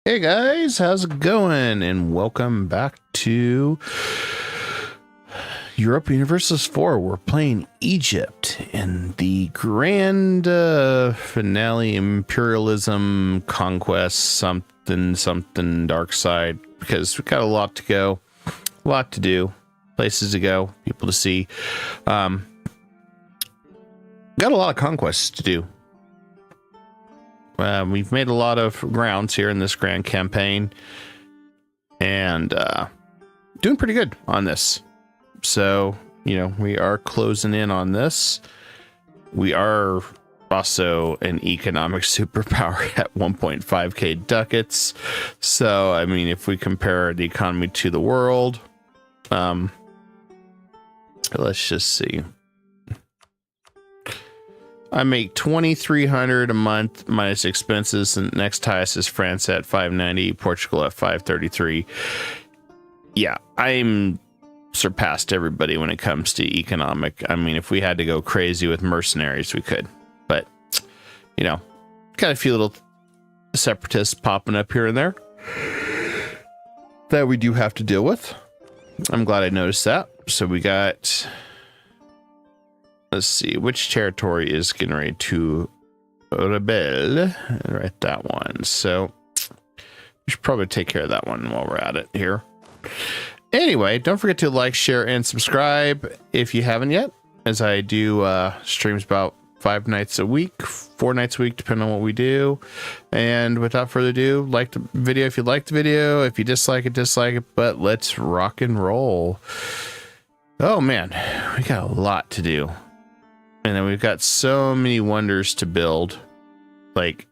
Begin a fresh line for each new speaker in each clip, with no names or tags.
Hey guys, how's it going? And welcome back to Europa Universalis 4. We're playing Egypt in the grand finale, Imperialism, Conquest, something dark side, because we've got a lot to go, a lot to do, places to go, people to see. Got a lot of conquests to do. We've made a lot of grounds here in this grand campaign and doing pretty good on this. So, you know, we are closing in on this. We are also an economic superpower at 1.5k ducats. So, I mean, if we compare the economy to the world, let's just see. I make 2,300 a month minus expenses, and next highest is France at 590, Portugal at 533. Yeah, I'm surpassed everybody when it comes to economic. I mean, if we had to go crazy with mercenaries, we could. But, you know, got a few little separatists popping up here and there that we do have to deal with. I'm glad I noticed that. So we got... Let's see, which territory is getting ready to rebel? Right, that one. So we should probably take care of that one while we're at it here. Anyway, don't forget to like, share, and subscribe if you haven't yet, as I do streams about 5 nights a week, 4 nights a week, depending on what we do. And without further ado, like the video if you like the video. If you dislike it, but let's rock and roll. Oh man, we got a lot to do. And then we've got so many wonders to build. Like,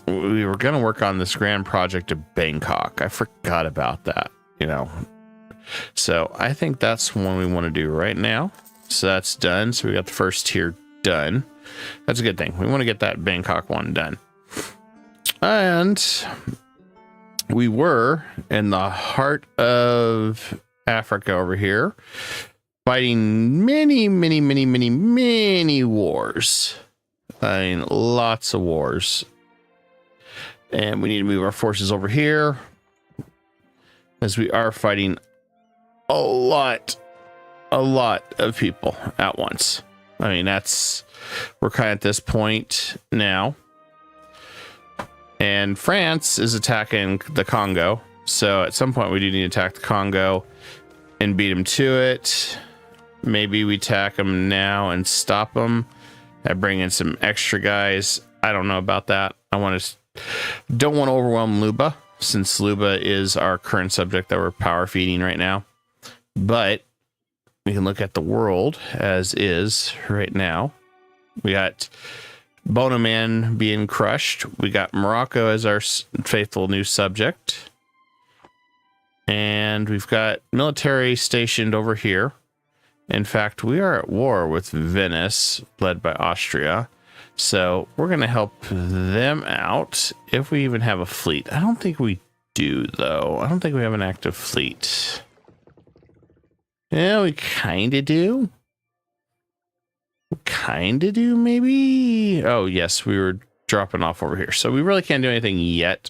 we were going to work on this grand project of Bangkok. I forgot about that, you know. So I think that's one we want to do right now. So that's done. So we got the first tier done. That's a good thing. We want to get that Bangkok one done. And we were in the heart of Africa over here, fighting many wars. I mean, lots of wars. And we need to move our forces over here, as we are fighting a lot of people at once. I mean, we're kind of at this point now. And France is attacking the Congo. So at some point we do need to attack the Congo and beat them to it. Maybe we attack them now and stop them. I bring in some extra guys. I don't know about that. Don't want to overwhelm Luba, since Luba is our current subject that we're power feeding right now. But we can look at the world as is right now. We got Bonoman being crushed. We got Morocco as our faithful new subject. And we've got military stationed over here. In fact, we are at war with Venice, led by Austria. So we're going to help them out if we even have a fleet. I don't think we do, though. I don't think we have an active fleet. Yeah, we kind of do. Maybe. Oh, yes, we were dropping off over here. So we really can't do anything yet.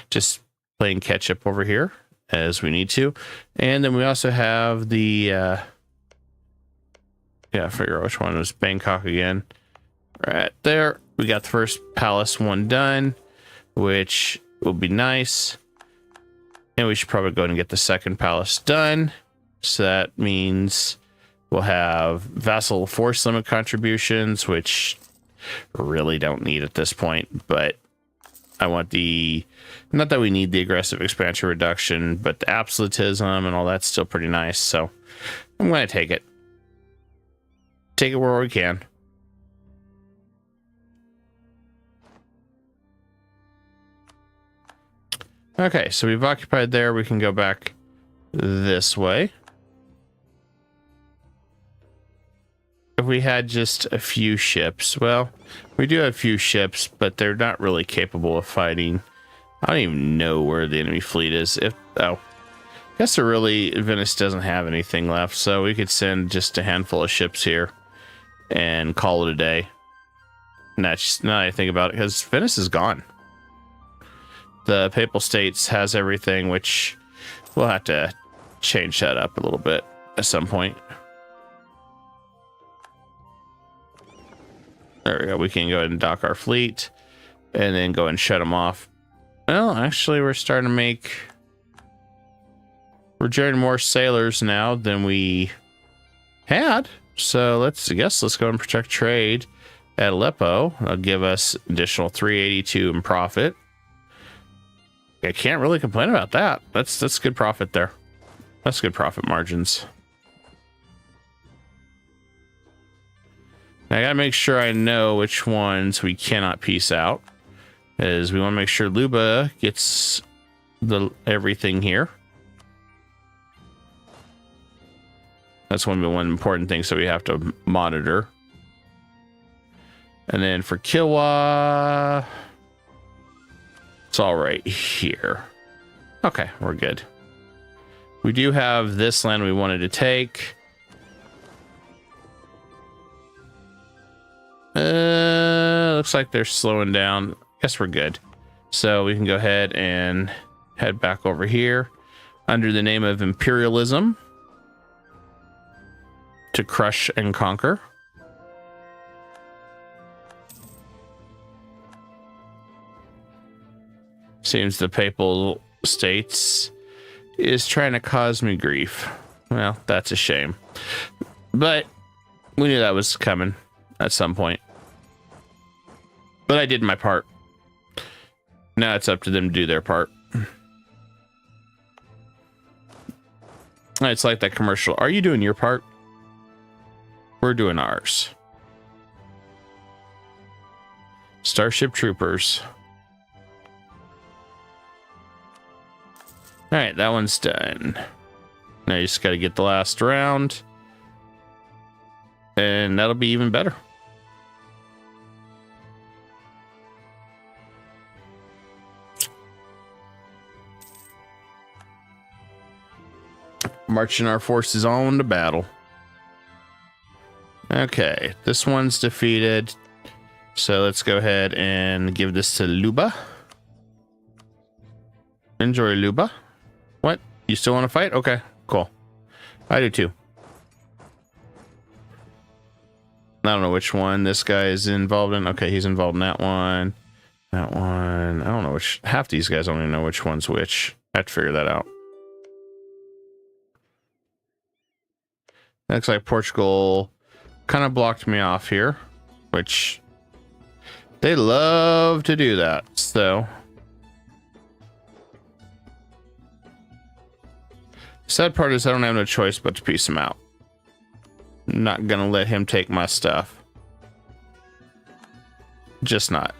Just playing catch up over here as we need to. And then we also have the... I figure out which one was Bangkok again. Right there. We got the first palace one done, which will be nice. And we should probably go ahead and get the second palace done. So that means we'll have vassal force limit contributions, which really don't need at this point. But I want not that we need the aggressive expansion reduction, but the absolutism and all that's still pretty nice. So I'm going to take it. Take it where we can. Okay, so we've occupied there. We can go back this way. If we had just a few ships, well, we do have a few ships, but they're not really capable of fighting. I don't even know where the enemy fleet is. I guess Venice doesn't have anything left, so we could send just a handful of ships here and call it a day. Now that I think about it, because Venice is gone. The Papal States has everything, which we'll have to change that up a little bit at some point. There we go. We can go ahead and dock our fleet and then go and shut them off. Well, actually, we're starting to make... We're generating more sailors now than we had. So let's go and protect trade at Aleppo. That'll give us additional 382 in profit. I can't really complain about that. That's good profit there. That's good profit margins. I gotta make sure I know which ones we cannot piece out, as we want to make sure Luba gets everything here. That's one important thing, so we have to monitor. And then for Kilwa, it's all right here. Okay, we're good. We do have this land we wanted to take. Looks like they're slowing down. Guess we're good. So we can go ahead and head back over here under the name of Imperialism to crush and conquer. Seems the Papal States is trying to cause me grief. Well, that's a shame. But we knew that was coming at some point. But I did my part. Now it's up to them to do their part. It's like that commercial. Are you doing your part? We're doing ours. Starship Troopers. All right, that one's done. Now you just got to get the last round. And that'll be even better. Marching our forces on to battle. Okay, this one's defeated. So let's go ahead and give this to Luba. Enjoy, Luba. What? You still want to fight? Okay, cool. I do too. I don't know which one this guy is involved in. Okay, he's involved in that one. That one. I don't know which. Half these guys don't even know which one's which. I have to figure that out. Looks like Portugal kind of blocked me off here, which they love to do that. So sad part is I don't have no choice but to piece him out. I'm not gonna let him take my stuff. Just not.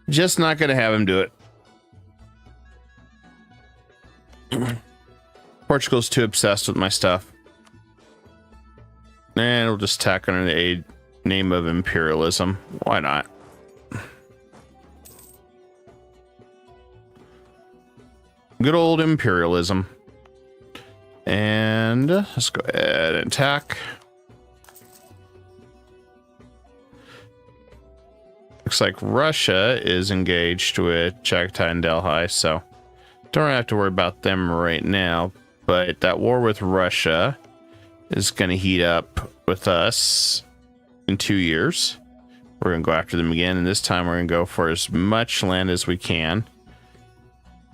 Just not gonna have him do it. Portugal's too obsessed with my stuff. And we'll just tack under the name of Imperialism. Why not? Good old Imperialism. And let's go ahead and attack. Looks like Russia is engaged with Chagatai and Delhi, so don't have to worry about them right now. But that war with Russia is going to heat up with us in 2 years. We're going to go after them again, and this time we're going to go for as much land as we can.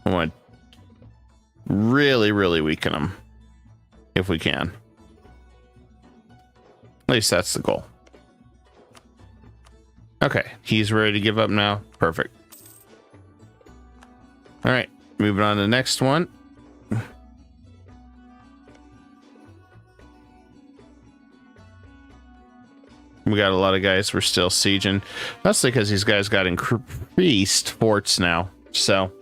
I want to really, really weaken them if we can. At least that's the goal. Okay, he's ready to give up now. Perfect. All right, moving on to the next one. We got a lot of guys we're still sieging. That's because these guys got increased forts now. So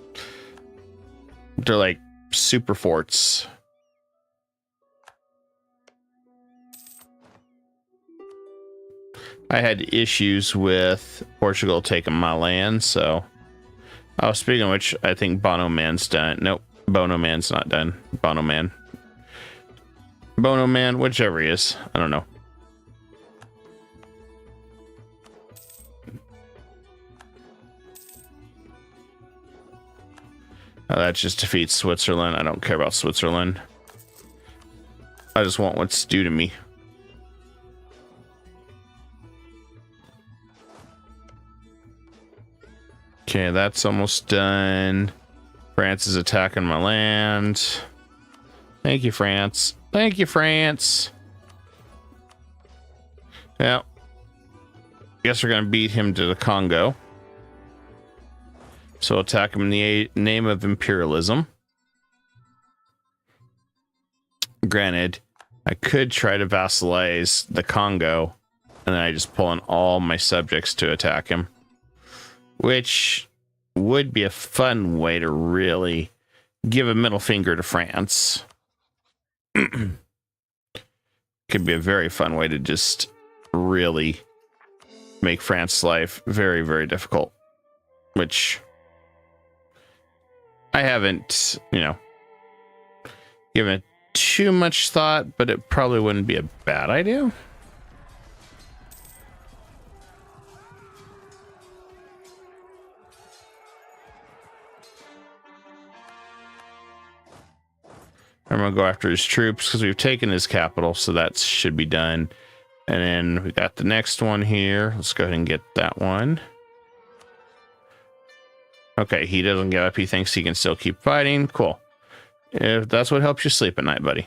they're like super forts. I had issues with Portugal taking my land, so oh, speaking of which, I think Bono Man's done. Nope, Bono Man's not done. Bono Man, whichever he is, I don't know. That just defeats Switzerland. I don't care about Switzerland. I just want what's due to me. Okay, that's almost done. France is attacking my land. Thank you, France. Thank you, France. Yeah. Guess we're gonna beat him to the Congo. So attack him in the name of imperialism. Granted, I could try to vassalize the Congo, and then I just pull in all my subjects to attack him, which would be a fun way to really give a middle finger to France. Could be a very fun way to just really make France's life very, very difficult, which I haven't, given it too much thought, but it probably wouldn't be a bad idea. I'm gonna go after his troops because we've taken his capital, so that should be done. And then we got the next one here. Let's go ahead and get that one. Okay, he doesn't give up. He thinks he can still keep fighting. Cool. If that's what helps you sleep at night, buddy.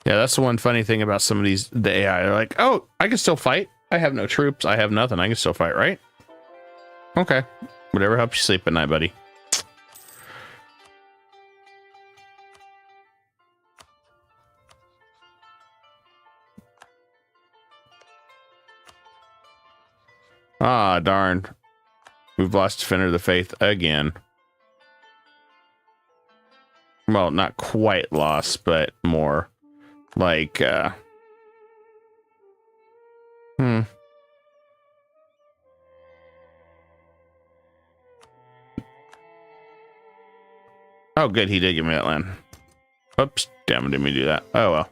Yeah, that's the one funny thing about some of these, the AI. They're like, oh, I can still fight. I have no troops. I have nothing. I can still fight, right? Okay. Whatever helps you sleep at night, buddy. Ah, darn. We've lost Defender of the Faith again. Well, not quite lost, but more like, Oh, good. He did give me that land. Oops. Damn, didn't mean to do that. Oh, well.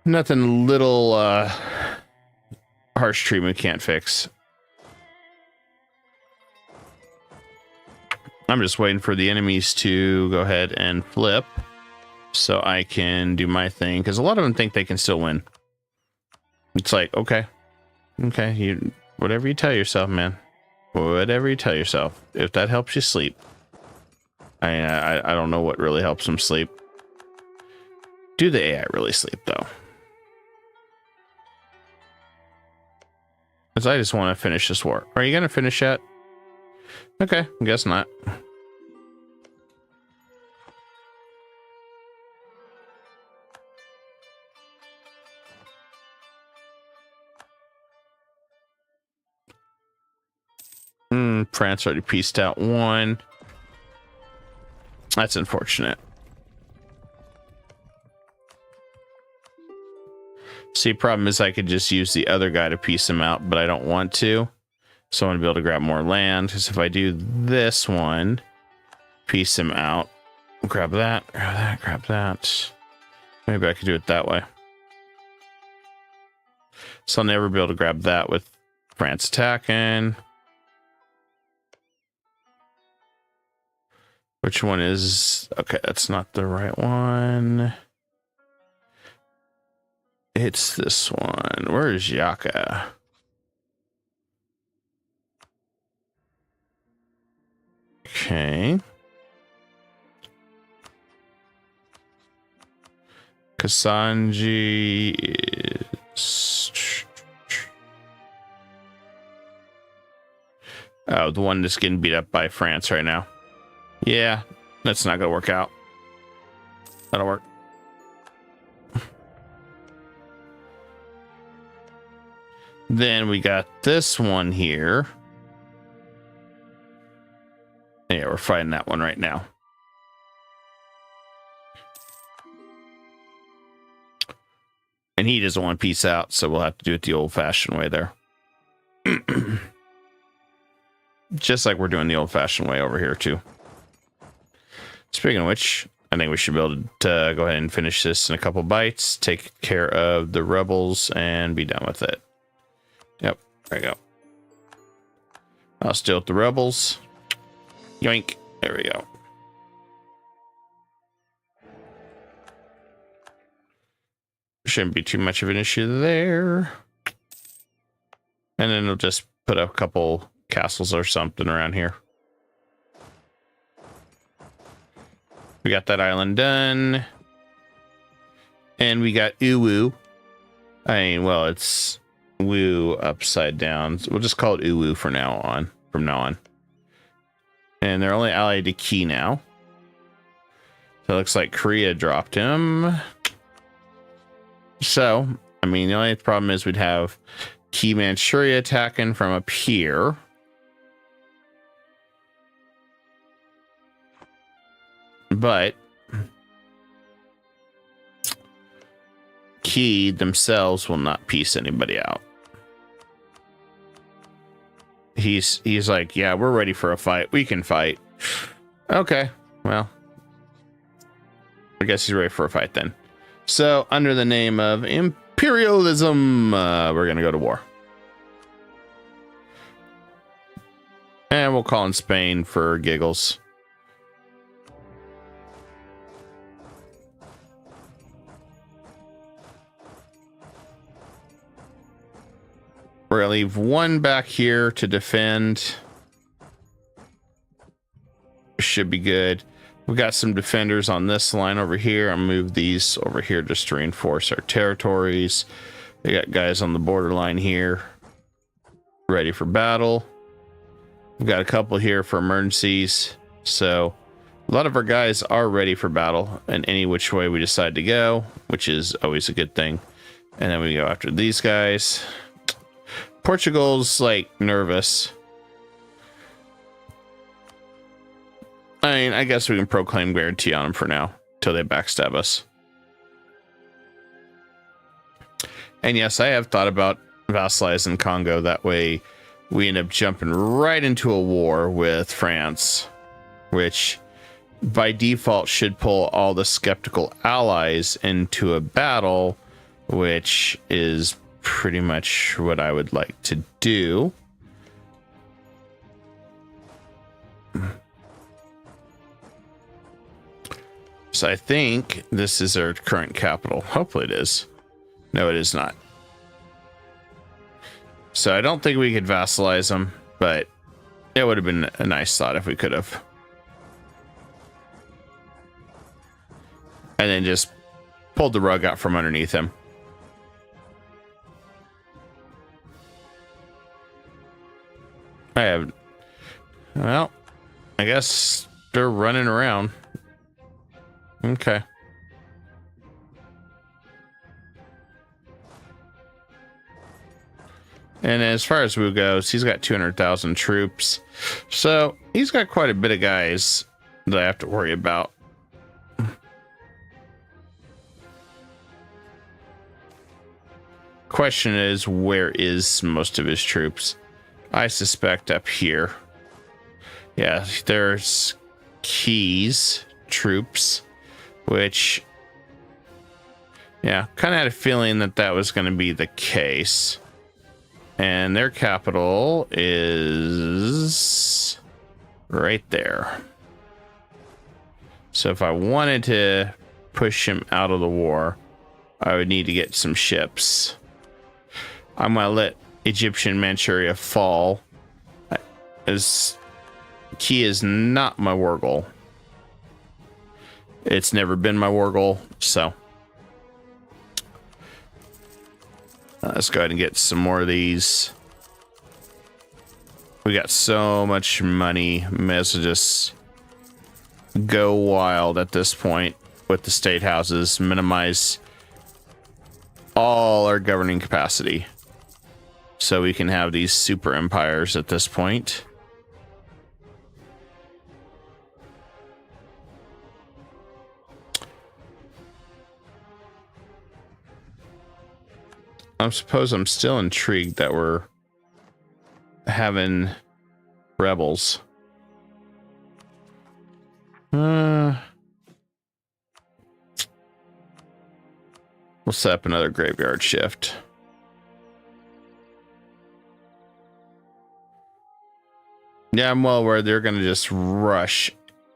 Nothing little, harsh treatment can't fix. I'm just waiting for the enemies to go ahead and flip so I can do my thing, because a lot of them think they can still win. It's like, okay, you whatever you tell yourself, man. Whatever you tell yourself. If that helps you sleep. I don't know what really helps them sleep. Do the AI really sleep, though? Because I just want to finish this war. Are you going to finish yet? Okay, I guess not. France already pieced out one. That's unfortunate. See, problem is I could just use the other guy to piece him out, but I don't want to. So I want to be able to grab more land, because if I do this one, piece him out, grab that, grab that. Maybe I could do it that way. So I'll never be able to grab that with France attacking. Which one is... Okay, that's not the right one. It's this one. Where is Yaka? Okay. Kasanji is... Oh, the one that's getting beat up by France right now. Yeah, that's not gonna work out. That'll work. Then we got this one here. Yeah, we're fighting that one right now. And he doesn't want to peace out, so we'll have to do it the old-fashioned way there. Just like we're doing the old-fashioned way over here, too. Speaking of which, I think we should be able to go ahead and finish this in a couple bites, take care of the rebels, and be done with it. Yep, there you go. I'll deal with the rebels. Yoink. There we go. Shouldn't be too much of an issue there. And then we'll just put a couple castles or something around here. We got that island done. And we got Uwu. I mean, well, it's Woo upside down. So we'll just call it Uwu from now on. And they're only allied to Key now. So it looks like Korea dropped him. So, I mean, the only problem is we'd have Key Manchuria attacking from up here. But Key themselves will not piece anybody out. He's like, yeah, we're ready for a fight. We can fight. Okay, well, I guess he's ready for a fight then. So, under the name of Imperialism, we're going to go to war. And we'll call in Spain for giggles. We're going to leave one back here to defend. Should be good. We've got some defenders on this line over here. I'll move these over here just to reinforce our territories. We got guys on the borderline here ready for battle. We've got a couple here for emergencies. So a lot of our guys are ready for battle in any which way we decide to go, which is always a good thing. And then we go after these guys. Portugal's like nervous. I mean, I guess we can proclaim guarantee on them for now till they backstab us. And yes, I have thought about vassalizing Congo. That way we end up jumping right into a war with France, which by default should pull all the skeptical allies into a battle, which is pretty much what I would like to do. So I think this is our current capital. Hopefully it is. No, it is not. So I don't think we could vassalize them, but it would have been a nice thought if we could have. And then just pulled the rug out from underneath him. Well, I guess they're running around. Okay. And as far as Wu goes, he's got 200,000 troops. So he's got quite a bit of guys that I have to worry about. Question is, where is most of his troops? I suspect up here. Yeah, there's Key's troops, which, yeah, kind of had a feeling that that was going to be the case. And their capital is right there. So if I wanted to push him out of the war, I would need to get some ships. I'm going to let Egyptian Manchuria fall, as Key is not my war goal. It's never been my war goal, so let's go ahead and get some more of these. We got so much money. May as well just go wild at this point with the state houses, minimize all our governing capacity so we can have these super empires at this point. I suppose I'm still intrigued that we're having rebels. We'll set up another graveyard shift. Yeah, I'm well aware they're going to just rush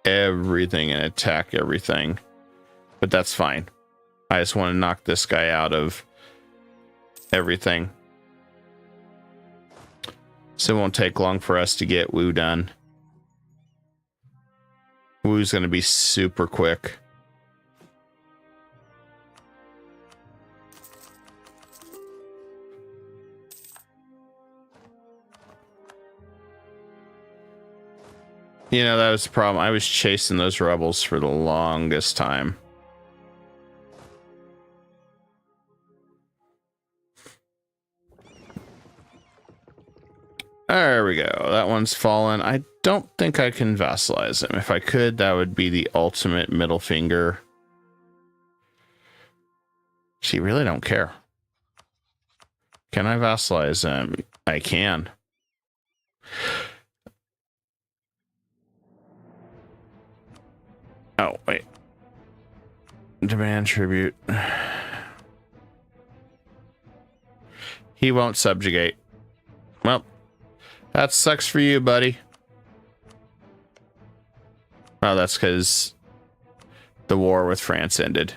everything and attack everything. But that's fine. I just want to knock this guy out of everything. So it won't take long for us to get Wu done. Wu's going to be super quick. You know, that was the problem. I was chasing those rebels for the longest time. There we go. That one's fallen. I don't think I can vassalize him. If I could, that would be the ultimate middle finger. She really don't care. Can I vassalize him? I can. Oh, wait. Demand tribute. He won't subjugate. Well, that sucks for you, buddy. Oh, that's because the war with France ended.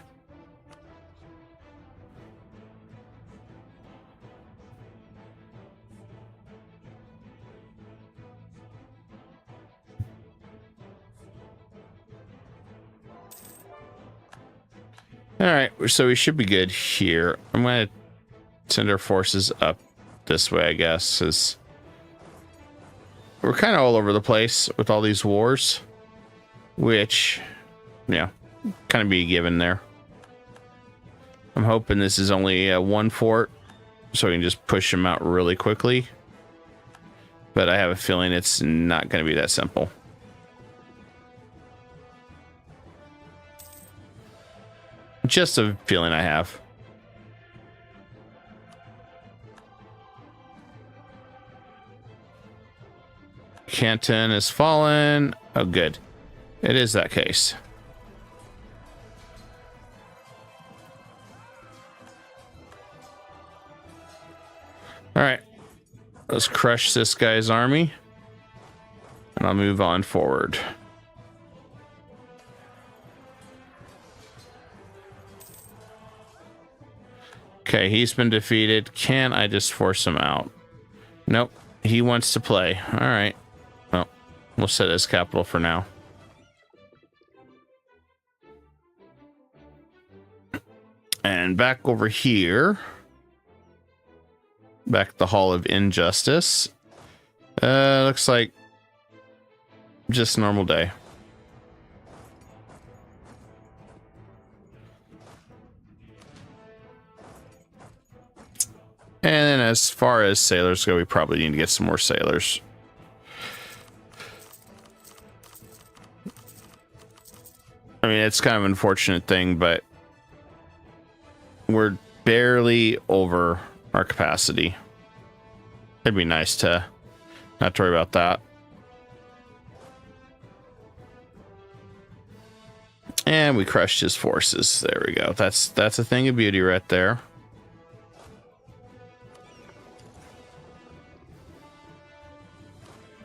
All right, so we should be good here. I'm going to send our forces up this way, I guess, because we're kind of all over the place with all these wars, which, yeah, kind of be given there. I'm hoping this is only one fort, so we can just push them out really quickly. But I have a feeling it's not going to be that simple. Just a feeling I have. Canton has fallen. Oh, good. It is that case. All right. Let's crush this guy's army. And I'll move on forward. Okay, he's been defeated. Can I just force him out? Nope. He wants to play. All right. Well, we'll set his capital for now. And back over here. Back at the Hall of Injustice. Looks like just normal day. And then as far as sailors go, we probably need to get some more sailors. I mean, it's kind of an unfortunate thing, but we're barely over our capacity. It'd be nice to not to worry about that. And we crushed his forces. There we go. That's a thing of beauty right there.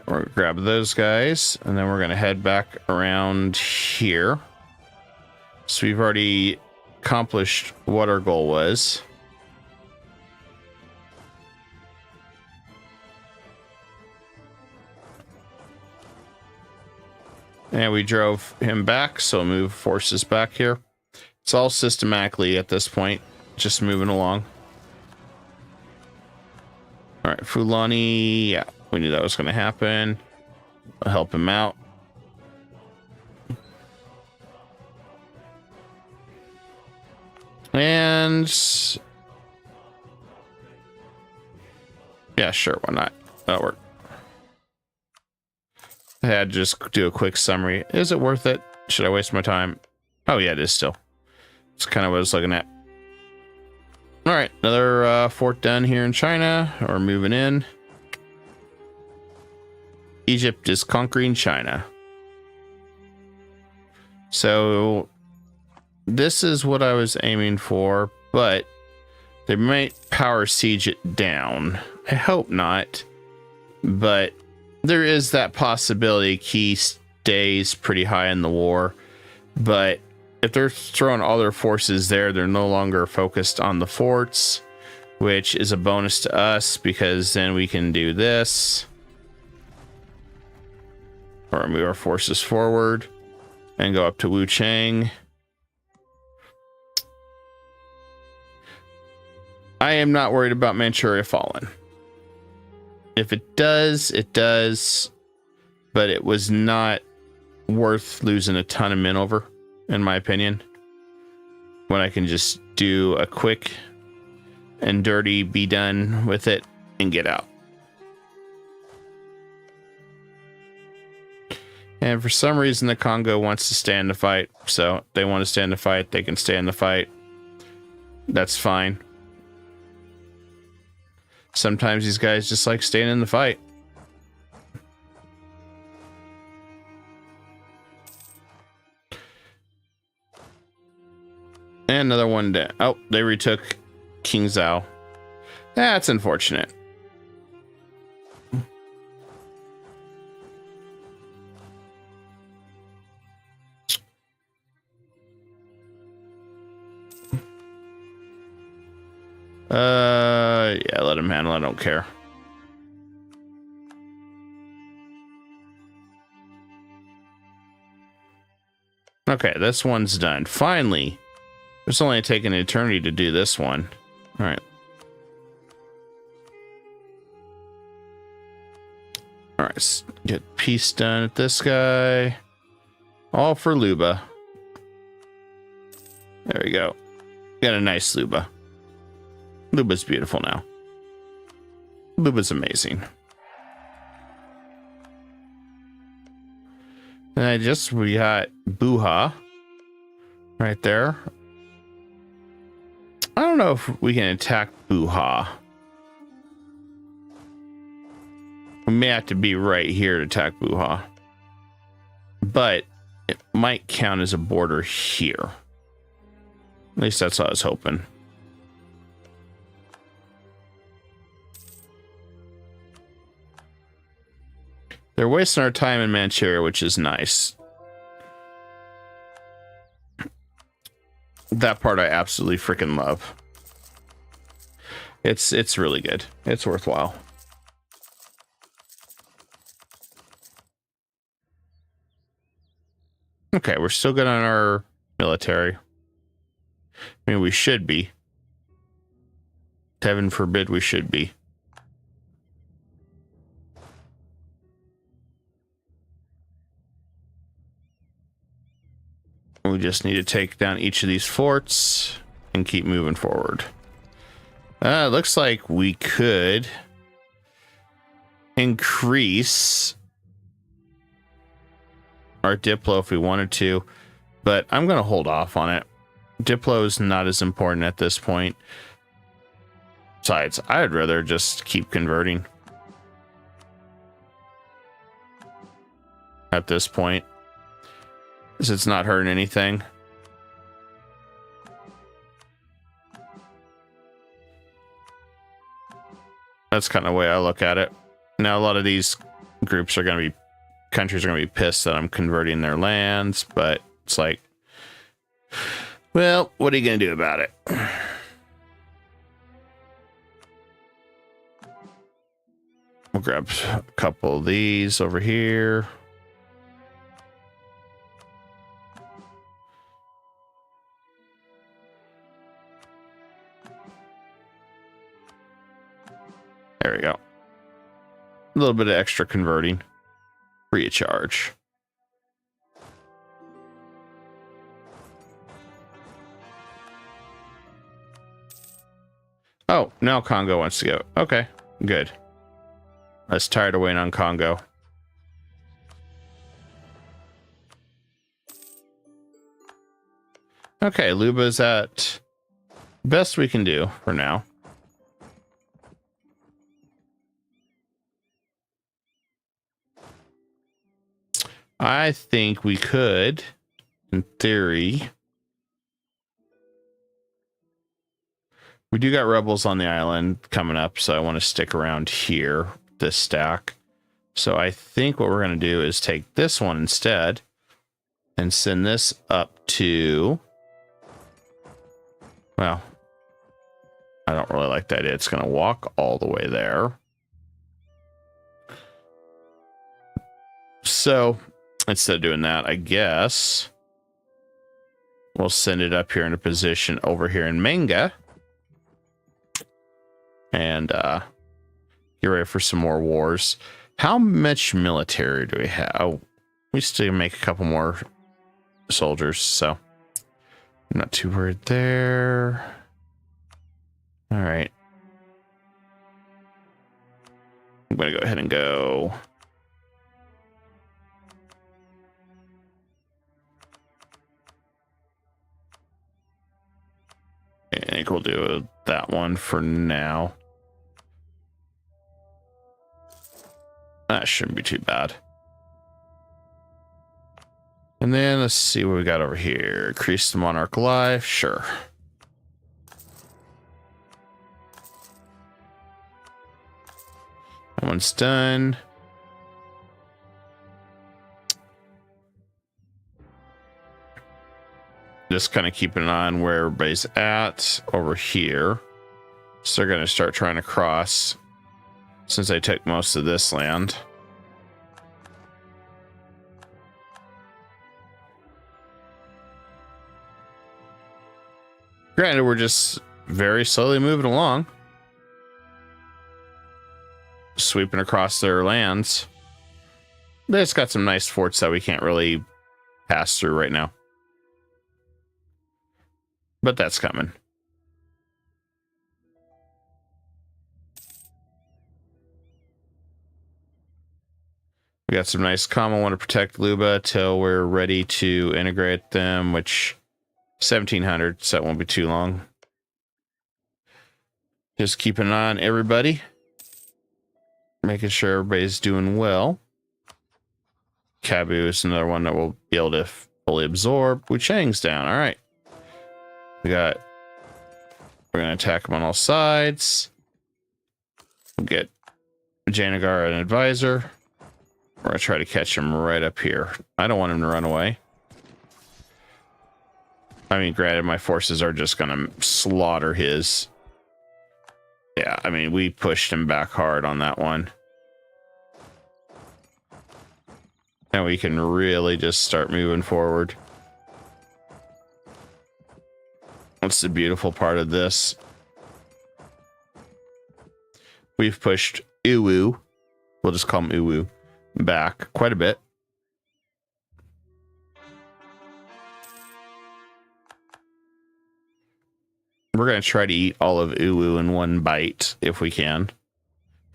We're gonna grab those guys, and then we're gonna head back around here. So we've already accomplished what our goal was. And we drove him back, so move forces back here. It's all systematically at this point, just moving along. All right, Fulani, yeah, we knew that was going to happen. I'll help him out. And yeah, sure, why not? That'll work. I had to just do a quick summary. Is it worth it? Should I waste my time? Oh yeah, it is still. It's kind of what I was looking at. All right, another fort done here in China, or moving in. Egypt is conquering China. So this is what I was aiming for, but they might power siege it down. I hope not, but there is that possibility. Key stays pretty high in the war, but if they're throwing all their forces there, they're no longer focused on the forts, which is a bonus to us because then we can do this or move our forces forward and go up to Wu Chang. I am not worried about Manchuria falling. If it does, it does, but it was not worth losing a ton of men over, in my opinion, when I can just do a quick and dirty, be done with it, and get out. And for some reason, the Congo wants to stay in the fight, so they want to stay in the fight, they can stay in the fight. That's fine. Sometimes these guys just like staying in the fight. And another one down. Oh, they retook King Zhao. That's unfortunate. Yeah, let him handle it. I don't care. Okay, this one's done. Finally. It's only taken an eternity to do this one. All right. All right, let's get peace done at this guy. All for Luba. There we go. Got a nice Luba. Luba's beautiful now. Luba's amazing. And we got Buha right there. I don't know if we can attack Buha. We may have to be right here to attack Buha. But it might count as a border here. At least that's what I was hoping. They're wasting our time in Manchuria, which is nice. That part I absolutely freaking love. It's really good. It's worthwhile. Okay, we're still good on our military. I mean, we should be. Heaven forbid we should be. We just need to take down each of these forts and keep moving forward. Looks like we could increase our Diplo if we wanted to, but I'm going to hold off on it. Diplo is not as important at this point. Besides, I'd rather just keep converting at this point. It's not hurting anything. That's kind of the way I look at it. Now, a lot of these groups are going to be, countries are going to be pissed that I'm converting their lands, but it's like, well, what are you going to do about it? We'll grab a couple of these over here. There we go. A little bit of extra converting. Free of charge. Oh, now Congo wants to go. Okay, good. I was tired of waiting on Congo. Okay, Luba's at best we can do for now. I think we could in theory, we do got rebels on the island coming up, so I want to stick around here, this stack. So I think what we're going to do is take this one instead and send this up to, well, I don't really like that idea. It's going to walk all the way there. So instead of doing that, I guess we'll send it up here in a position over here in Manga and get ready for some more wars. How much military do we have? Oh, we still make a couple more soldiers, so I'm not too worried there. All right. I'm going to go ahead and go. I think we'll do that one for now. That shouldn't be too bad. And then let's see what we got over here. Increase the monarch life. Sure. That one's done. Just kind of keeping an eye on where everybody's at over here. So they're going to start trying to cross since I took most of this land. Granted, we're just very slowly moving along. Sweeping across their lands. They just got some nice forts that we can't really pass through right now. But that's coming. We got some nice common. Want to protect Luba till we're ready to integrate them, which 1700, so that won't be too long. Just keeping an eye on everybody. Making sure everybody's doing well. Kabu is another one that we'll be able to fully absorb. Wuchang's down. All right. We're going to attack them on all sides. We'll get Janagar an advisor. We're going to try to catch him right up here. I don't want him to run away. I mean, granted, my forces are just going to slaughter his. Yeah, I mean, we pushed him back hard on that one. And we can really just start moving forward. That's the beautiful part of this. We've pushed Uwu. We'll just call him Uwu. Back quite a bit. We're going to try to eat all of Uwu in one bite if we can.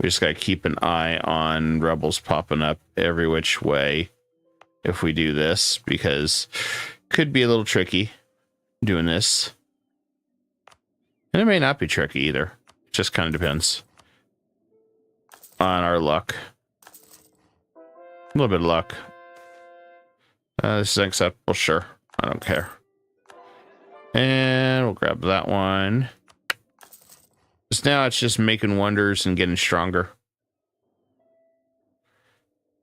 We just got to keep an eye on rebels popping up every which way if we do this, because it could be a little tricky doing this. And it may not be tricky either. It just kind of depends on our luck. A little bit of luck. This is acceptable, sure. I don't care. And we'll grab that one. So now it's just making wonders and getting stronger.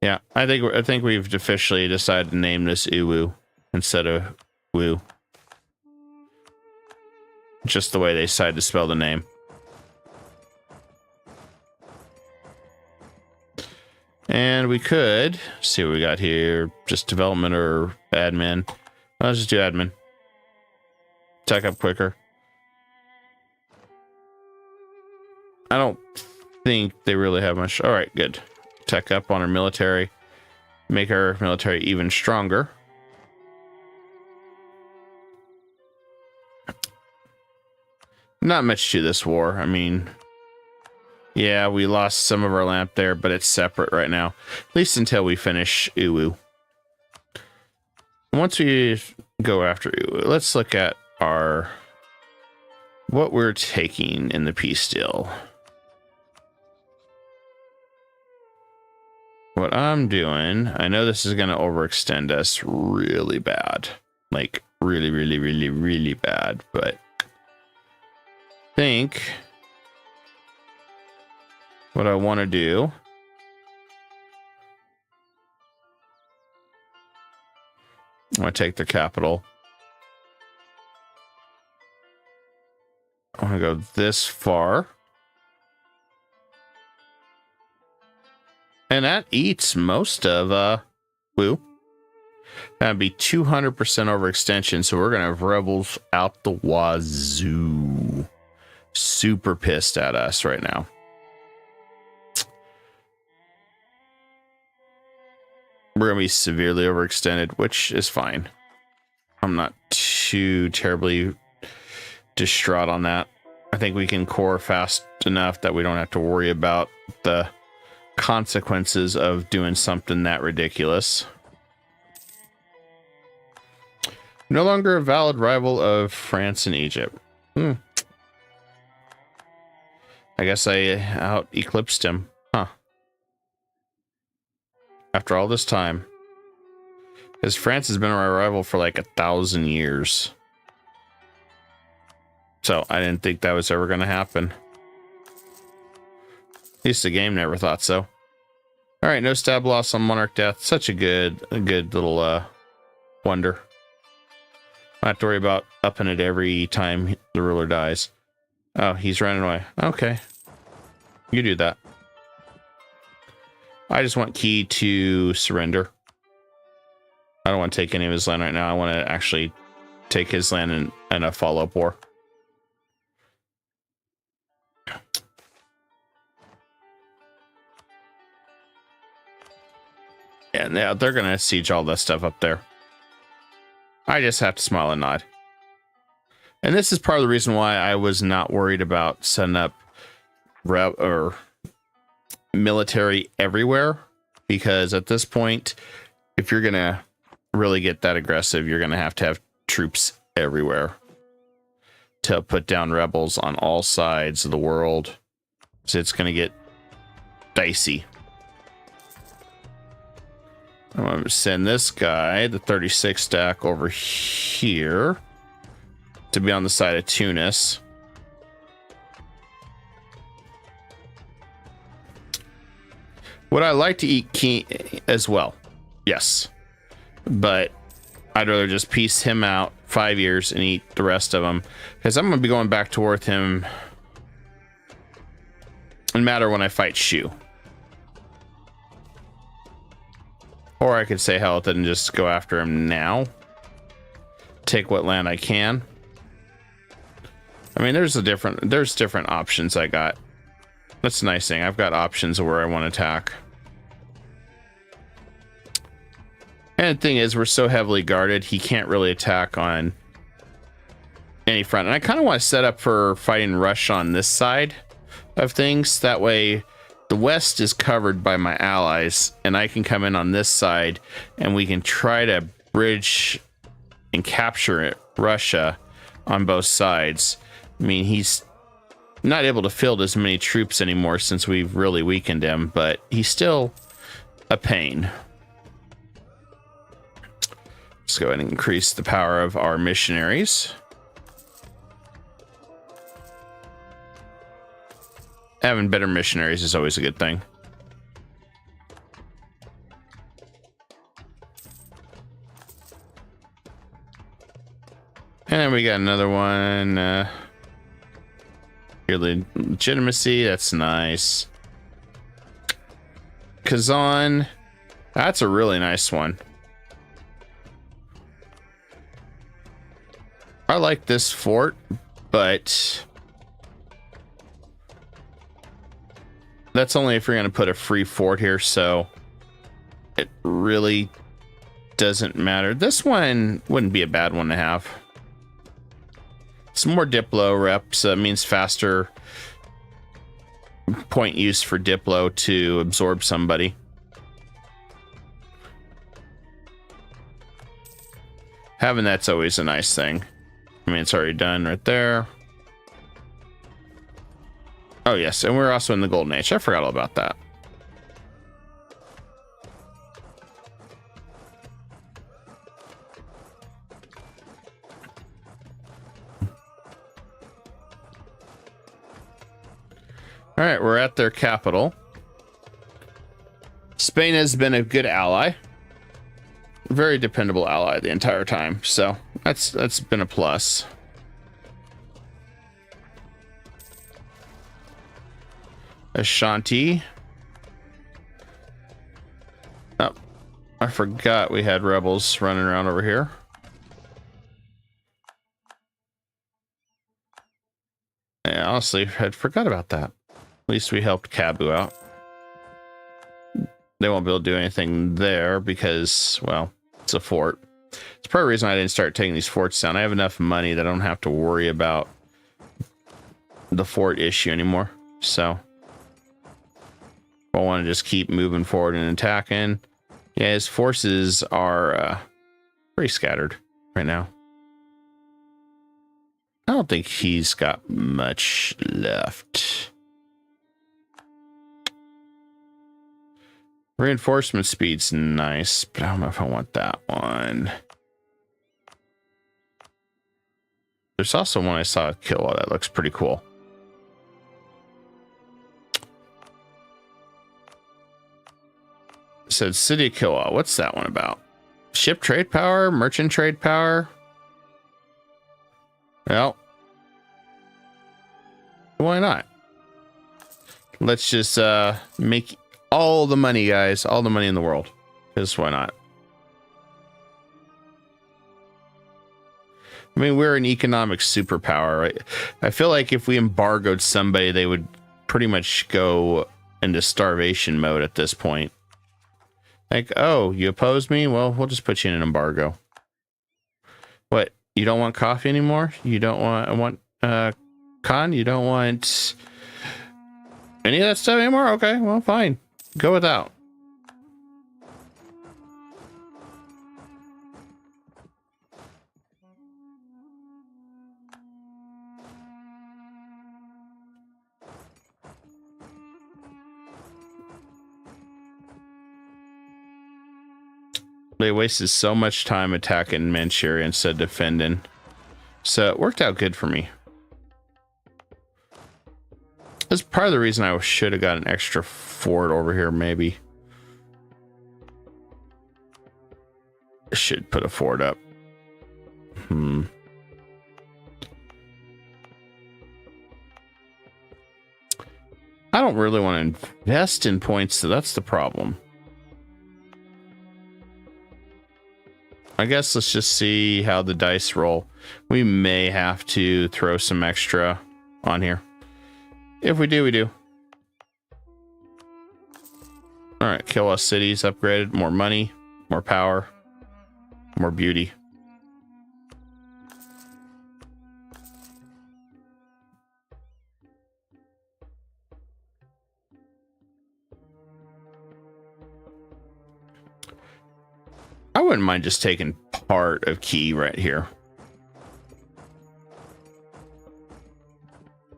Yeah, I think we've officially decided to name this Uwu instead of Wu. Just the way they decided to spell the name. And we could see what we got here. Just development or admin. Let's just do admin. Tech up quicker. I don't think they really have much. All right, good. Tech up on our military. Make our military even stronger. Not much to this war. I mean, yeah, we lost some of our lamp there, but it's separate right now. At least until we finish Uwu. Once we go after Uwu, let's look at what we're taking in the peace deal. What I'm doing, I know this is going to overextend us really bad. like really, really, really, really bad. But I think what I want to do, I want to take their capital. I want to go this far. And that eats most of, Woo. That'd be 200% overextension, so we're going to have rebels out the wazoo. Super pissed at us right now. We're going to be severely overextended, which is fine. I'm not too terribly distraught on that. I think we can core fast enough that we don't have to worry about the consequences of doing something that ridiculous. No longer a valid rival of France and Egypt. I guess I out eclipsed him. Huh. After all this time. Because France has been our rival for like 1,000 years. So I didn't think that was ever going to happen. At least the game never thought so. All right, no stab loss on Monarch death. Such a good little wonder. I have to worry about upping it every time the ruler dies. Oh, he's running away. Okay, you do that. I just want Key to surrender. I don't want to take any of his land right now. I want to actually take his land in a follow-up war. And yeah, they're going to siege all that stuff up there. I just have to smile and nod. And this is part of the reason why I was not worried about setting up military everywhere. Because at this point, if you're going to really get that aggressive, you're going to have troops everywhere to put down rebels on all sides of the world. So it's going to get dicey. I'm going to send this guy, the 36 stack, over here to be on the side of Tunis. Would I like to eat Key as well? Yes. But I'd rather just piece him out 5 years and eat the rest of them. Because I'm going to be going back to war with him no matter when I fight Shu. Or I could say hell with it and just go after him now. Take what land I can. I mean, there's different options I got. That's the nice thing. I've got options of where I want to attack. And the thing is, we're so heavily guarded, he can't really attack on any front. And I kind of want to set up for fighting Russia on this side of things. That way, the West is covered by my allies, and I can come in on this side, and we can try to bridge and capture Russia on both sides. I mean, he's not able to field as many troops anymore since we've really weakened him, but he's still a pain. Let's go ahead and increase the power of our missionaries. Having better missionaries is always a good thing. And then we got another one. Yearly legitimacy, that's nice. Kazan, that's a really nice one. I like this fort, but that's only if you're going to put a free fort here, so it really doesn't matter. This one wouldn't be a bad one to have. Some more Diplo reps means faster point use for Diplo to absorb somebody. Having that's always a nice thing. I mean, it's already done right there. Oh, yes, and we're also in the Golden Age. I forgot all about that. All right, we're at their capital. Spain has been a good ally. Very dependable ally the entire time. So that's been a plus. Ashanti. Oh, I forgot we had rebels running around over here. Yeah, honestly, I forgot about that. At least we helped Cabu out. They won't be able to do anything there because, well, it's a fort. It's part of the reason I didn't start taking these forts down. I have enough money that I don't have to worry about the fort issue anymore. So I want to just keep moving forward and attacking. Yeah, his forces are pretty scattered right now. I don't think he's got much left. Reinforcement speed's nice, but I don't know if I want that one. There's also one I saw at Kilwa that looks pretty cool. It said City of Kilwa. What's that one about? Ship trade power? Merchant trade power? Well, why not? Let's just make all the money, guys. All the money in the world. Because why not? I mean, we're an economic superpower, right? I feel like if we embargoed somebody, they would pretty much go into starvation mode at this point. Like, oh, you oppose me? Well, we'll just put you in an embargo. What? You don't want coffee anymore? You don't want con? You don't want any of that stuff anymore? Okay, well, fine. Go without. They wasted so much time attacking Manchuria instead of defending. So it worked out good for me. That's part of the reason I should have got an extra fort over here, maybe. I should put a fort up. I don't really want to invest in points, so that's the problem. I guess let's just see how the dice roll. We may have to throw some extra on here. If we do, we do. All right, kill us cities, upgraded, more money, more power, more beauty. I wouldn't mind just taking part of Key right here.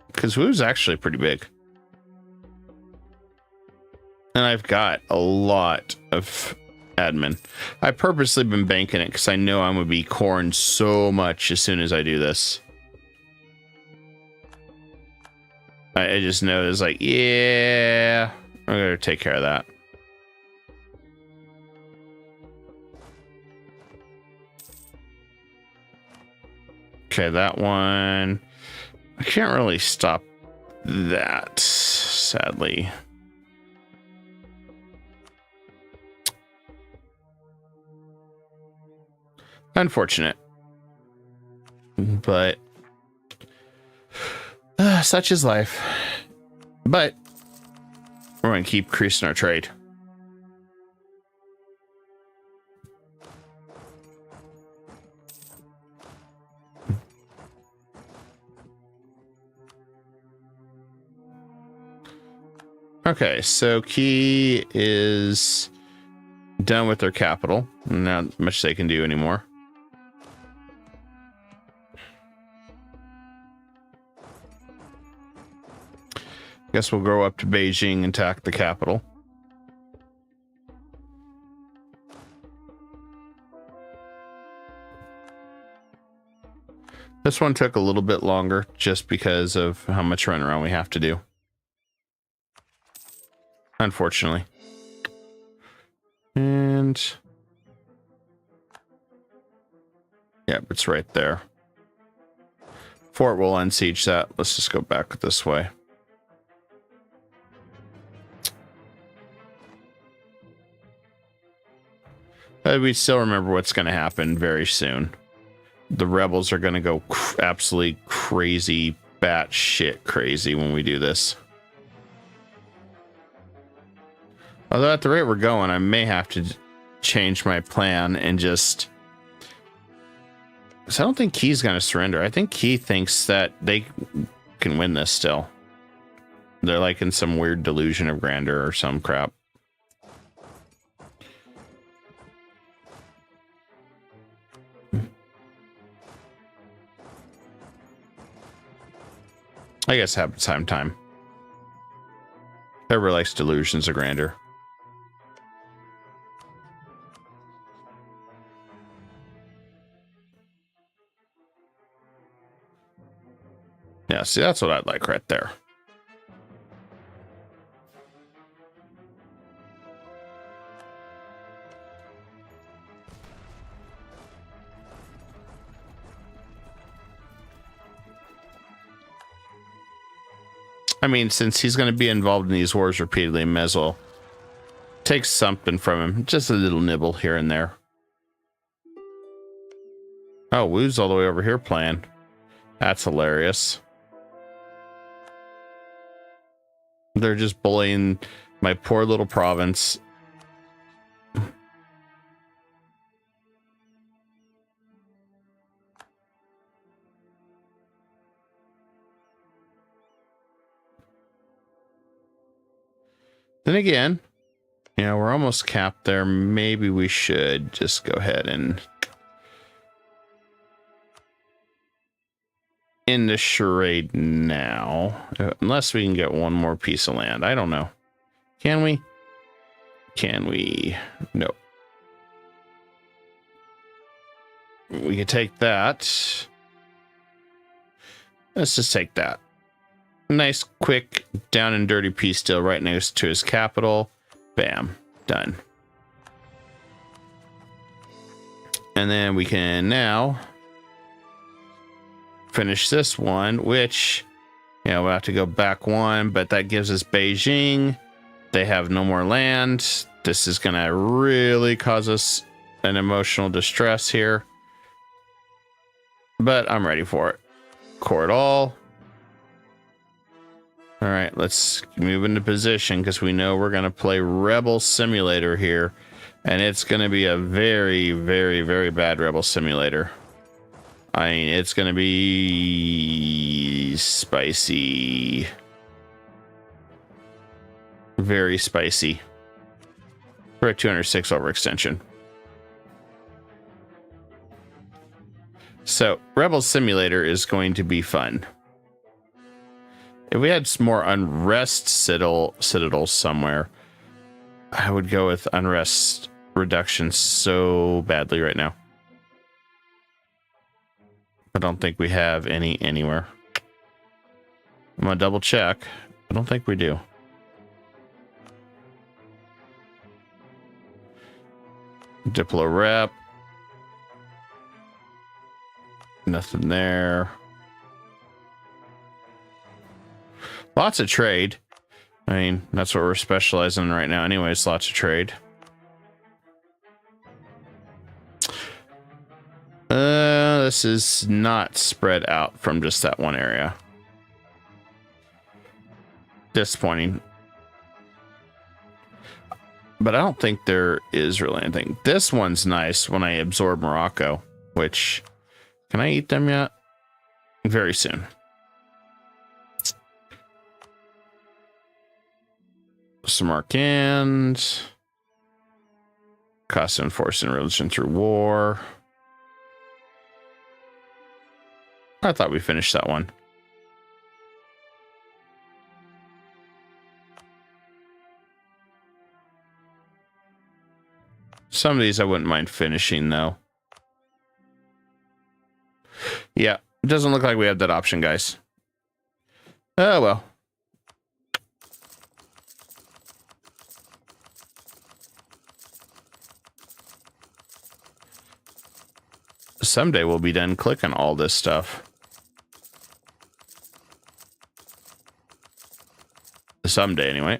Because Wu's actually pretty big. And I've got a lot of admin. I've purposely been banking it because I know I'm going to be corned so much as soon as I do this. I just know it's like, yeah, I'm going to take care of that. Okay, that one. I can't really stop that, sadly. Unfortunate. But such is life. But we're going to keep increasing our trade. Okay, so Key is done with their capital. Not much they can do anymore. Guess we'll go up to Beijing and attack the capital. This one took a little bit longer just because of how much runaround we have to do. unfortunately. And yep, it's right there. Fort will unsiege that. Let's just go back this way. We still remember what's going to happen very soon. The rebels are going to go absolutely crazy, batshit crazy when we do this. Although at the rate we're going, I may have to change my plan and just... Because I don't think Key's going to surrender. I think Key thinks that they can win this still. They're like in some weird delusion of grandeur or some crap. I guess it happens time. Everybody likes delusions of grandeur. Yeah, see, that's what I'd like right there. I mean, since he's going to be involved in these wars repeatedly, may as well take something from him. Just a little nibble here and there. Oh, Wu's all the way over here playing. That's hilarious. They're just bullying my poor little province. Then again, you know, we're almost capped there. Maybe we should just go ahead and end the charade now. Unless we can get one more piece of land. I don't know. Can we? Can we? No. We could take that. Let's just take that. Nice, quick, down and dirty peace deal right next to his capital. Bam. Done. And then we can now finish this one, which, you know, we'll have to go back one, but that gives us Beijing. They have no more land. This is going to really cause us an emotional distress here. But I'm ready for it. Core it all. All right, let's move into position because we know we're going to play Rebel Simulator here. And it's going to be a very, very, very bad Rebel Simulator. I mean, it's going to be spicy. Very spicy. We're at 206 overextension. So, Rebel Simulator is going to be fun. If we had some more unrest citadels somewhere, I would go with unrest reduction so badly right now. I don't think we have any anywhere. I'm gonna double check. I don't think we do. Diplo rep. Nothing there. Lots of trade. I mean, that's what we're specializing in right now anyways, lots of trade. This is not spread out from just that one area. Disappointing. But I don't think there is really anything. This one's nice when I absorb Morocco, which... Can I eat them yet? Very soon. Samarkand. Cost of enforcing religion through war. I thought we finished that one. Some of these I wouldn't mind finishing, though. Yeah, it doesn't look like we have that option, guys. Oh, well. someday we'll be done clicking all this stuff. Someday, anyway.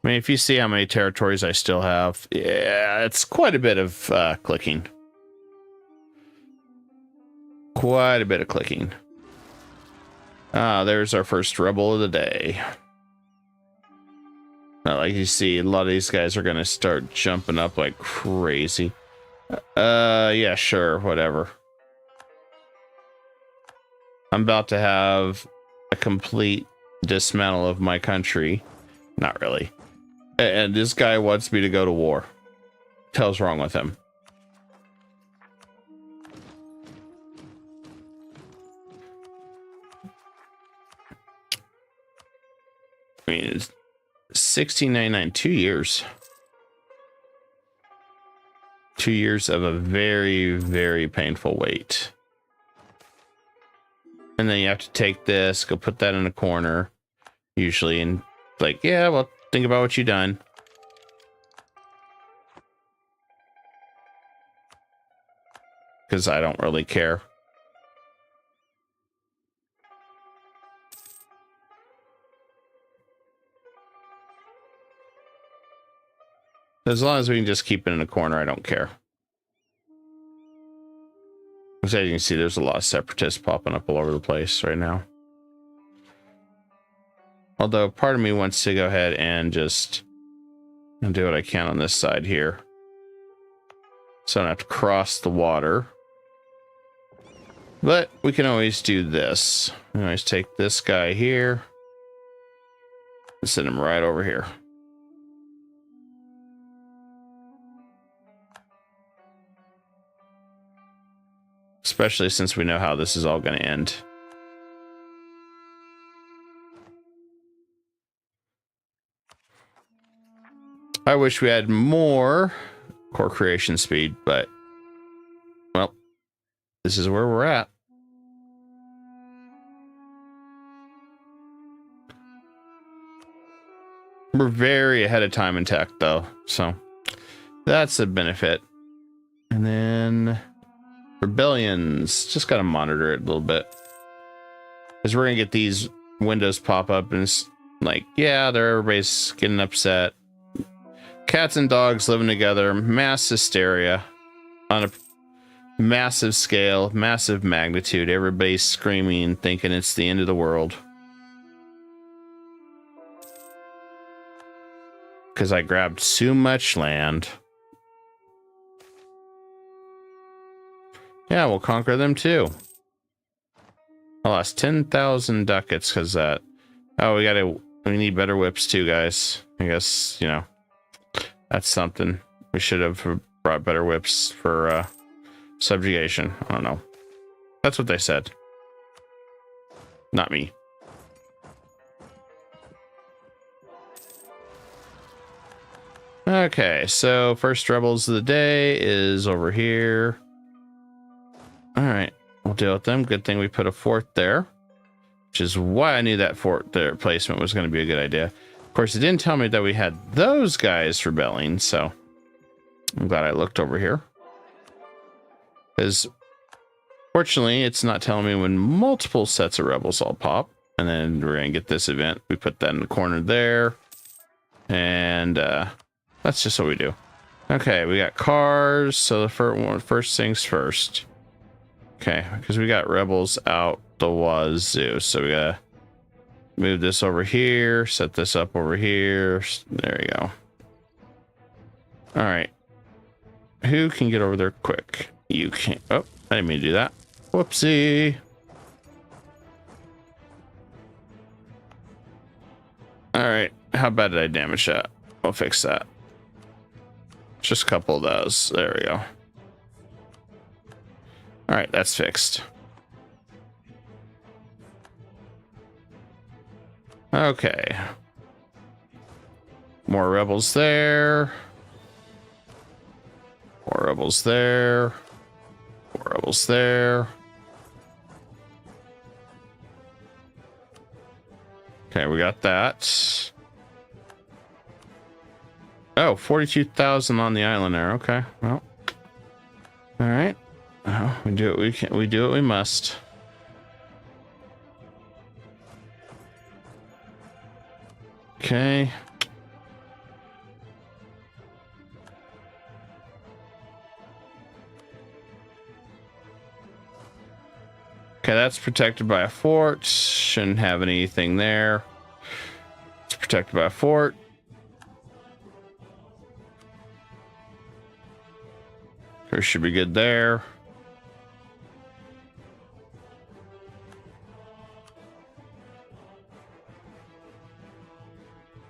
I mean, if you see how many territories I still have, yeah, it's quite a bit of clicking. Quite a bit of clicking. Ah, there's our first rebel of the day. Now, like you see, a lot of these guys are going to start jumping up like crazy. Yeah, sure, whatever. I'm about to have a complete dismantle of my country. Not really. And this guy wants me to go to war. What the hell's wrong with him? I mean, it's 1699, 2 years. 2 years of a very, very painful wait. And then you have to take this, go put that in a corner, usually, and like, yeah, well, think about what you've done. Because I don't really care. As long as we can just keep it in a corner, I don't care. As you can see, there's a lot of separatists popping up all over the place right now. Although part of me wants to go ahead and just do what I can on this side here. So I don't have to cross the water. But we can always do this. We can always take this guy here and send him right over here. Especially since we know how this is all going to end. I wish we had more core creation speed, but, well, this is where we're at. We're very ahead of time in tech, though, so that's a benefit. And then rebellions, just got to monitor it a little bit. Because we're going to get these windows pop up and it's like, yeah, everybody's getting upset. Cats and dogs living together, mass hysteria on a massive scale, massive magnitude. Everybody's screaming, thinking it's the end of the world. Because I grabbed so much land. Yeah, we'll conquer them too. I lost 10,000 ducats because that. Oh, we need better whips too, guys. I guess, you know, that's something. We should have brought better whips for subjugation. I don't know. That's what they said. Not me. Okay, so first rebels of the day is over here. All right, we'll deal with them. Good thing we put a fort there, which is why I knew that fort there placement was going to be a good idea. Of course, it didn't tell me that we had those guys rebelling, so I'm glad I looked over here. Because fortunately, it's not telling me when multiple sets of rebels all pop. And then we're going to get this event. We put that in the corner there. And that's just what we do. Okay, we got cars. So the first things first. Okay, because we got rebels out the wazoo. So we gotta move this over here, set this up over here. There you go. All right. Who can get over there quick? You can't. Oh, I didn't mean to do that. Whoopsie. All right. How bad did I damage that? We'll fix that. Just a couple of those. There we go. All right, that's fixed. Okay. More rebels there. More rebels there. More rebels there. Okay, we got that. Oh, 42,000 on the island there. Okay, well, all right. Oh, we do what we can. We do what we must. Okay. Okay, that's protected by a fort. Shouldn't have anything there. It's protected by a fort. We should be good there.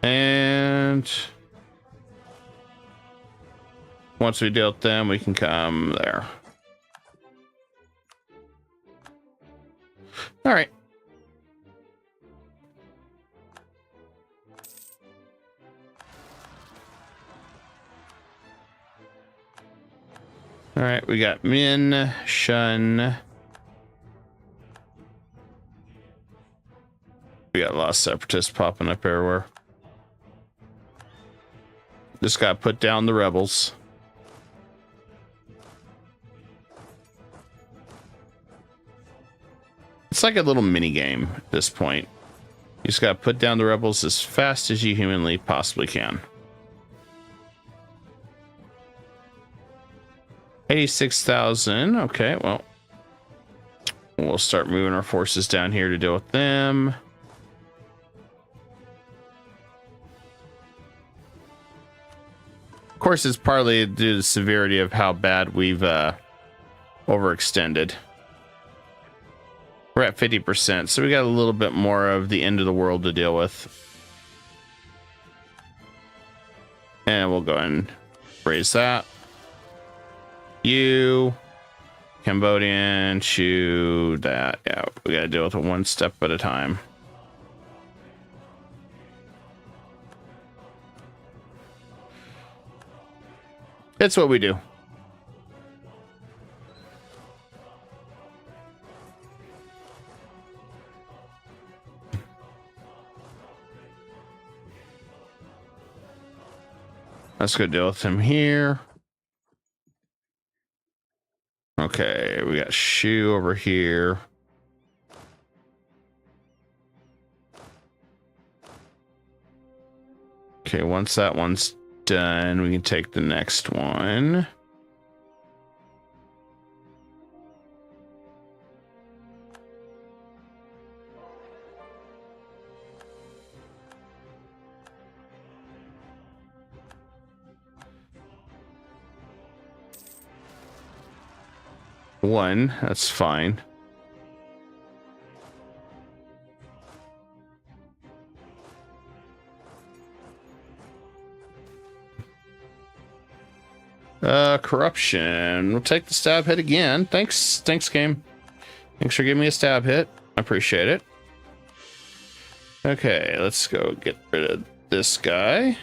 And once we deal with them, we can come there. All right. All right, we got Min, Shun. We got a lot of separatists popping up everywhere. Just got to put down the rebels. It's like a little mini game at this point. You just got to put down the rebels as fast as you humanly possibly can. 86,000. Okay, well, we'll start moving our forces down here to deal with them. Of course, it's partly due to the severity of how bad we've overextended. We're at 50%, so we got a little bit more of the end of the world to deal with. And we'll go ahead and raise that. You, Cambodian, shoot that. Yeah, we got to deal with it one step at a time. It's what we do. Let's go deal with him here. Okay, we got Shu over here. Okay, once that one's done, we can take the next one. One, that's fine. Corruption. We'll take the stab hit again. Thanks, game. Thanks for giving me a stab hit. I appreciate it. Okay, let's go get rid of this guy.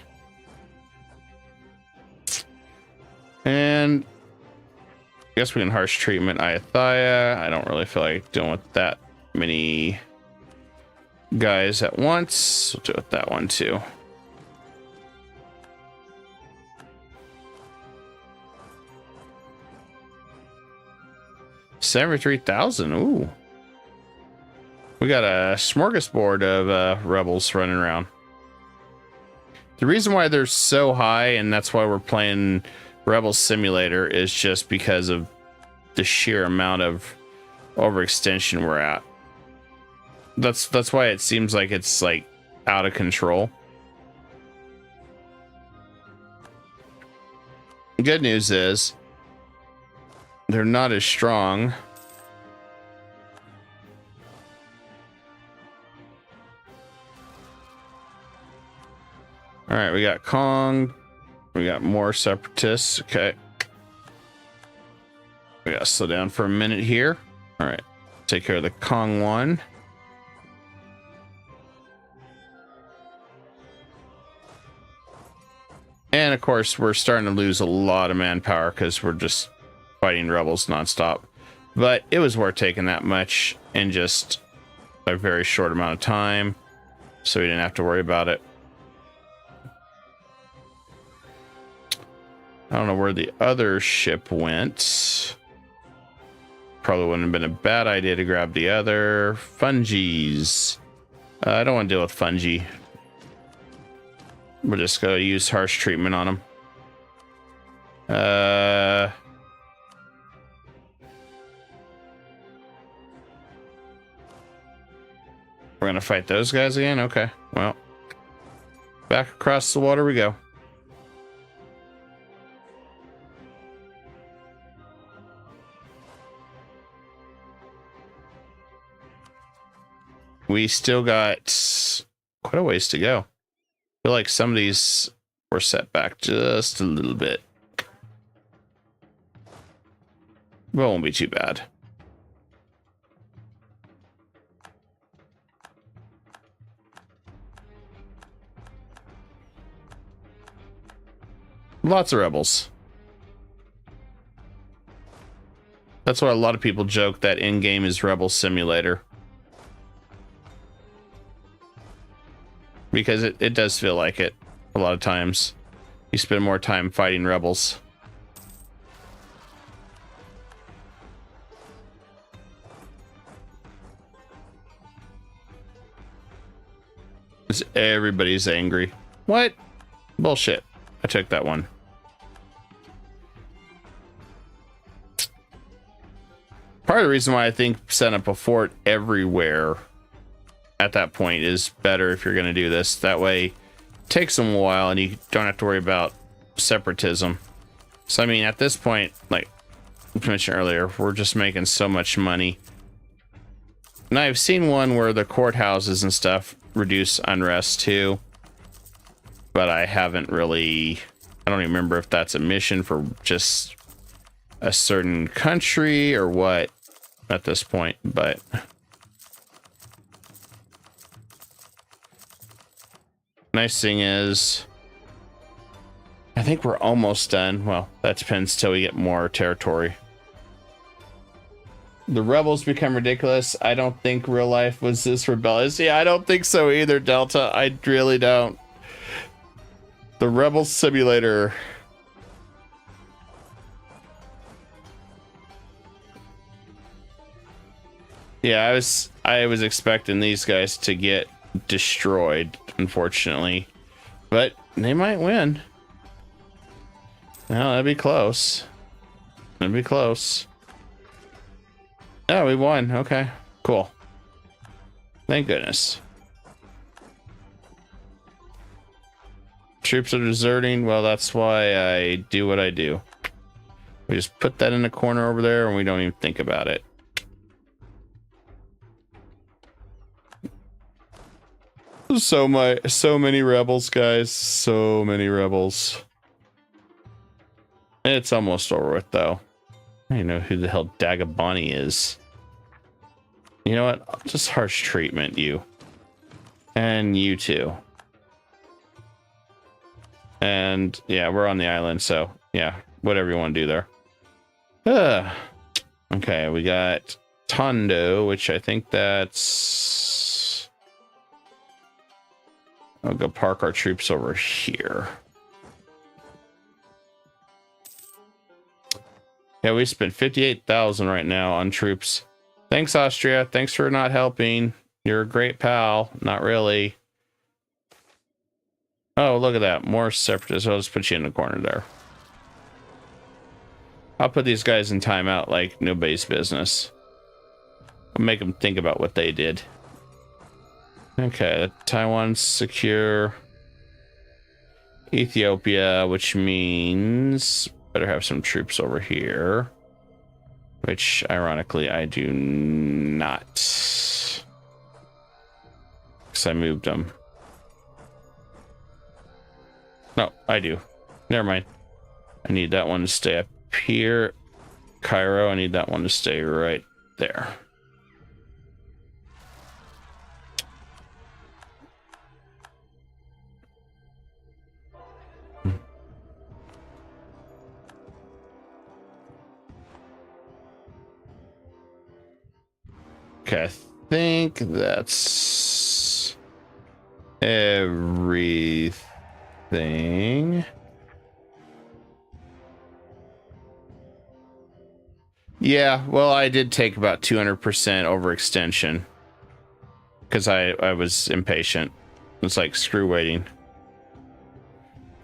And I guess we can harsh treatment Ayathaya. I don't really feel like dealing with that many guys at once. We'll do it with that one too. $73,000. Ooh. We got a smorgasbord of rebels running around. The reason why they're so high, and that's why we're playing Rebel Simulator, is just because of the sheer amount of overextension we're at. That's why it seems like it's like out of control. The good news is they're not as strong. All right, we got Kong. We got more separatists. Okay. We gotta slow down for a minute here. All right, take care of the Kong one. And of course, we're starting to lose a lot of manpower because we're just fighting rebels nonstop. But it was worth taking that much in just a very short amount of time, so we didn't have to worry about it. I don't know where the other ship went. Probably wouldn't have been a bad idea to grab the other. Fungies. I don't want to deal with fungi. We're just going to use harsh treatment on them. We're going to fight those guys again? Okay, well. Back across the water we go. We still got quite a ways to go. I feel like some of these were set back just a little bit. But it won't be too bad. Lots of rebels. That's why a lot of people joke that in-game is Rebel Simulator. Because it does feel like it a lot of times. You spend more time fighting rebels. Everybody's angry. What? Bullshit. I took that one. Part of the reason why I think setting up a fort everywhere at that point is better if you're going to do this. That way it takes them a while and you don't have to worry about separatism. So I mean, at this point, like I mentioned earlier, we're just making so much money. And I've seen one where the courthouses and stuff reduce unrest too, but I haven't really, I don't even remember if that's a mission for just a certain country or what at this point, but nice thing is, I think we're almost done. Well, that depends till we get more territory. The rebels become ridiculous. I don't think real life was this rebellious. Yeah, I don't think so either, Delta. I really don't. The Rebel Simulator. Yeah, I was expecting these guys to get destroyed, unfortunately, but they might win. Well, that'd be close. That'd be close. Oh, we won. Okay, cool. Thank goodness. Troops are deserting. Well, that's why I do what I do. We just put that in the corner over there and we don't even think about it. So many rebels, guys. So many rebels. It's almost over with, though. I don't know who the hell Dagobani is. You know what? I'll just harsh treatment you. And you too. And yeah, we're on the island, so yeah, whatever you want to do there. Okay, we got Tondo, which I think that's... I'll go park our troops over here. Yeah, we spent 58,000 right now on troops. Thanks, Austria. Thanks for not helping. You're a great pal. Not really. Oh, look at that. More separatists. I'll just put you in the corner there. I'll put these guys in timeout like nobody's business. I'll make them think about what they did. Okay, Taiwan's secure. Ethiopia, which means better have some troops over here. Which, ironically, I do not. Because I moved them. No, I do. Never mind. I need that one to stay up here. Cairo, I need that one to stay right there. Okay, I think that's everything. Yeah, well, I did take about 200% overextension because I was impatient. It's like, screw waiting.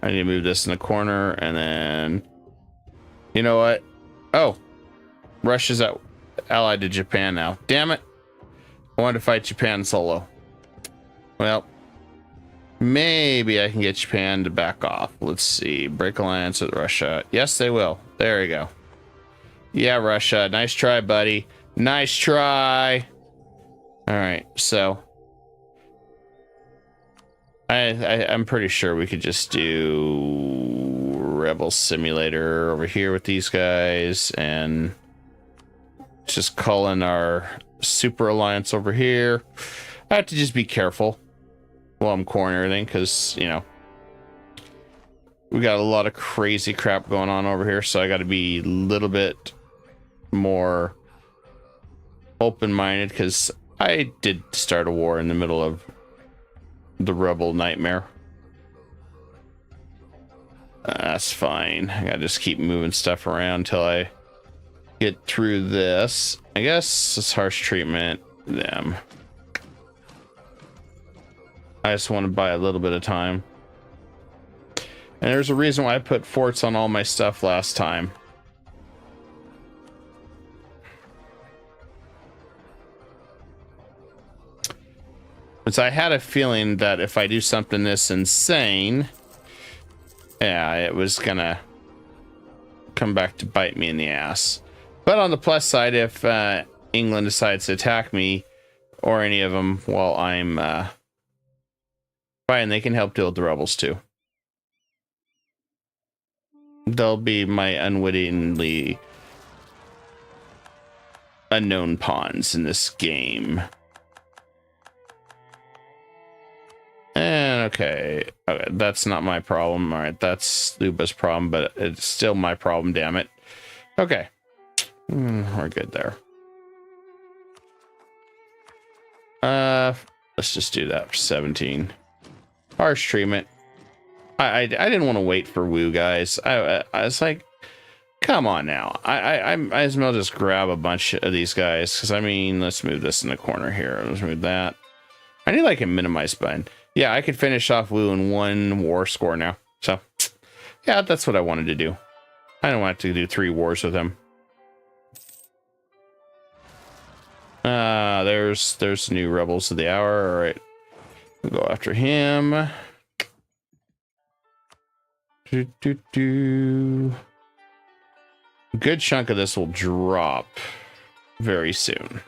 I need to move this in the corner, and then... You know what? Oh, Russia's allied to Japan now. Damn it. I wanted to fight Japan solo. Well, maybe I can get Japan to back off. Let's see. Break alliance with Russia. Yes, they will. There we go. Yeah, Russia. Nice try, buddy. Nice try. All right, so I'm pretty sure we could just do Rebel Simulator over here with these guys and just call in our Super Alliance over here. I have to just be careful while I'm coring everything because, you know, we got a lot of crazy crap going on over here, so I got to be a little bit more open-minded because I did start a war in the middle of the rebel nightmare. That's fine. I gotta just keep moving stuff around until I get through this. I guess it's harsh treatment them. I just want to buy a little bit of time. And there's a reason why I put forts on all my stuff last time. Because I had a feeling that if I do something this insane, yeah, it was gonna come back to bite me in the ass. But on the plus side, if England decides to attack me or any of them while I'm fighting, they can help deal with the rebels too. They'll be my unwittingly unknown pawns in this game. And okay, that's not my problem. All right, that's Luba's problem, but it's still my problem, damn it. Okay, we're good there. Let's just do that for 17. Harsh treatment. I didn't want to wait for Woo, guys. I was like, come on now. I might as well just grab a bunch of these guys, because I mean, let's move this in the corner here. Let's move that. I need like a minimize button. Yeah, I could finish off Woo in one war score now. So, yeah, that's what I wanted to do. I don't want to do 3 wars with him. There's new rebels of the hour. All right, we'll go after him. A good chunk of this will drop very soon.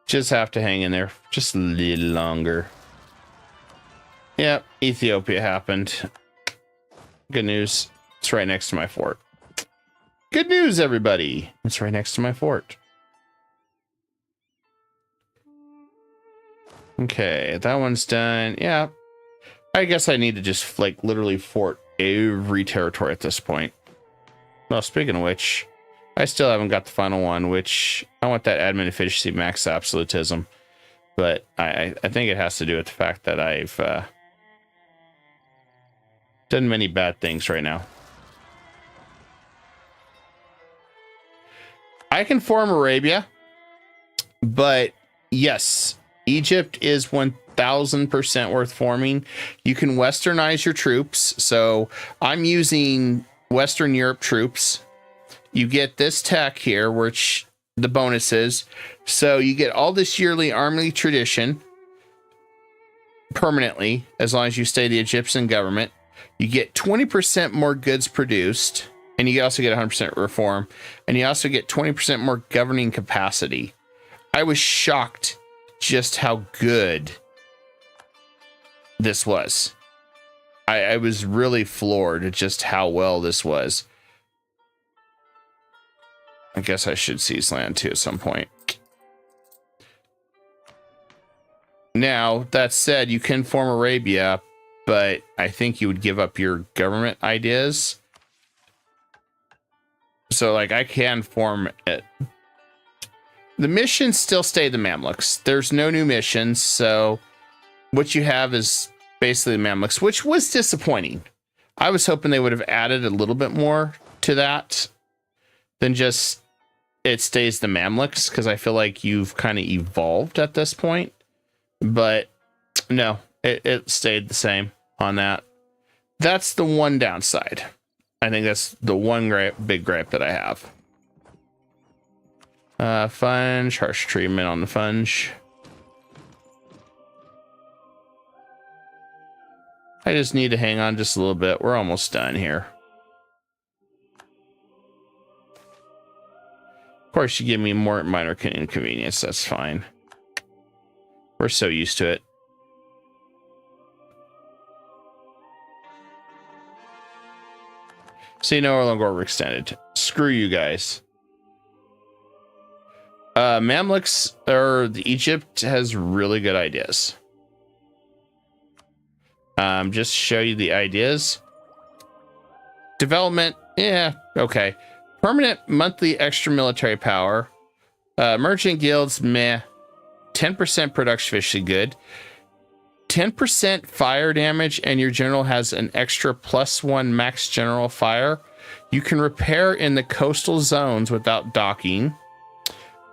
Just have to hang in there just a little longer. Yep, Ethiopia happened. Good news. It's right next to my fort. Good news, everybody. It's right next to my fort. Okay, that one's done. Yeah. I guess I need to just like literally fort every territory at this point. Well, speaking of which, I still haven't got the final one, which I want that admin efficiency max absolutism. But I think it has to do with the fact that I've done many bad things right now. I can form Arabia, but yes, Egypt is 1000% worth forming. You can westernize your troops. So I'm using Western Europe troops. You get this tech here, which the bonus is. So you get all this yearly army tradition permanently, as long as you stay the Egyptian government. You get 20% more goods produced, and you also get 100% reform, and you also get 20% more governing capacity. I was shocked just how good this was. I was really floored at just how well this was. I guess I should seize land too at some point. Now, that said, you can form Arabia, but I think you would give up your government ideas. So, like, I can form it. The missions still stay the Mamluks. There's no new missions, so what you have is basically the Mamluks, which was disappointing. I was hoping they would have added a little bit more to that than just it stays the Mamluks, because I feel like you've kind of evolved at this point. But no, it stayed the same on that. That's the one downside. I think that's the one big gripe that I have. Funge, harsh treatment on the funge. I just need to hang on just a little bit. We're almost done here. Of course, you give me more minor inconvenience. That's fine. We're so used to it. See, no longer overextended. Screw you guys. Mamluks, or Egypt has really good ideas. Just show you the ideas. Development, yeah, okay. Permanent monthly extra military power. Merchant guilds, meh. 10% production efficiency, good. 10% fire damage, and your general has an extra +1 max general fire. You can repair in the coastal zones without docking.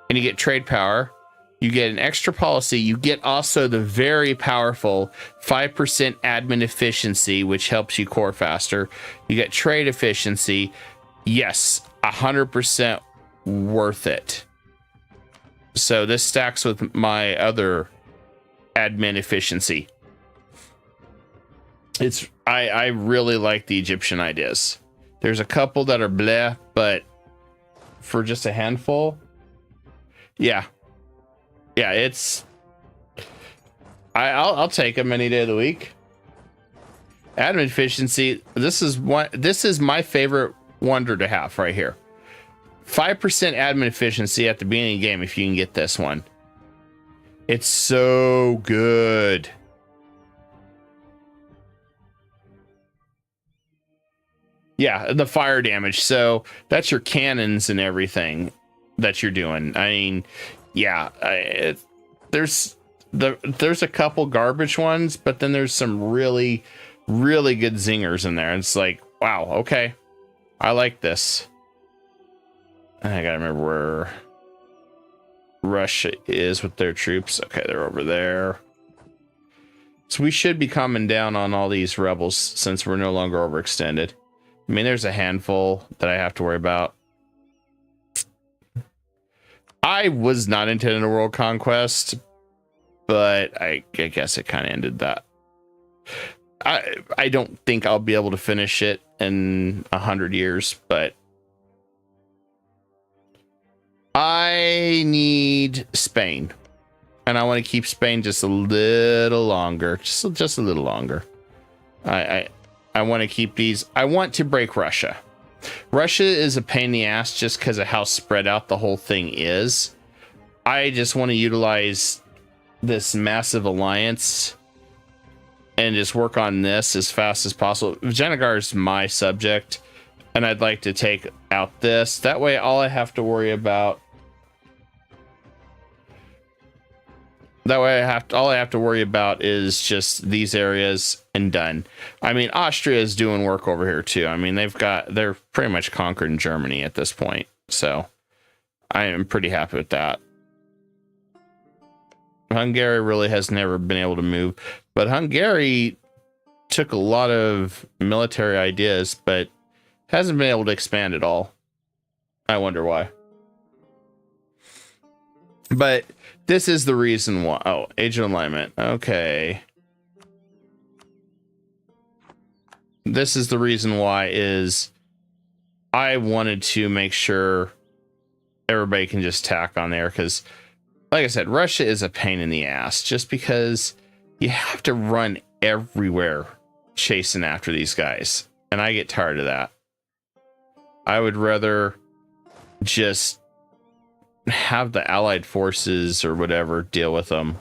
And you get trade power. You get an extra policy. You get also the very powerful 5% admin efficiency, which helps you core faster. You get trade efficiency. Yes, 100% worth it. So this stacks with my other admin efficiency. I really like the Egyptian ideas. There's a couple that are bleh, but for just a handful, yeah, it's I'll take them any day of the week. Admin efficiency. This is my favorite wonder to have right here. 5% admin efficiency at the beginning of the game if you can get this one. It's so good. Yeah, the fire damage. So that's your cannons and everything that you're doing. I mean, yeah, there's a couple garbage ones, but then there's some really, really good zingers in there. It's like, wow, okay, I like this. I gotta remember where Russia is with their troops. Okay, they're over there. So we should be coming down on all these rebels since we're no longer overextended. I mean, there's a handful that I have to worry about. I was not intending a world conquest, but I guess it kind of ended that. I don't think I'll be able to finish it in 100 years, but I need Spain, and I want to keep Spain just a little longer, just a little longer. I want to keep these. I want to break Russia. Russia is a pain in the ass just because of how spread out the whole thing is. I just want to utilize this massive alliance and just work on this as fast as possible. Vijayanagara is my subject, and I'd like to take out this. That way, all I have to worry about. All I have to worry about is just these areas and done. I mean, Austria is doing work over here too. I mean, they're pretty much conquered in Germany at this point. So I am pretty happy with that. Hungary really has never been able to move, but Hungary took a lot of military ideas, but hasn't been able to expand at all. I wonder why. But this is the reason why. Oh, Age of Alignment. Okay. This is the reason why is I wanted to make sure everybody can just tack on there. Because, like I said, Russia is a pain in the ass. Just because you have to run everywhere chasing after these guys. And I get tired of that. I would rather just have the allied forces or whatever deal with them,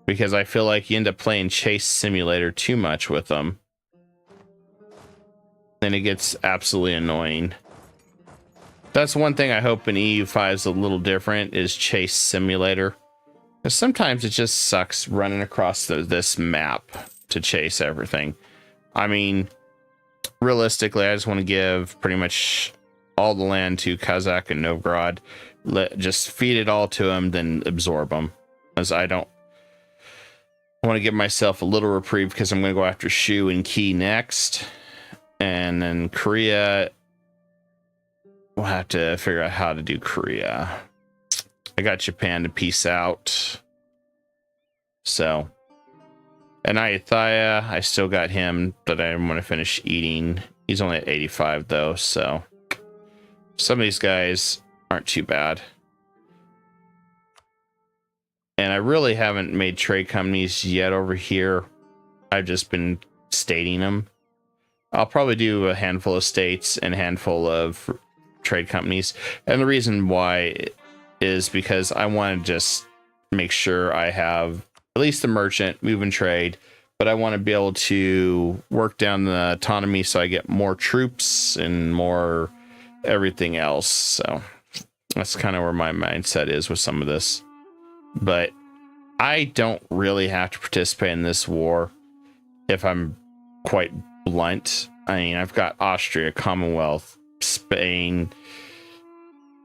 because I feel like you end up playing chase simulator too much with them and it gets absolutely annoying. That's one thing I hope in EU5 is a little different, is chase simulator, because sometimes it just sucks running across this map to chase everything. I mean, realistically, I just want to give pretty much all the land to Kazakh and Novgorod. Just feed it all to them, then absorb them. As I want to give myself a little reprieve because I'm going to go after Shu and Key next. And then Korea, we'll have to figure out how to do Korea. I got Japan to peace out. So, and Ayutthaya, I still got him that I want to finish eating. He's only at 85 though, so some of these guys aren't too bad. And I really haven't made trade companies yet over here. I've just been stating them. I'll probably do a handful of states and a handful of trade companies. And the reason why is because I want to just make sure I have at least the merchant move and trade, but I want to be able to work down the autonomy so I get more troops and more everything else. So that's kind of where my mindset is with some of this. But I don't really have to participate in this war if I'm quite blunt. I mean, I've got Austria, Commonwealth, Spain,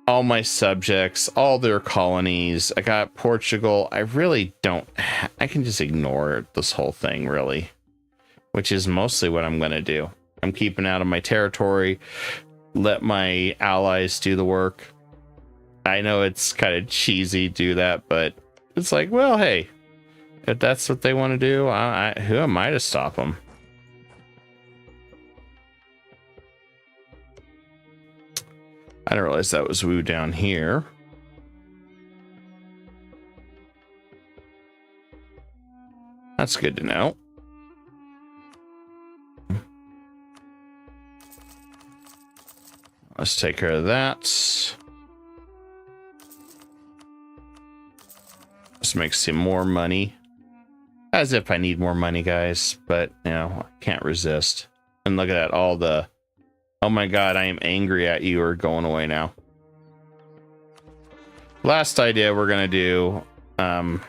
all my subjects, all their colonies. I got Portugal. I really don't. I can just ignore this whole thing, really, which is mostly what I'm going to do. I'm keeping out of my territory. Let my allies do the work. I know it's kind of cheesy to do that, but it's like, well, hey, if that's what they want to do, who am I to stop them? I didn't realize that was Wu down here. That's good to know. Let's take care of that. Let's make some more money. As if I need more money, guys. But, you know, I can't resist. And look at that, all the... Oh my god, I am angry at you are going away now. Last idea we're going to do... I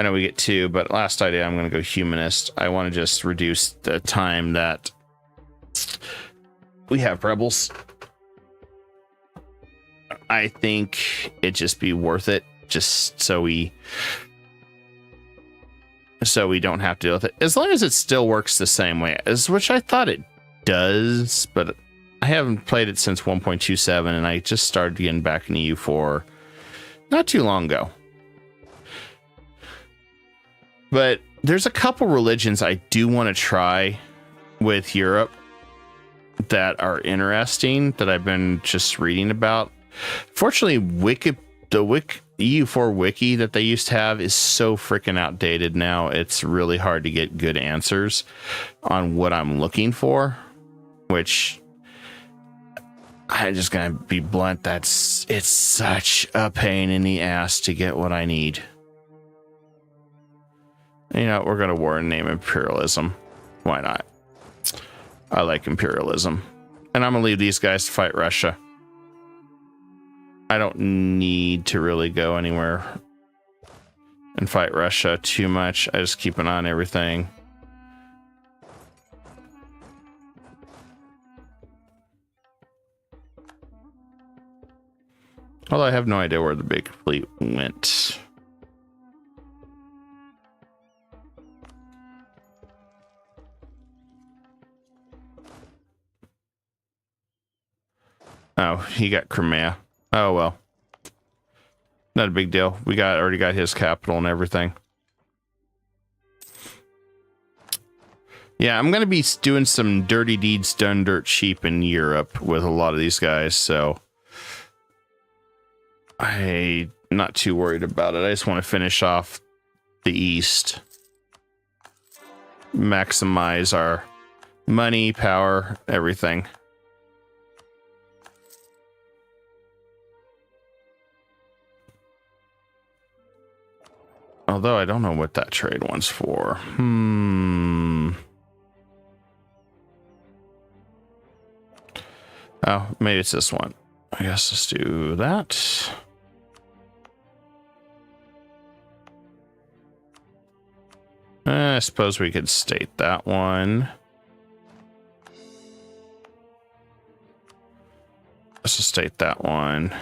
know we get 2, but last idea I'm going to go humanist. I want to just reduce the time that we have rebels. I think it'd just be worth it, just so we don't have to deal with it. As long as it still works the same way, as which I thought it does, but I haven't played it since 1.27, and I just started getting back into EU4 not too long ago. But there's a couple religions I do want to try with Europe that are interesting that I've been just reading about. Fortunately, the EU4 wiki that they used to have is so freaking outdated now. It's really hard to get good answers on what I'm looking for, which I'm just gonna be blunt. It's such a pain in the ass to get what I need. You know, we're gonna war and name Imperialism. Why not? I like Imperialism. And I'm gonna leave these guys to fight Russia. I don't need to really go anywhere and fight Russia too much. I just keep an eye on everything. Although I have no idea where the big fleet went. Oh, he got Crimea. Oh, well. Not a big deal. We already got his capital and everything. Yeah, I'm going to be doing some dirty deeds done dirt cheap in Europe with a lot of these guys, so I'm not too worried about it. I just want to finish off the East. Maximize our money, power, everything. Although I don't know what that trade one's for. Oh, maybe it's this one. I guess let's do that. I suppose we could state that one. Let's state that one.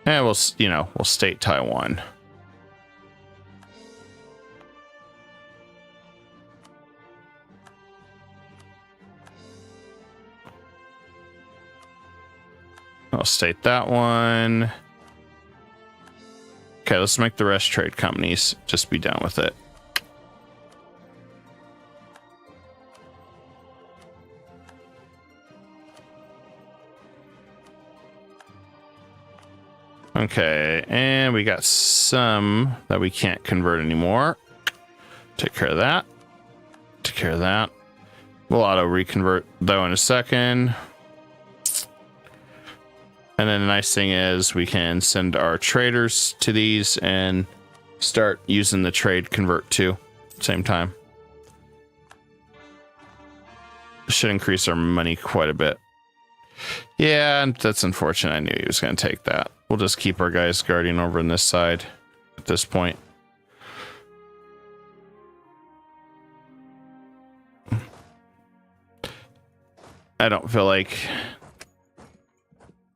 And we'll state Taiwan. I'll state that one. Okay, let's make the rest trade companies. Just be done with it. Okay, and we got some that we can't convert anymore. Take care of that. Take care of that. We'll auto reconvert though in a second. And then the nice thing is we can send our traders to these and start using the trade convert too at the same time. Should increase our money quite a bit. Yeah, that's unfortunate. I knew he was going to take that. We'll just keep our guys guarding over on this side at this point. I don't feel like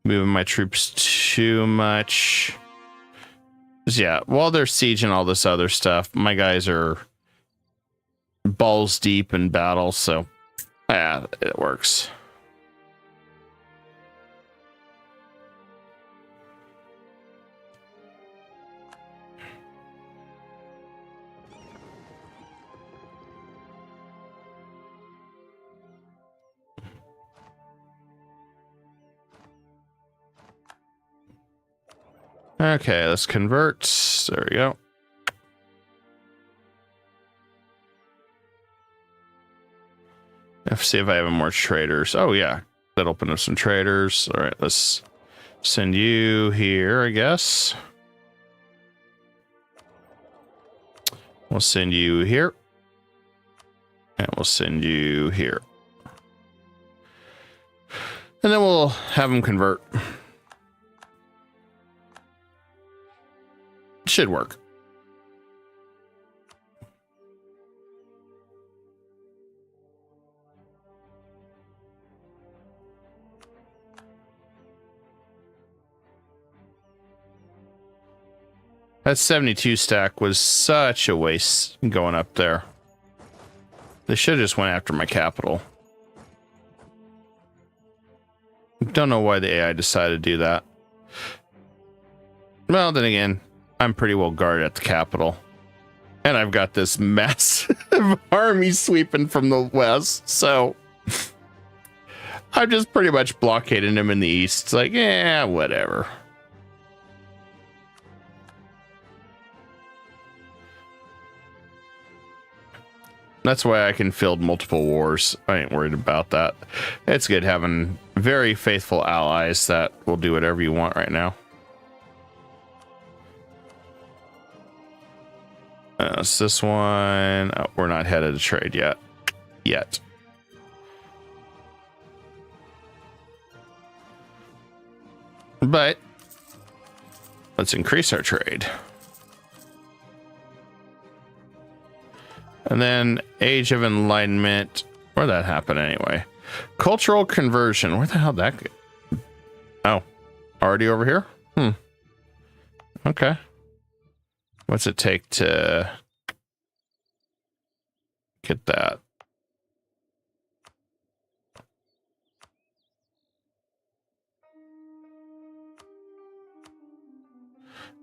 moving my troops too much. Yeah, while they're sieging all this other stuff, my guys are balls deep in battle, so yeah, it works. Okay, let's convert. There we go. Let's see if I have more traders. Oh, yeah. That opened up some traders. All right, let's send you here, I guess. We'll send you here. And we'll send you here. And then we'll have them convert. Should work. That 72 stack was such a waste going up there. They should have just went after my capital. Don't know why the AI decided to do that. Well, then again, I'm pretty well guarded at the capital. And I've got this massive army sweeping from the west, so I'm just pretty much blockading him in the east. It's like, yeah, whatever. That's why I can field multiple wars. I ain't worried about that. It's good having very faithful allies that will do whatever you want right now. It's this one. Oh, we're not headed to trade yet. But let's increase our trade. And then Age of Enlightenment. Where'd that happen anyway? Cultural conversion. Where the hell did that go? Oh, already over here? Okay. What's it take to get that?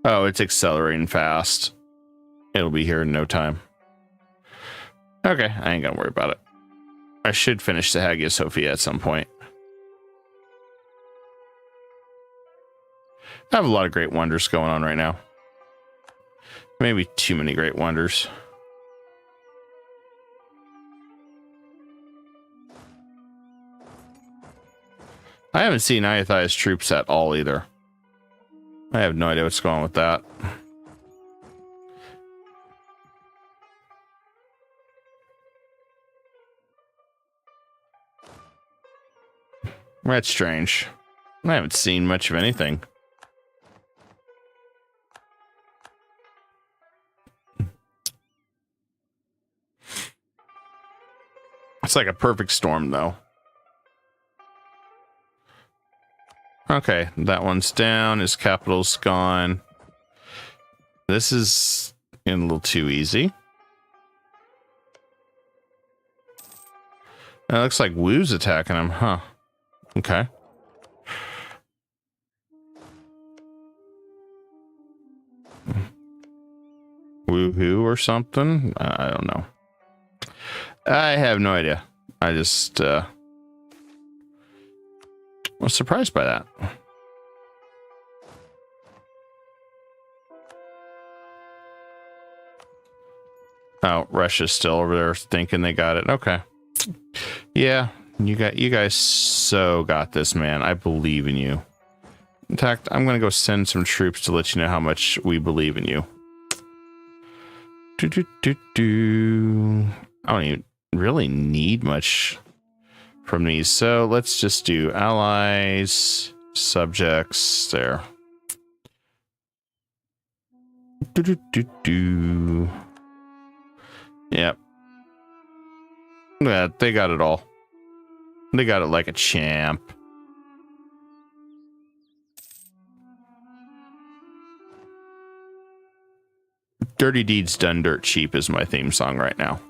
Oh, it's accelerating fast. It'll be here in no time. Okay, I ain't gonna worry about it. I should finish the Hagia Sophia at some point. I have a lot of great wonders going on right now. Maybe too many great wonders. I haven't seen Iathia's troops at all either. I have no idea what's going on with that. That's strange. I haven't seen much of anything. Looks like a perfect storm, though. Okay, that one's down. His capital's gone. This is a little too easy. It looks like Wu's attacking him, huh? Okay. Woohoo or something? I don't know. I have no idea. I just was surprised by that. Oh, Russia's still over there thinking they got it. Okay. Yeah, you guys so got this, man. I believe in you. In fact, I'm gonna go send some troops to let you know how much we believe in you. I don't even really need much from these, so let's just do allies, subjects there. Yep. Yeah, they got it all. They got it like a champ. Dirty Deeds Done Dirt Cheap is my theme song right now.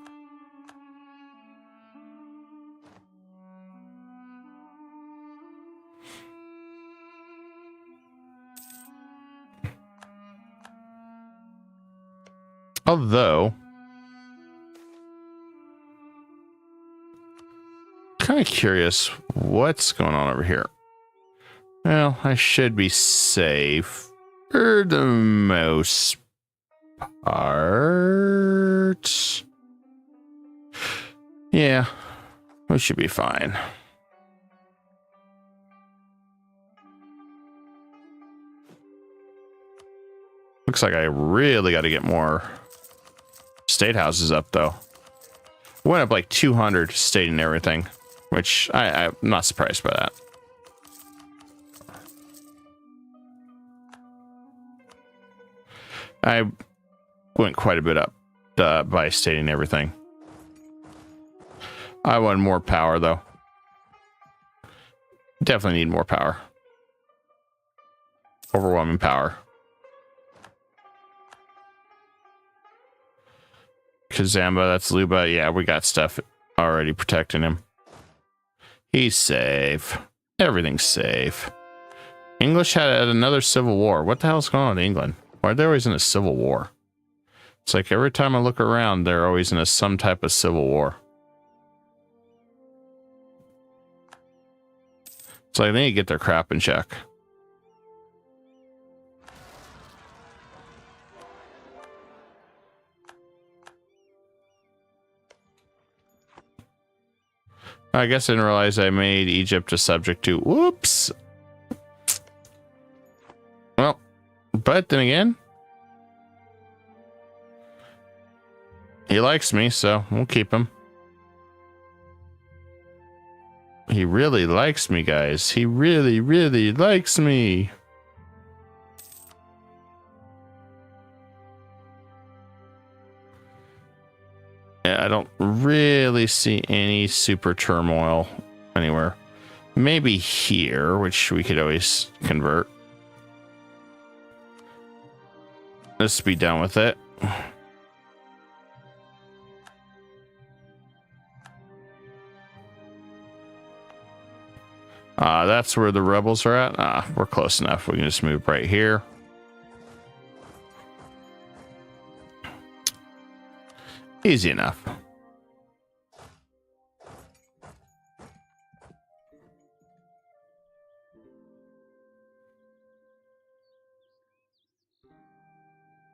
Although, kind of curious what's going on over here. Well, I should be safe for the most part. Yeah, we should be fine. Looks like I really got to get more state houses up, though. Went up like 200 state and everything, which I'm not surprised by that. I went quite a bit up by state and everything. I want more power, though. Definitely need more power. Overwhelming power. Kazamba, that's Luba. Yeah, we got stuff already protecting him. He's safe. Everything's safe. English had another civil war. What the hell's going on in England? Why are they always in a civil war? It's like every time I look around, they're always in some type of civil war. It's like they need to get their crap in check. I guess I didn't realize I made Egypt a subject to. Whoops. Well, but then again, he likes me, so we'll keep him. He really likes me, guys. He really, really likes me. Yeah, I don't really see any super turmoil anywhere. Maybe here, which we could always convert. Let's be done with it. That's where the rebels are at. We're close enough. We can just move right here. Easy enough.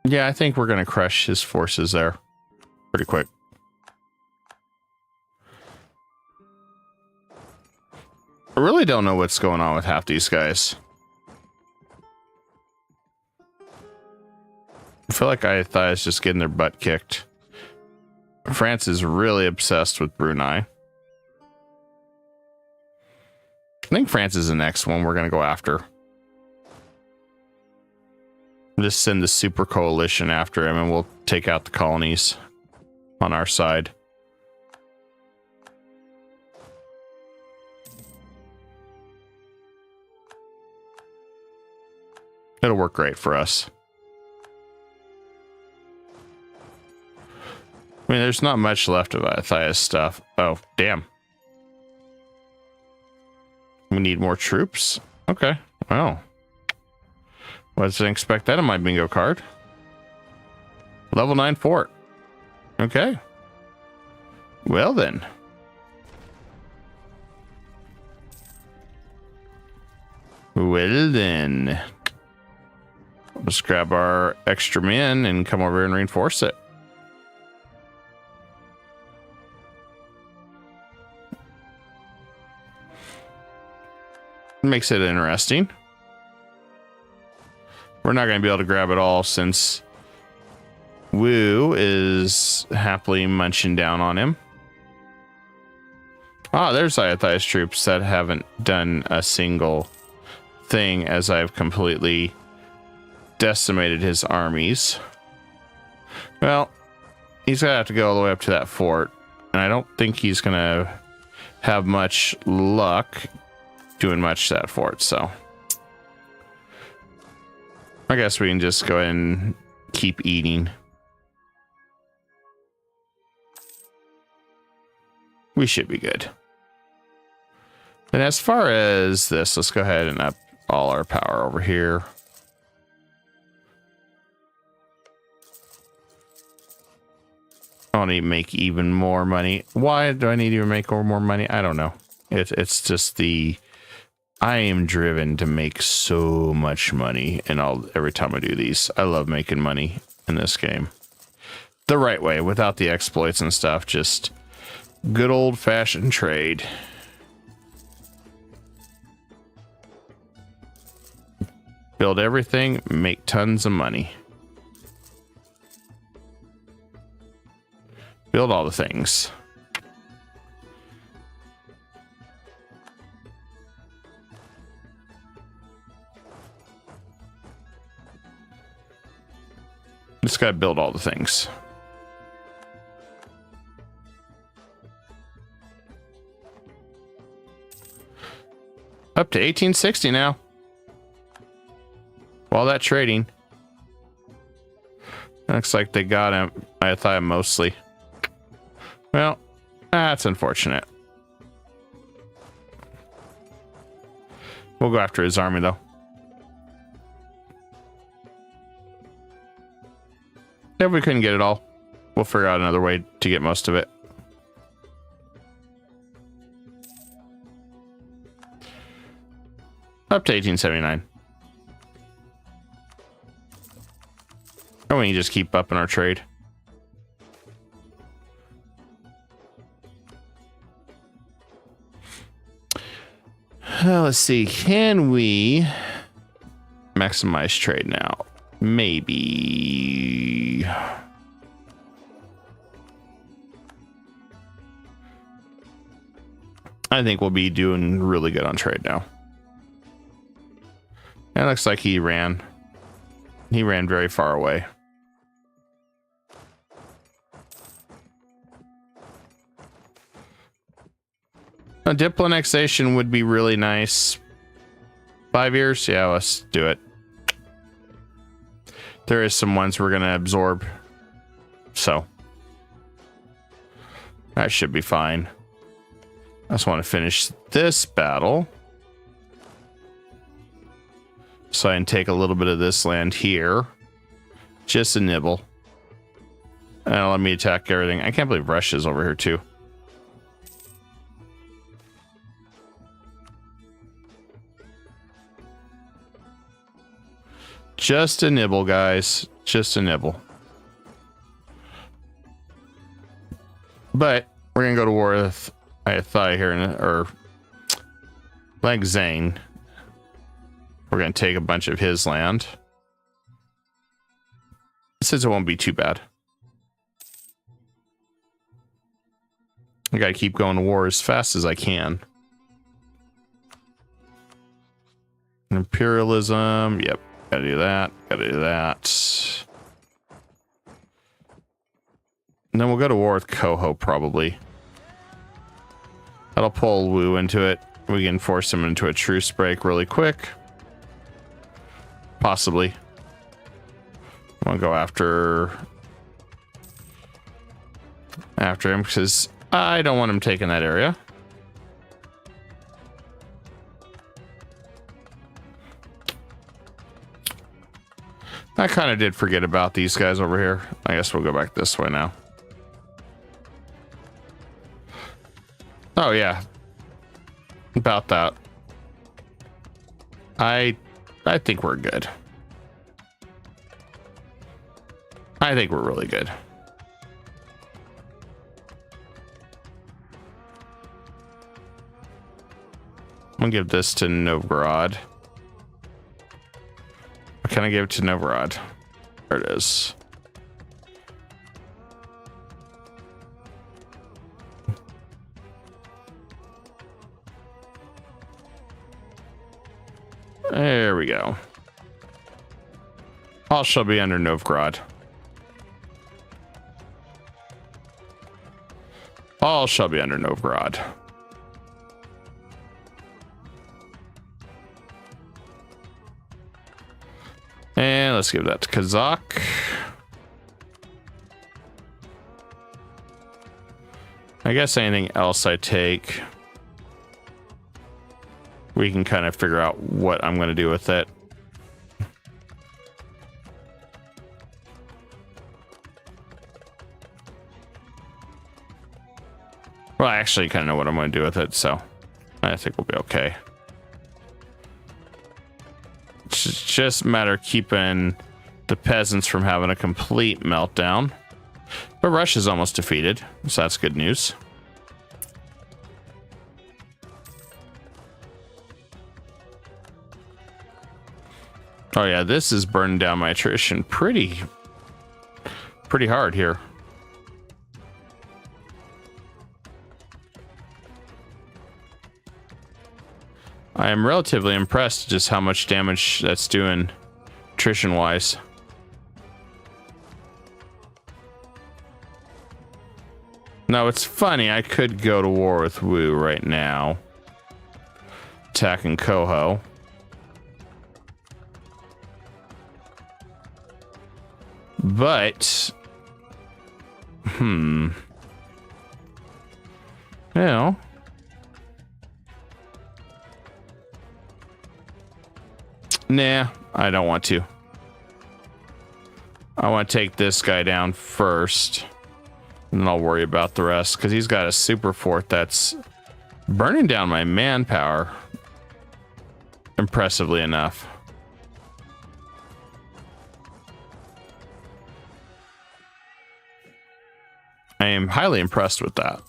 Yeah, I think we're going to crush his forces there pretty quick. I really don't know what's going on with half these guys. I feel like I thought I was just getting their butt kicked. France is really obsessed with Brunei. I think France is the next one we're going to go after. Just send the super coalition after him and we'll take out the colonies on our side. It'll work great for us. I mean, there's not much left of Athia's stuff. Oh, damn. We need more troops? Okay. Well. Wasn't expect that on my bingo card. Level 9 fort. Okay. Well then. Well then. Let's grab our extra men and come over and reinforce it. Makes it interesting. We're not going to be able to grab it all since Wu is happily munching down on him. Ah, there's Iathia's troops that haven't done a single thing as I've completely decimated his armies. Well, he's going to have to go all the way up to that fort. And I don't think he's going to have much luck doing much to that fort, so I guess we can just go ahead and keep eating. We should be good. And as far as this, let's go ahead and up all our power over here. I need to make even more money. Why do I need to make more money? I don't know. It's just the... I am driven to make so much money every time I do these. I love making money in this game. The right way, without the exploits and stuff. Just good old-fashioned trade. Build everything, make tons of money. Build all the things. Just gotta build all the things. Up to 1860 now. All that trading. Looks like they got him. I thought mostly. Well, that's unfortunate. We'll go after his army though. If we couldn't get it all, we'll figure out another way to get most of it. Up to 1879. Oh, we can just keep upping our trade. Let's see. Can we maximize trade now? Maybe. I think we'll be doing really good on trade now. It looks like he ran. He ran very far away. A diplo annexation would be really nice. 5 years? Yeah, let's do it. There is some ones we're going to absorb. So. That should be fine. I just want to finish this battle. So I can take a little bit of this land here. Just a nibble. And let me attack everything. I can't believe Russia's over here too. Just a nibble, guys. Just a nibble. But we're gonna go to war with Iathai here, or like Zane. We're gonna take a bunch of his land. Since it won't be too bad. I gotta keep going to war as fast as I can. Imperialism, yep. Gotta do that. Gotta do that. And then we'll go to war with Coho, probably. That'll pull Wu into it. We can force him into a truce break really quick. Possibly. I'm gonna go after him because I don't want him taking that area. I kind of did forget about these guys over here. I guess we'll go back this way now. Oh yeah, about that. I think we're good. I think we're really good. I'm gonna give this to Novgorod. What can I give to Novgorod? There it is. There we go. All shall be under Novgorod. All shall be under Novgorod. And let's give that to Kazakh. I guess anything else I take, we can kind of figure out what I'm going to do with it. Well, I actually kind of know what I'm going to do with it, so I think we'll be okay. It's just a matter of keeping the peasants from having a complete meltdown. But Russia's almost defeated, so that's good news. Oh yeah, this is burning down my attrition pretty hard here. I am relatively impressed just how much damage that's doing attrition wise. Now it's funny, I could go to war with Wu right now, attacking Koho. But you know, nah, I don't want to. I want to take this guy down first, and then I'll worry about the rest, because he's got a super fort that's burning down my manpower impressively enough. I am highly impressed with that.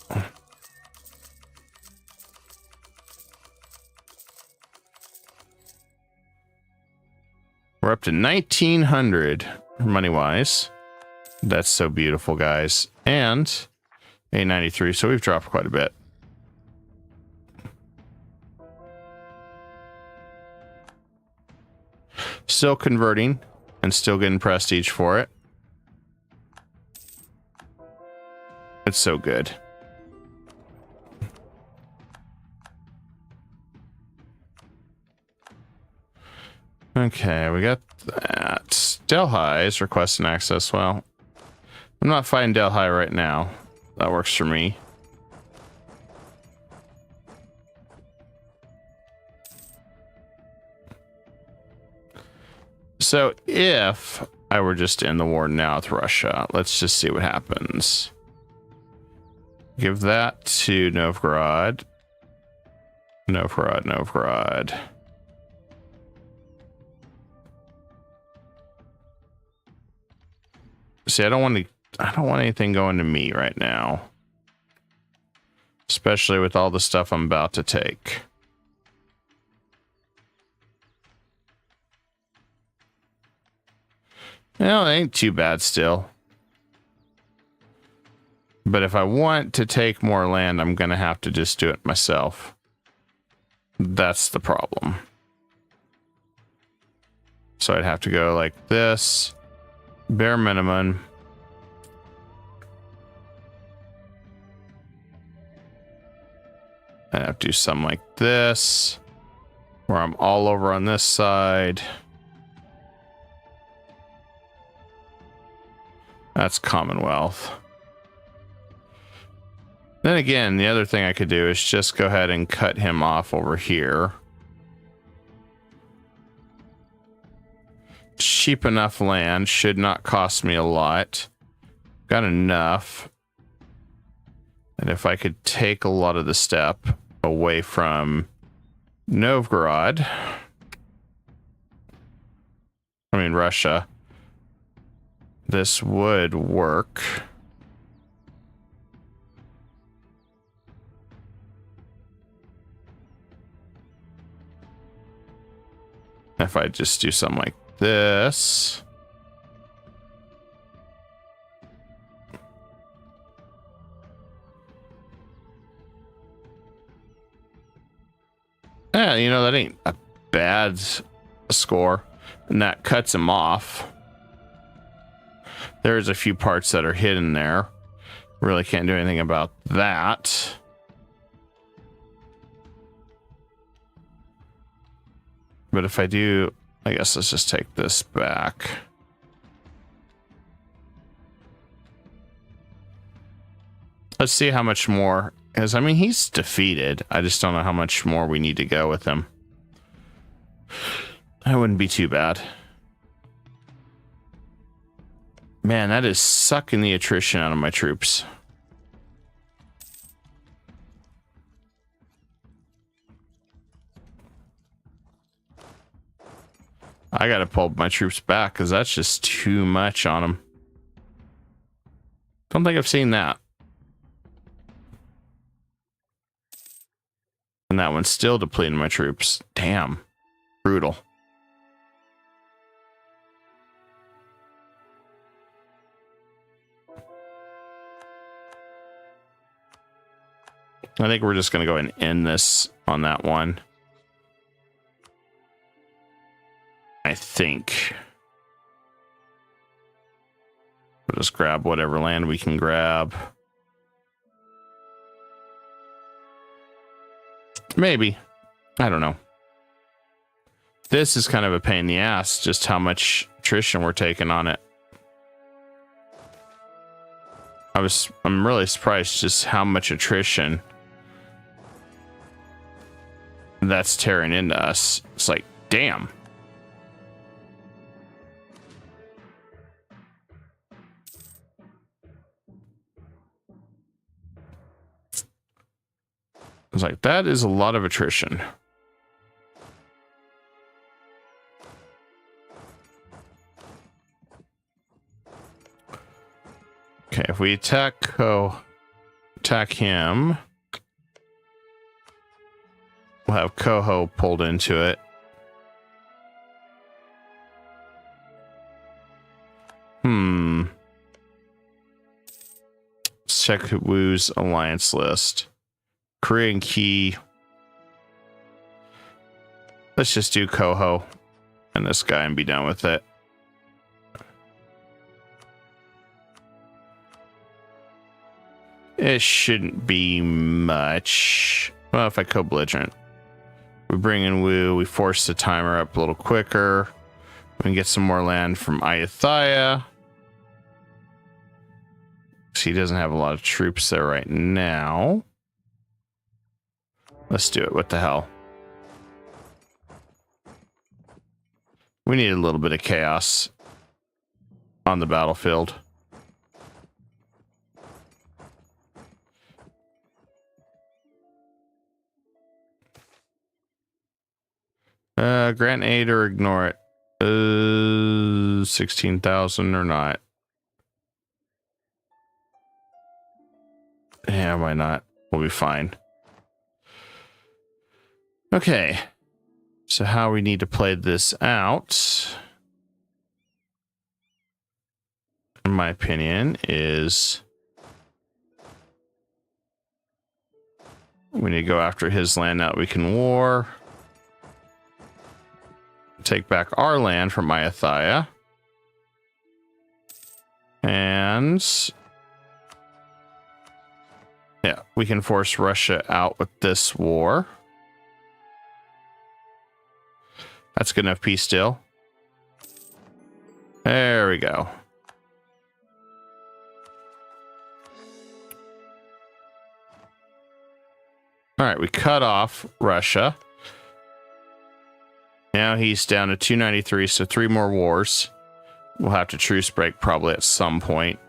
We're up to 1900 money-wise. That's so beautiful, guys. And 893, so we've dropped quite a bit. Still converting and still getting prestige for it. It's so good. Okay, we got that. Delhi is requesting access. Well, I'm not fighting Delhi right now. That works for me. So if I were just to end the war now with Russia, let's just see what happens. Give that to Novgorod. Novgorod. See, I don't want anything going to me right now. Especially with all the stuff I'm about to take. Well, it ain't too bad still. But if I want to take more land, I'm going to have to just do it myself. That's the problem. So I'd have to go like this. Bare minimum. I have to do something like this, where I'm all over on this side. That's Commonwealth. Then again, the other thing I could do is just go ahead and cut him off over here. Cheap enough land, should not cost me a lot. Got enough. And if I could take a lot of the steppe away from Novgorod, I mean Russia, this would work. If I just do something like this. Yeah, you know, that ain't a bad score. And that cuts him off. There's a few parts that are hidden there. Really can't do anything about that. But if I do, I guess let's just take this back. Let's see how much more, because I mean, he's defeated. I just don't know how much more we need to go with him. That wouldn't be too bad. Man, that is sucking the attrition out of my troops. I gotta pull my troops back because that's just too much on them. Don't think I've seen that. And that one's still depleting my troops. Damn. Brutal. I think we're just going to go and end this on that one. I think. We'll just grab whatever land we can grab. Maybe. I don't know. This is kind of a pain in the ass, just how much attrition we're taking on it. I'm really surprised just how much attrition that's tearing into us. It's like, damn. It's like, that is a lot of attrition. Okay, if we attack him, we'll have Coho pulled into it. Let's check Wu's alliance list. Korean key. Let's just do Coho and this guy and be done with it. It shouldn't be much. Well, if I co-belligerent. We bring in Wu, we force the timer up a little quicker. We can get some more land from Ayutthaya. So he doesn't have a lot of troops there right now. Let's do it. What the hell? We need a little bit of chaos on the battlefield. Grant aid or ignore it. 16,000 or not. Yeah, why not? We'll be fine. Okay. So how we need to play this out, in my opinion, is we need to go after his land now that we can war. Take back our land from Ayutthaya. And yeah, we can force Russia out with this war. That's good enough peace deal. There we go. All right, we cut off Russia. Now he's down to 293, so 3 more wars. We'll have to truce break probably at some point.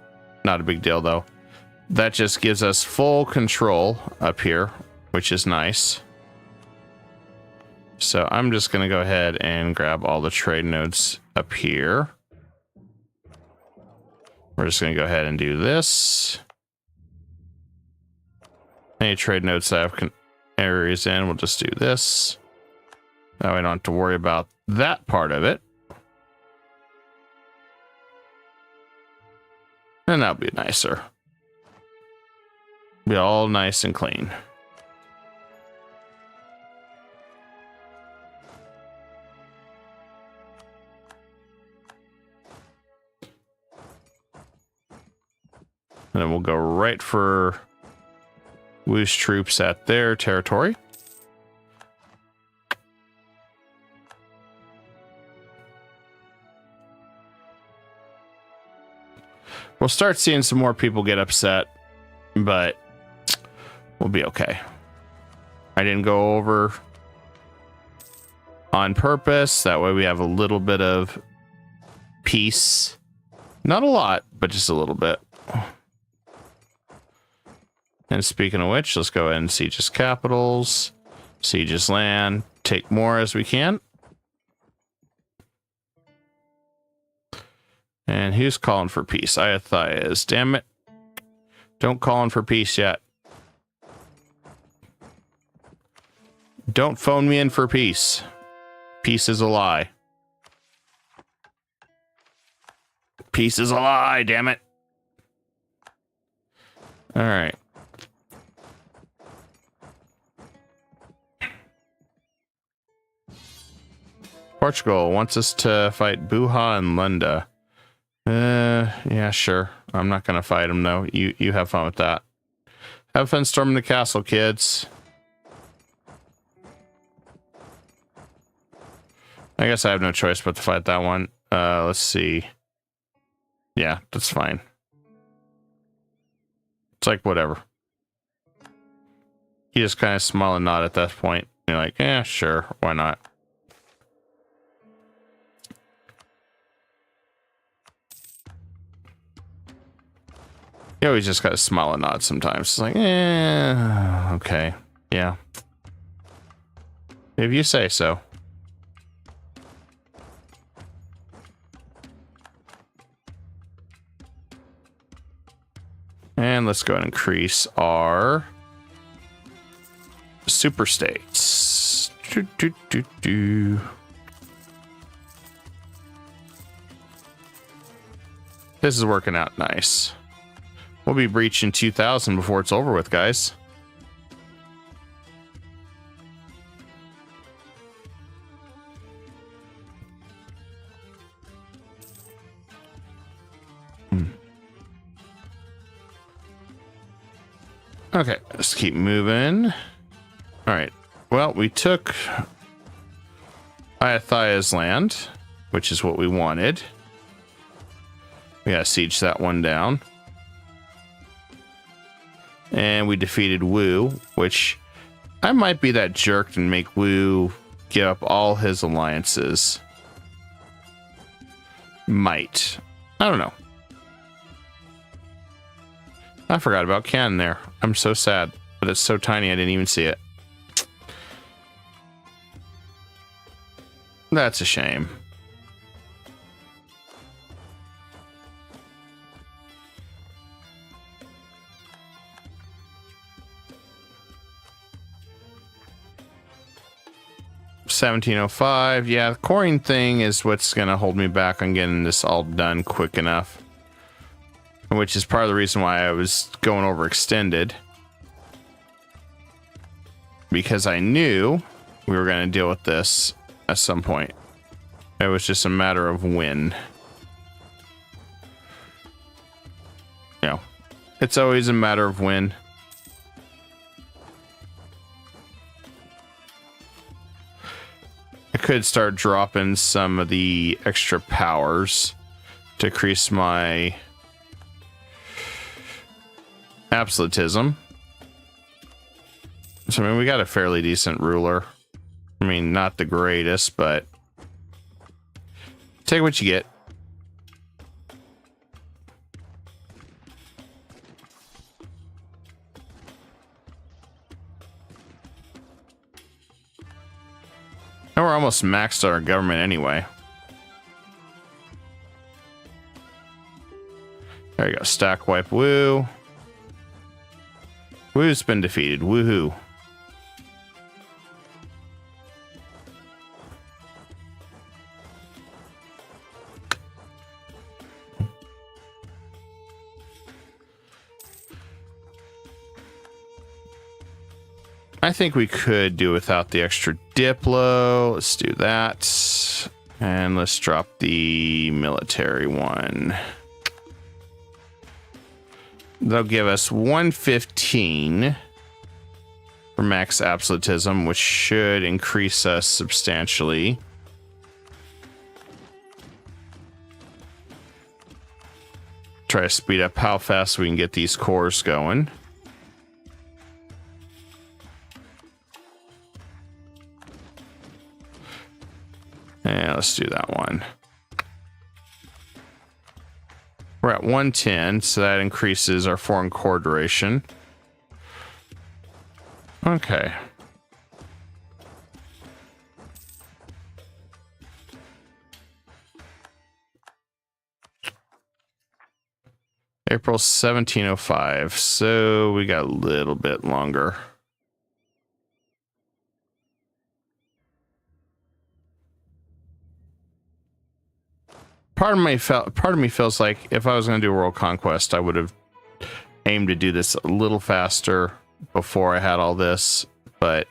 Not a big deal, though. That just gives us full control up here, which is nice. So I'm just going to go ahead and grab all the trade nodes up here. We're just going to go ahead and do this. Any trade nodes that have areas in, we'll just do this. That way I don't have to worry about that part of it. And that'll be nicer. Be all nice and clean. And then we'll go right for Wu's troops at their territory. We'll start seeing some more people get upset, but we'll be okay. I didn't go over on purpose. That way we have a little bit of peace. Not a lot, but just a little bit. And speaking of which, let's go ahead and siege his capitals, siege his land, take more as we can. And who's calling for peace? Iathia is. Damn it. Don't call in for peace yet. Don't phone me in for peace. Peace is a lie. Peace is a lie, damn it. All right. Portugal wants us to fight Buha and Lunda. Yeah, sure. I'm not gonna fight them though. You have fun with that. Have fun storming the castle, kids. I guess I have no choice but to fight that one. Let's see. Yeah, that's fine. It's like whatever. You just kind of smile and nod at that point. You're like, yeah, sure, why not? You always just gotta smile and nod sometimes. It's like, okay, yeah. If you say so. And let's go ahead and increase our super states. This is working out nice. We'll be breaching 2,000 before it's over with, guys. Okay, let's keep moving. All right. Well, we took Iathia's land, which is what we wanted. We gotta siege that one down. And we defeated Wu, which I might be that jerk and make Wu give up all his alliances. Might. I don't know. I forgot about Cannon there. I'm so sad, but it's so tiny I didn't even see it. That's a shame. $17.05. Yeah, the coring thing is what's going to hold me back on getting this all done quick enough. Which is part of the reason why I was going overextended. Because I knew we were going to deal with this at some point. It was just a matter of when. You know, it's always a matter of when. I could start dropping some of the extra powers to increase my absolutism. So, I mean, we got a fairly decent ruler. I mean, not the greatest, but take what you get. And we're almost maxed our government anyway. There you go. Stack wipe. Woo. Woo's been defeated. Woohoo. I think we could do without the extra Diplo. Let's do that. And let's drop the military one. They'll give us 115 for max absolutism, which should increase us substantially. Try to speed up how fast we can get these cores going. And let's do that one. We're at 110, so that increases our foreign core duration. Okay. April 1705, so we got a little bit longer. Part of me feels like if I was going to do a world conquest, I would have aimed to do this a little faster before I had all this, but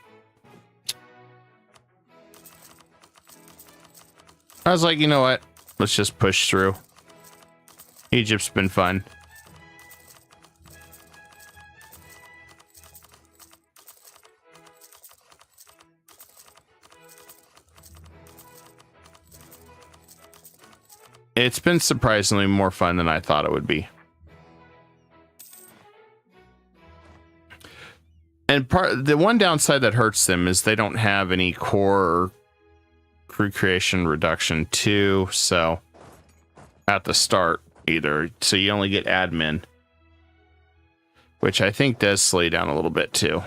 I was like, you know what? Let's just push through. Egypt's been fun. It's been surprisingly more fun than I thought it would be. And the one downside that hurts them is they don't have any core or crew creation reduction 2, so at the start either. So you only get admin, which I think does slow you down a little bit too.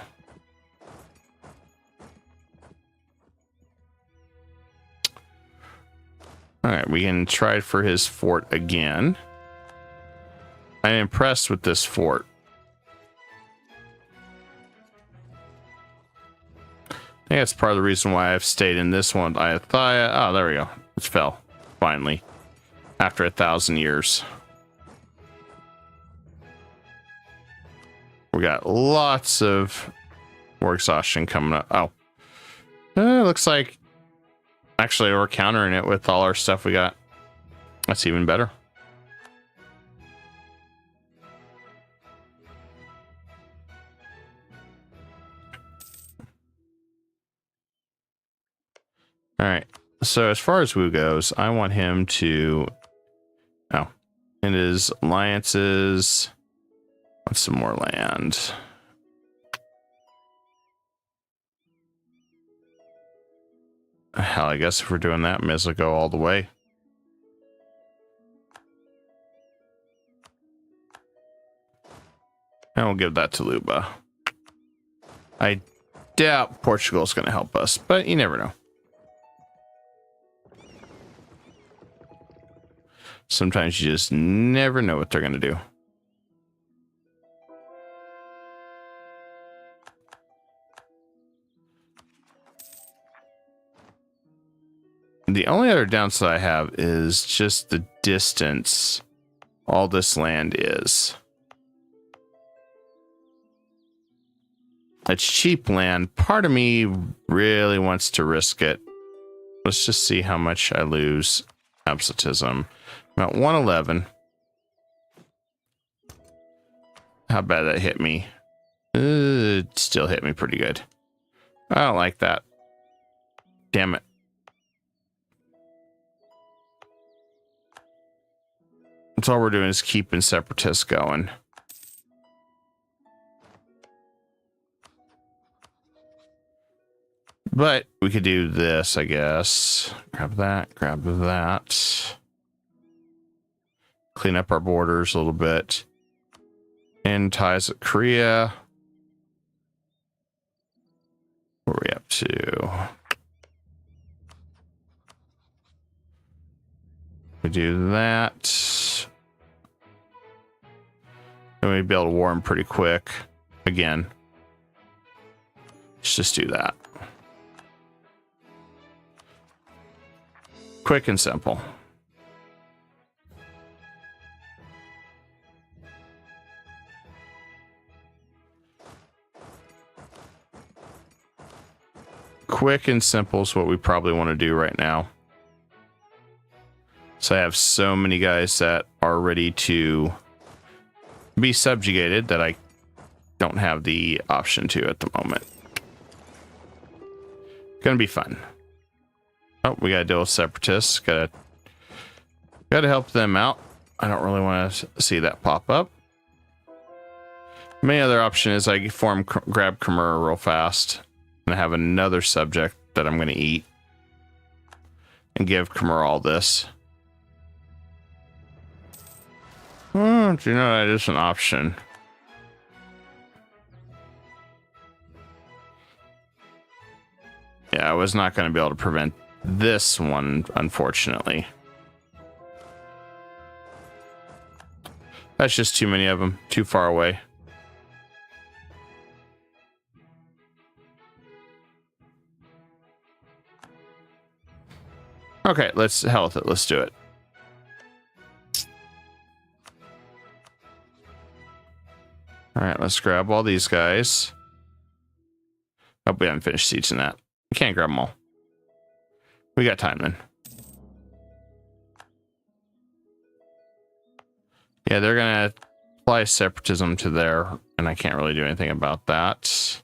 All right, we can try for his fort again. I'm impressed with this fort. I think that's part of the reason why I've stayed in this one. I thought, oh, there we go. It fell, finally, after 1,000 years. We got lots of war exhaustion coming up. Oh, looks like actually we're countering it with all our stuff we got. That's even better. All right. So as far as Wu goes, I want him to, oh, in his alliances, want some more land. Hell, I guess if we're doing that, may as well go all the way. And we'll give that to Luba. I doubt Portugal's going to help us, but you never know. Sometimes you just never know what they're going to do. The only other downside I have is just the distance all this land is. It's cheap land. Part of me really wants to risk it. Let's just see how much I lose absolutism. About 111. How bad that hit me. It still hit me pretty good. I don't like that. Damn it. That's all we're doing is keeping separatists going. But we could do this, I guess. Grab that, grab that. Clean up our borders a little bit. And ties with Korea. What are we up to? We do that. Then we'd be able to war him pretty quick. Again. Let's just do that. Quick and simple. Quick and simple is what we probably want to do right now. So I have so many guys that are ready to be subjugated that I don't have the option to at the moment. Gonna be fun. Oh, we gotta deal with separatists. Gotta help them out. I don't really want to see that pop up. My other option is I grab Khmer real fast and have another subject that I'm gonna eat and give Khmer all this. Oh, do you know that is an option? Yeah, I was not going to be able to prevent this one, unfortunately. That's just too many of them. Too far away. Okay, let's hell with it. Let's do it. All right, let's grab all these guys. Oh, we haven't finished sieging that. We can't grab them all. We got time then. Yeah, they're gonna apply separatism to there, and I can't really do anything about that.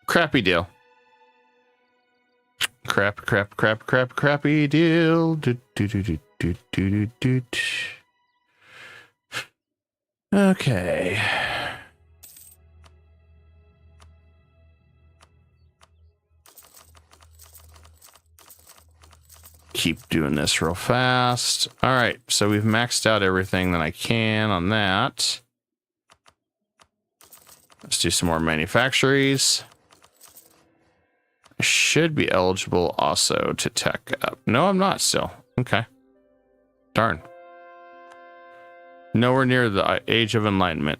Crappy deal. Crappy deal. Okay. Keep doing this real fast. All right, so we've maxed out everything that I can on that. Let's do some more manufactories. I should be eligible also to tech up. No, I'm not still. Okay. Darn. Nowhere near the age of enlightenment.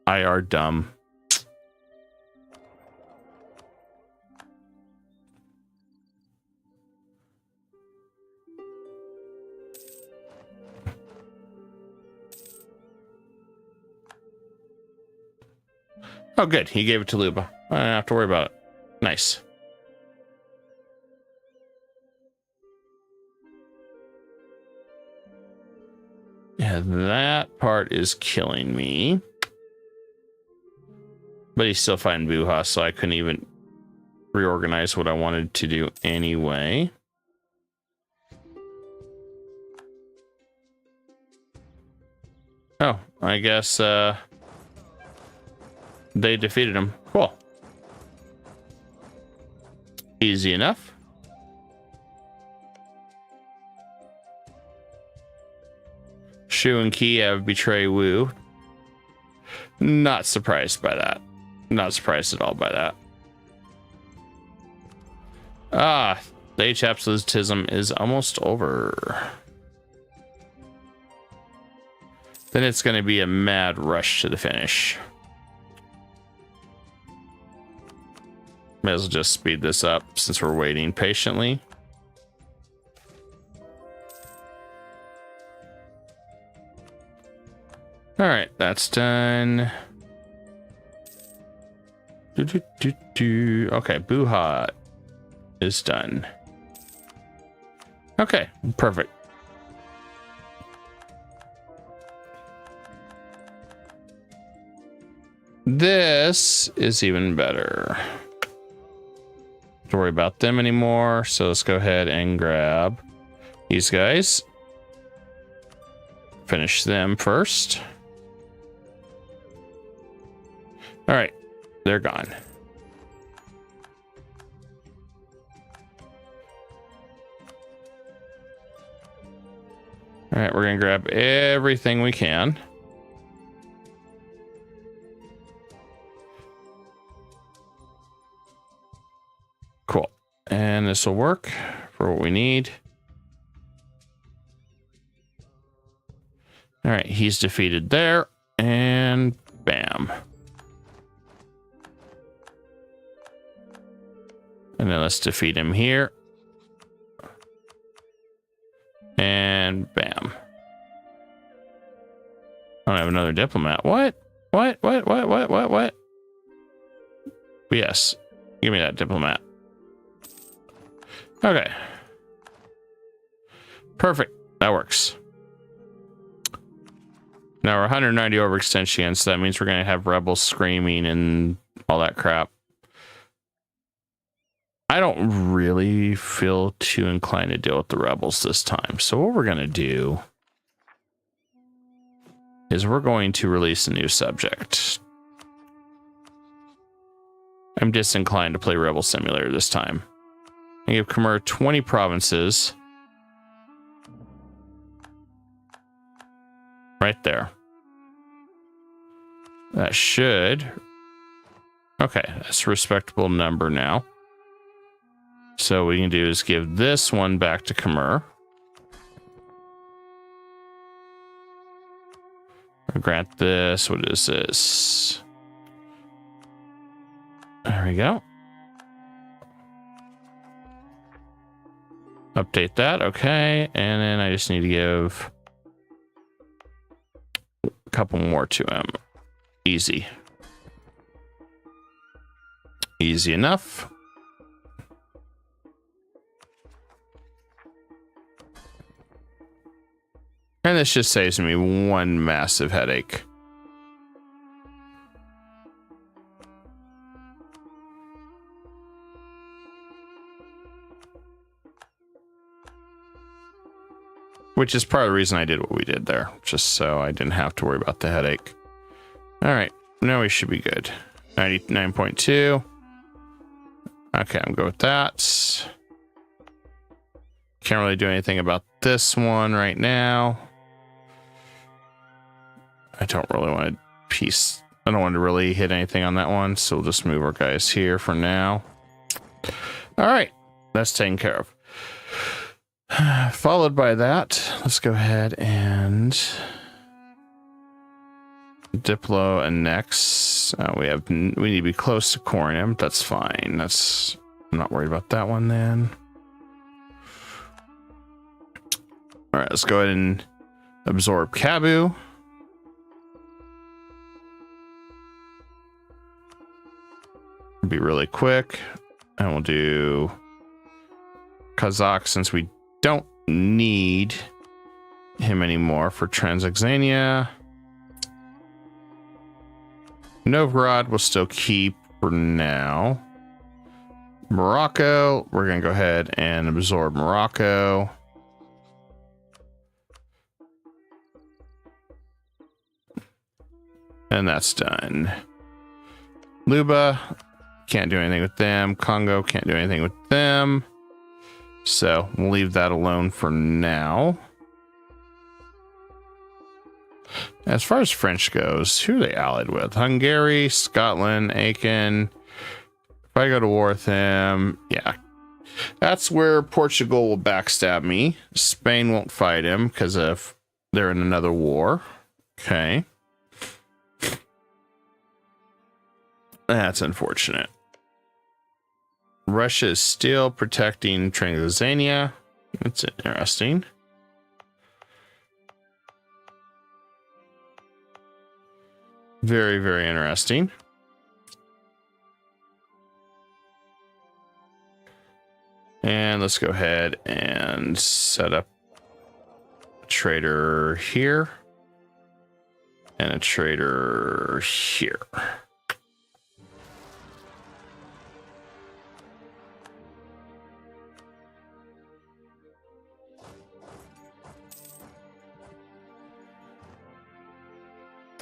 I are dumb. Oh, good. He gave it to Luba. I don't have to worry about it. Nice. Yeah, that part is killing me. But he's still fighting Buha, so I couldn't even reorganize what I wanted to do anyway. Oh, I guess they defeated him. Cool. Easy enough. Shu and Kiev betray Wu. Not surprised by that. Not surprised at all by that. Ah, the age of absolutism is almost over. Then it's going to be a mad rush to the finish. May as well just speed this up since we're waiting patiently. All right, that's done. Okay, Buha is done. Okay, perfect. This is even better. Don't worry about them anymore. So let's go ahead and grab these guys. Finish them first. All right, they're gone. All right, we're gonna grab everything we can. Cool. And this will work for what we need. All right, he's defeated there, and bam. And then let's defeat him here. And bam. I don't have another diplomat. What? What? Yes. Give me that diplomat. Okay. Perfect. That works. Now we're 190 overextension, so that means we're going to have rebels screaming and all that crap. I don't really feel too inclined to deal with the rebels this time. So what we're going to do is we're going to release a new subject. I'm disinclined to play Rebel Simulator this time. I give Khmer 20 provinces. Right there. That should... Okay, that's a respectable number now. So what we can do is give this one back to Khmer. Grant this. What is this? There we go. Update that. Okay. And then I just need to give a couple more to him. Easy. Easy enough. And this just saves me one massive headache. Which is part of the reason I did what we did there, just so I didn't have to worry about the headache. All right, now we should be good. 99.2. Okay, I'm good with that. Can't really do anything about this one right now. I don't really want to piece. I don't want to really hit anything on that one, so we'll just move our guys here for now. All right, that's taken care of. Followed by that, let's go ahead and Diplo annex. We need to be close to Corium. That's fine. I'm not worried about that one then. All right, let's go ahead and absorb Kabu. Be really quick, and we'll do Kazakh since we don't need him anymore for Transoxania. Novgorod we'll still keep for now. Morocco, we're gonna go ahead and absorb Morocco. And that's done. Luba, can't do anything with them. Congo, can't do anything with them. So we'll leave that alone for now. As far as French goes, who are they allied with? Hungary, Scotland, Aachen. If I go to war with them, yeah. That's where Portugal will backstab me. Spain won't fight him because of they're in another war. Okay. That's unfortunate. Russia is still protecting Transylvania. That's interesting. Very, very interesting. And let's go ahead and set up a trader here and a trader here.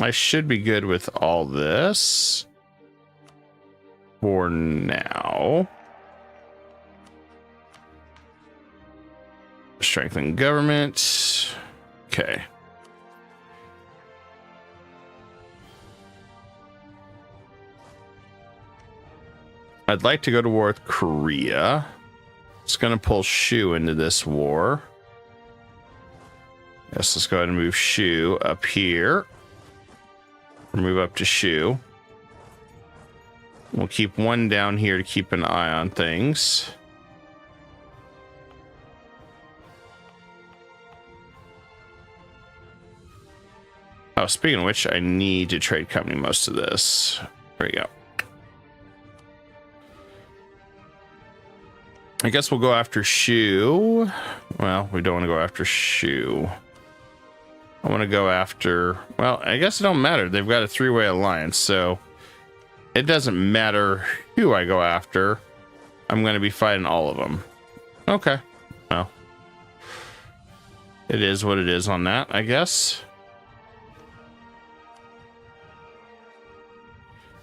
I should be good with all this. for now. Strengthen government. Okay. I'd like to go to war with Korea. It's going to pull Shu into this war. Yes, let's go ahead and move Shu up here. Move up to Shu. We'll keep one down here to keep an eye on things. Oh, speaking of which, I need to trade company most of this. There we go. I guess we'll go after Shu. Well, we don't want to go after Shu. I want to go after... Well, I guess it don't matter. They've got a three-way alliance, so... It doesn't matter who I go after. I'm going to be fighting all of them. Okay. Well. It is what it is on that, I guess.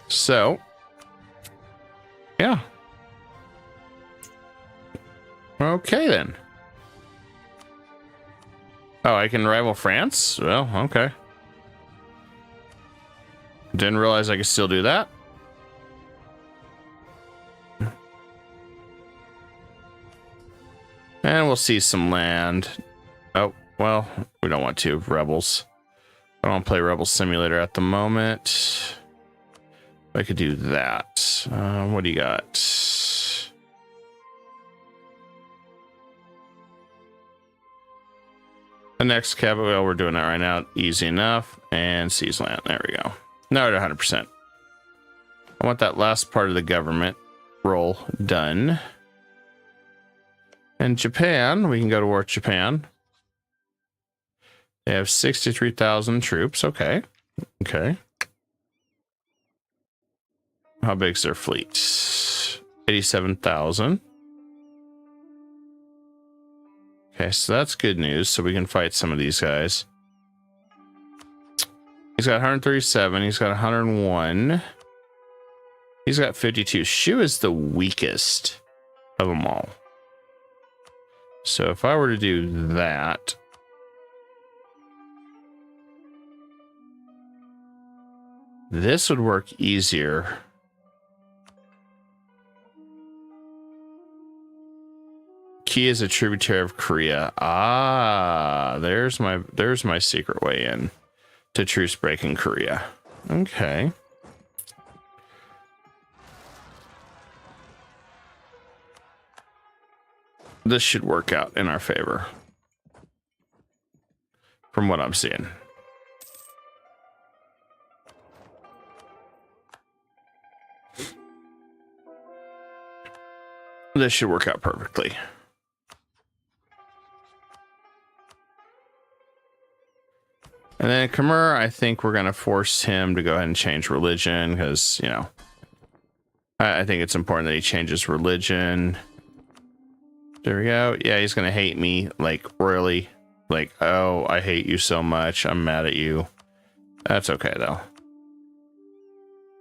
So. Yeah. Okay, then. Oh, I can rival France? Well, okay. Didn't realize I could still do that. And we'll see some land. Oh, well, we don't want to. Rebels. I don't want to play Rebel Simulator at the moment. I could do that. What do you got? The next capital, well, we're doing that right now. Easy enough. And seize land. There we go. Now we're at 100%. I want that last part of the government role done. And Japan, we can go to war with Japan. They have 63,000 troops. Okay. Okay. How big's their fleet? 87,000. Okay, so that's good news. So we can fight some of these guys. He's got 137. He's got 101. He's got 52. Shu is the weakest of them all. So if I were to do that, this would work easier. Key is a tributary of Korea. Ah, there's my secret way in to truce break in Korea. Okay. This should work out in our favor. From what I'm seeing. This should work out perfectly. And then Khmer, I think we're going to force him to go ahead and change religion because, you know, I think it's important that he changes religion. There we go. Yeah, he's going to hate me, like, royally. Like, oh, I hate you so much. I'm mad at you. That's okay, though.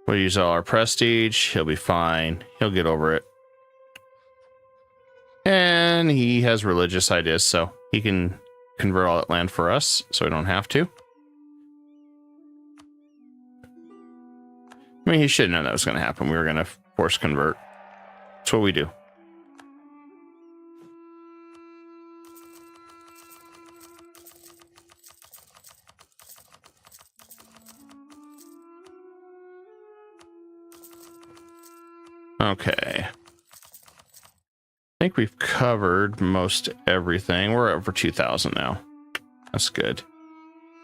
We'll use all our prestige. He'll be fine. He'll get over it. And he has religious ideas, so he can convert all that land for us, so we don't have to. I mean, he should know that was going to happen. We were going to force convert. That's what we do. Okay. I think we've covered most everything. We're over 2,000 now. That's good.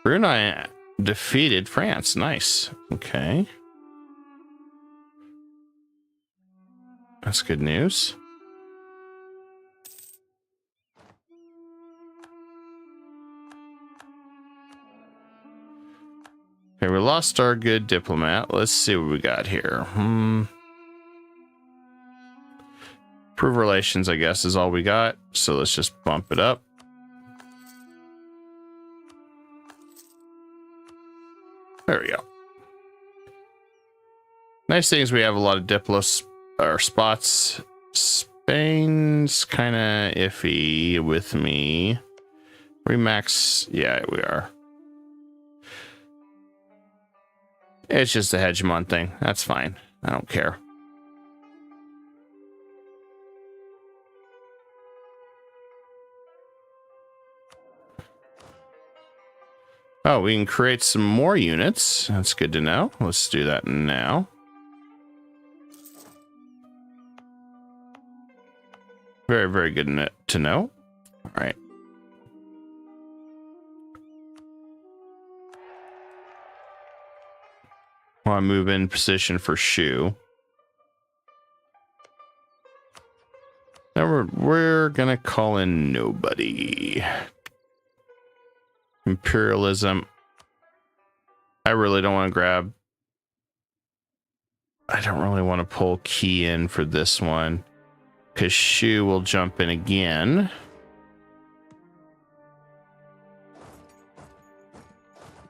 Brunei defeated France. Nice. Okay. That's good news. Okay, we lost our good diplomat. Let's see what we got here. Improve relations, I guess, is all we got. So let's just bump it up. There we go. Nice thing is we have a lot of diplos or spots. Spain's kind of iffy with me. Remax, yeah, we are. It's just a hegemon thing. That's fine. I don't care. Oh, we can create some more units. That's good to know. Let's do that now. Very, very good to know. All right. Want to move in position for Shu. Now we're gonna call in nobody. Imperialism. I really don't want to grab. I don't really want to pull key in for this one because Shu will jump in again.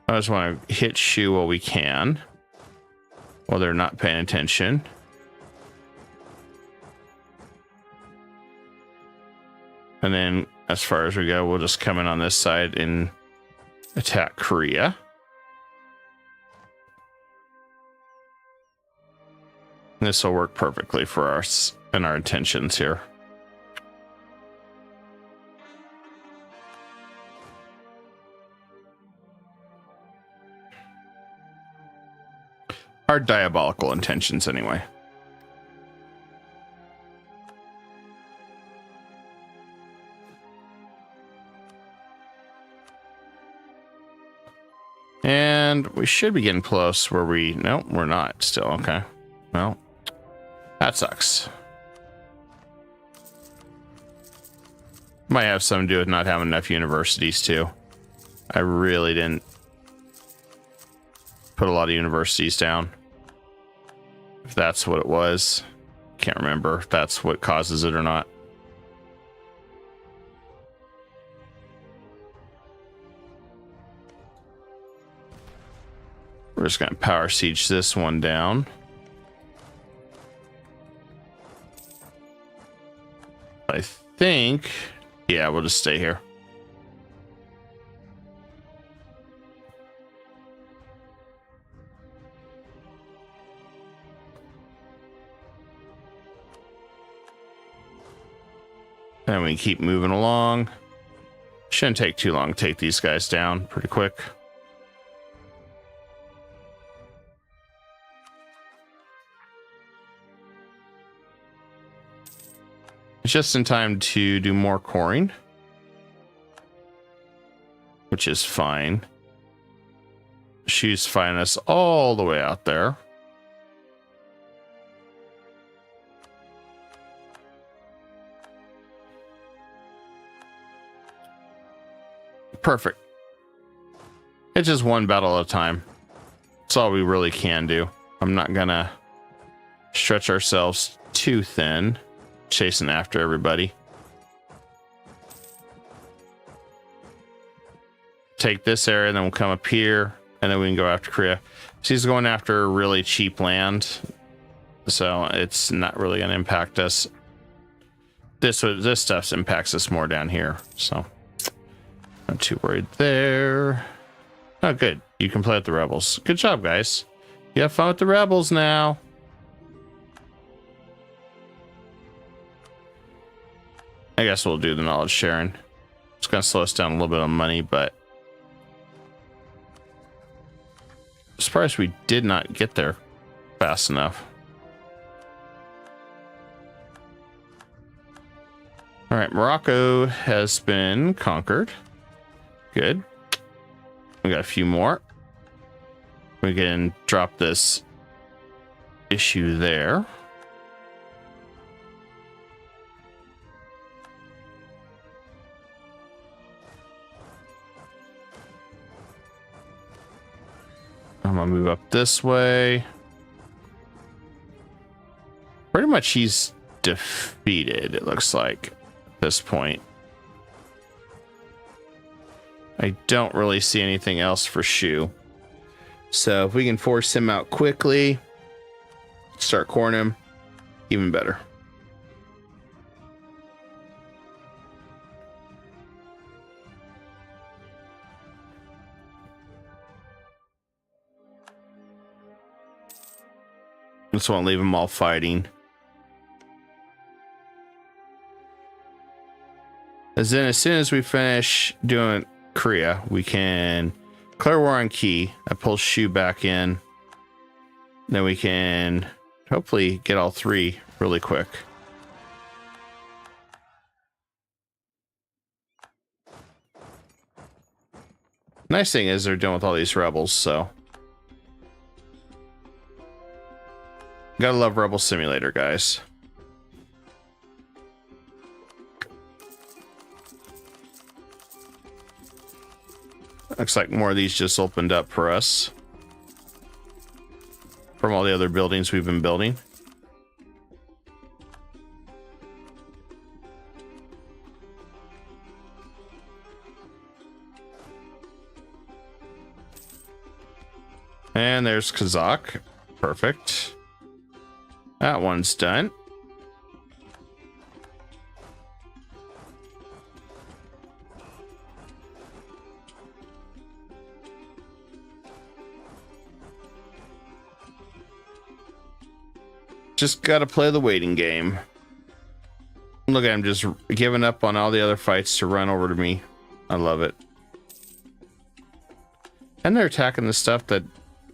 I just want to hit Shu while we can, while they're not paying attention. And then as far as we go, we'll just come in on this side and attack Korea. This will work perfectly for us and our intentions here. Our diabolical intentions, anyway. And we should be getting close where we... No, we're not still. Okay. Well, that sucks. Might have something to do with not having enough universities, too. I really didn't put a lot of universities down. If that's what it was. Can't remember if that's what causes it or not. We're just going to power siege this one down. I think... Yeah, we'll just stay here. And we keep moving along. Shouldn't take too long to take these guys down pretty quick. Just in time to do more coring, which is fine. She's finding us all the way out there. Perfect. It's just one battle at a time. That's all we really can do. I'm not gonna stretch ourselves too thin. Chasing after everybody. Take this area, then we'll come up here, and then we can go after Korea. She's going after really cheap land, so it's not really going to impact us. This stuff impacts us more down here, so not too worried there. Oh, good. You can play with the rebels. Good job, guys. You have fun with the rebels now. I guess we'll do the knowledge sharing. It's going to slow us down a little bit on money, but I'm surprised we did not get there fast enough. All right, Morocco has been conquered. Good. We got a few more. We can drop this issue there. I'm gonna move up this way. Pretty much he's defeated, it looks like, at this point. I don't really see anything else for Shu. So if we can force him out quickly, Start coring him. Even better. Just won't leave them all fighting. As soon as we finish doing Korea, we can declare war on Key. I pull Shu back in. Then we can hopefully get all three really quick. Nice thing is they're dealing with all these rebels, so. Gotta love Rebel Simulator, guys. Looks like more of these just opened up for us from all the other buildings we've been building. And there's Kazakh. Perfect. That one's done. Just gotta play the waiting game. Look at him just giving up on all the other fights to run over to me. I love it. And they're attacking the stuff that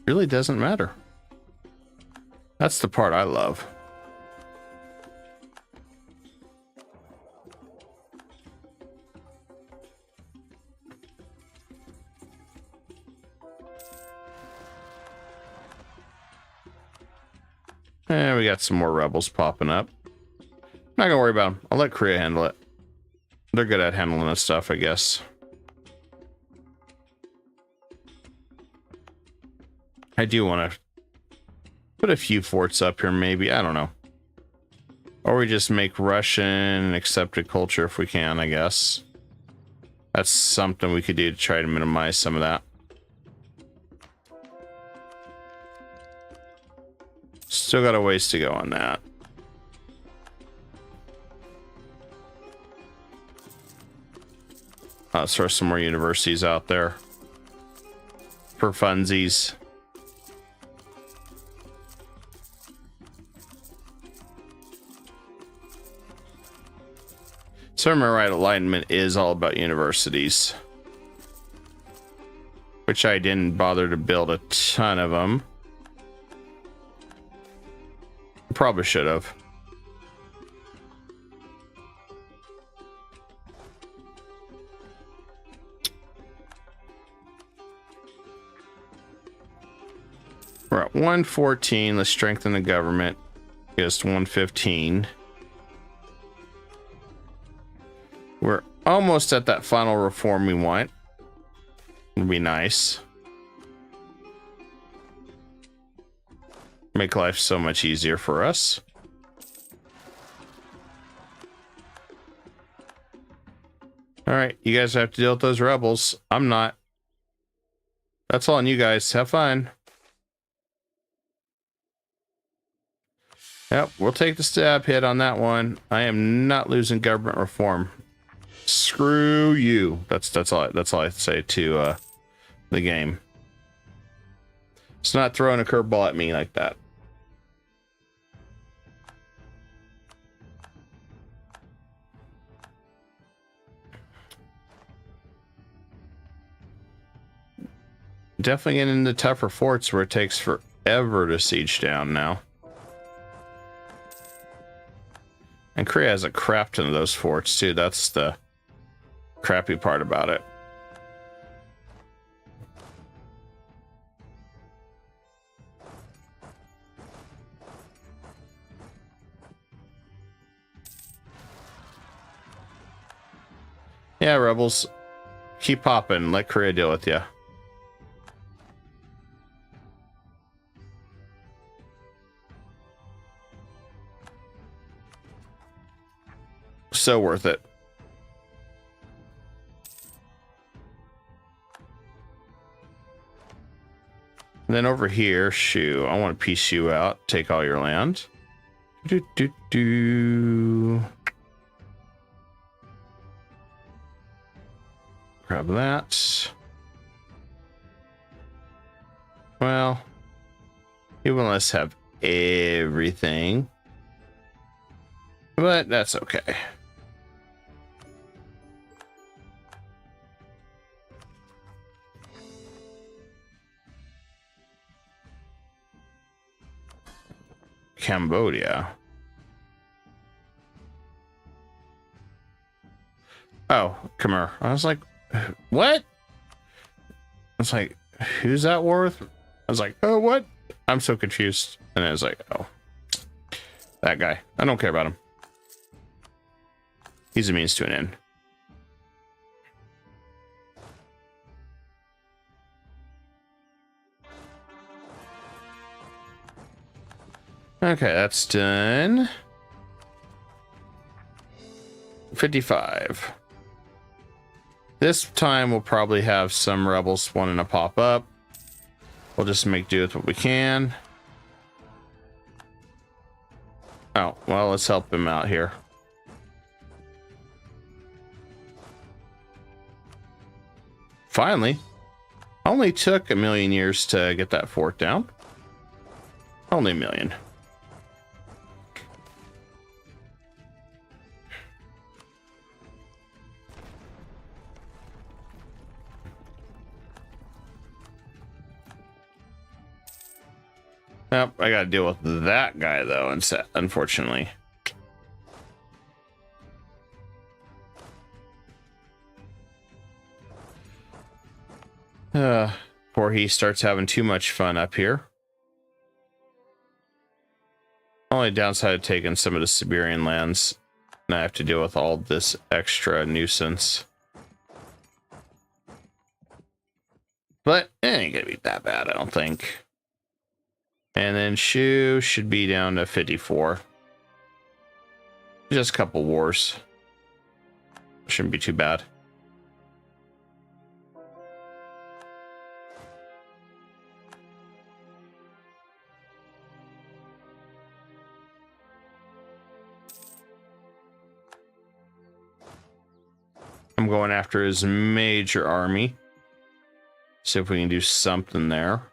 really doesn't matter. That's the part I love. And we got some more rebels popping up. Not gonna worry about them. I'll let Korea handle it. They're good at handling this stuff, I guess. I do want to put a few forts up here, maybe. I don't know. Or we just make Russian accepted culture if we can, I guess. That's something we could do to try to minimize some of that. Still got a ways to go on that. Let's throw some more universities out there for funsies. So remember, right, alignment is all about universities, which I didn't bother to build a ton of them. Probably should have. We're at 114. Let's strengthen the government. Just 115. We're almost at that final reform we want. It'll be nice. Make life so much easier for us. All right, you guys have to deal with those rebels. I'm not. That's all on you guys. Have fun. Yep, we'll take the stab hit on that one. I am not losing government reform. Screw you. That's all I say to the game. It's not throwing a curveball at me like that. Definitely getting into tougher forts where it takes forever to siege down now. And Korea has a crap ton of those forts too. That's the crappy part about it. Yeah, rebels, keep popping. Let Korea deal with you. So worth it. And then over here, Shu, I want to piece you out, take all your land. Grab that. Well, he won't let us have everything, but that's okay. Cambodia. Oh, Khmer. I was like, what? I was like, who's that war with? I was like, oh, what? I'm so confused. And I was like, oh, that guy. I don't care about him. He's a means to an end. Okay, that's done. 55. This time we'll probably have some rebels wanting to pop up. We'll just make do with what we can. Oh, well, let's help him out here. Finally. Only took 1,000,000 years to get that fort down. Only 1,000,000. Yep, I gotta deal with that guy though, unfortunately. Before he starts having too much fun up here. Only downside of taking some of the Siberian lands, and I have to deal with all this extra nuisance. But it ain't gonna be that bad, I don't think. And then Shu should be down to 54. Just a couple wars. Shouldn't be too bad. I'm going after his major army. See if we can do something there.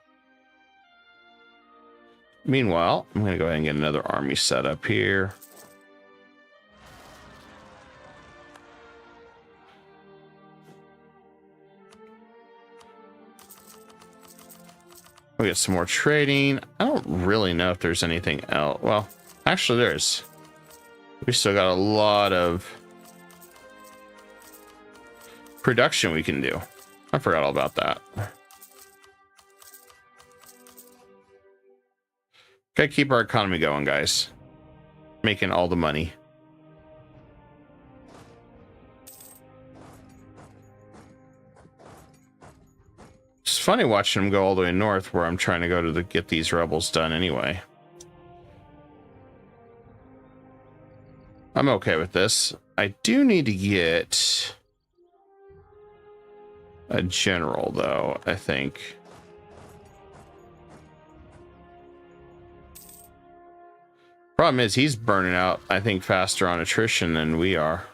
Meanwhile, I'm going to go ahead and get another army set up here. We get some more trading. I don't really know if there's anything else. Well, actually there's. We still got a lot of production we can do. I forgot all about that. Gotta keep our economy going, guys. Making all the money. It's funny watching them go all the way north where I'm trying to go to get these rebels done anyway. I'm okay with this. I do need to get a general, though, I think. Problem is, he's burning out, I think, faster on attrition than we are.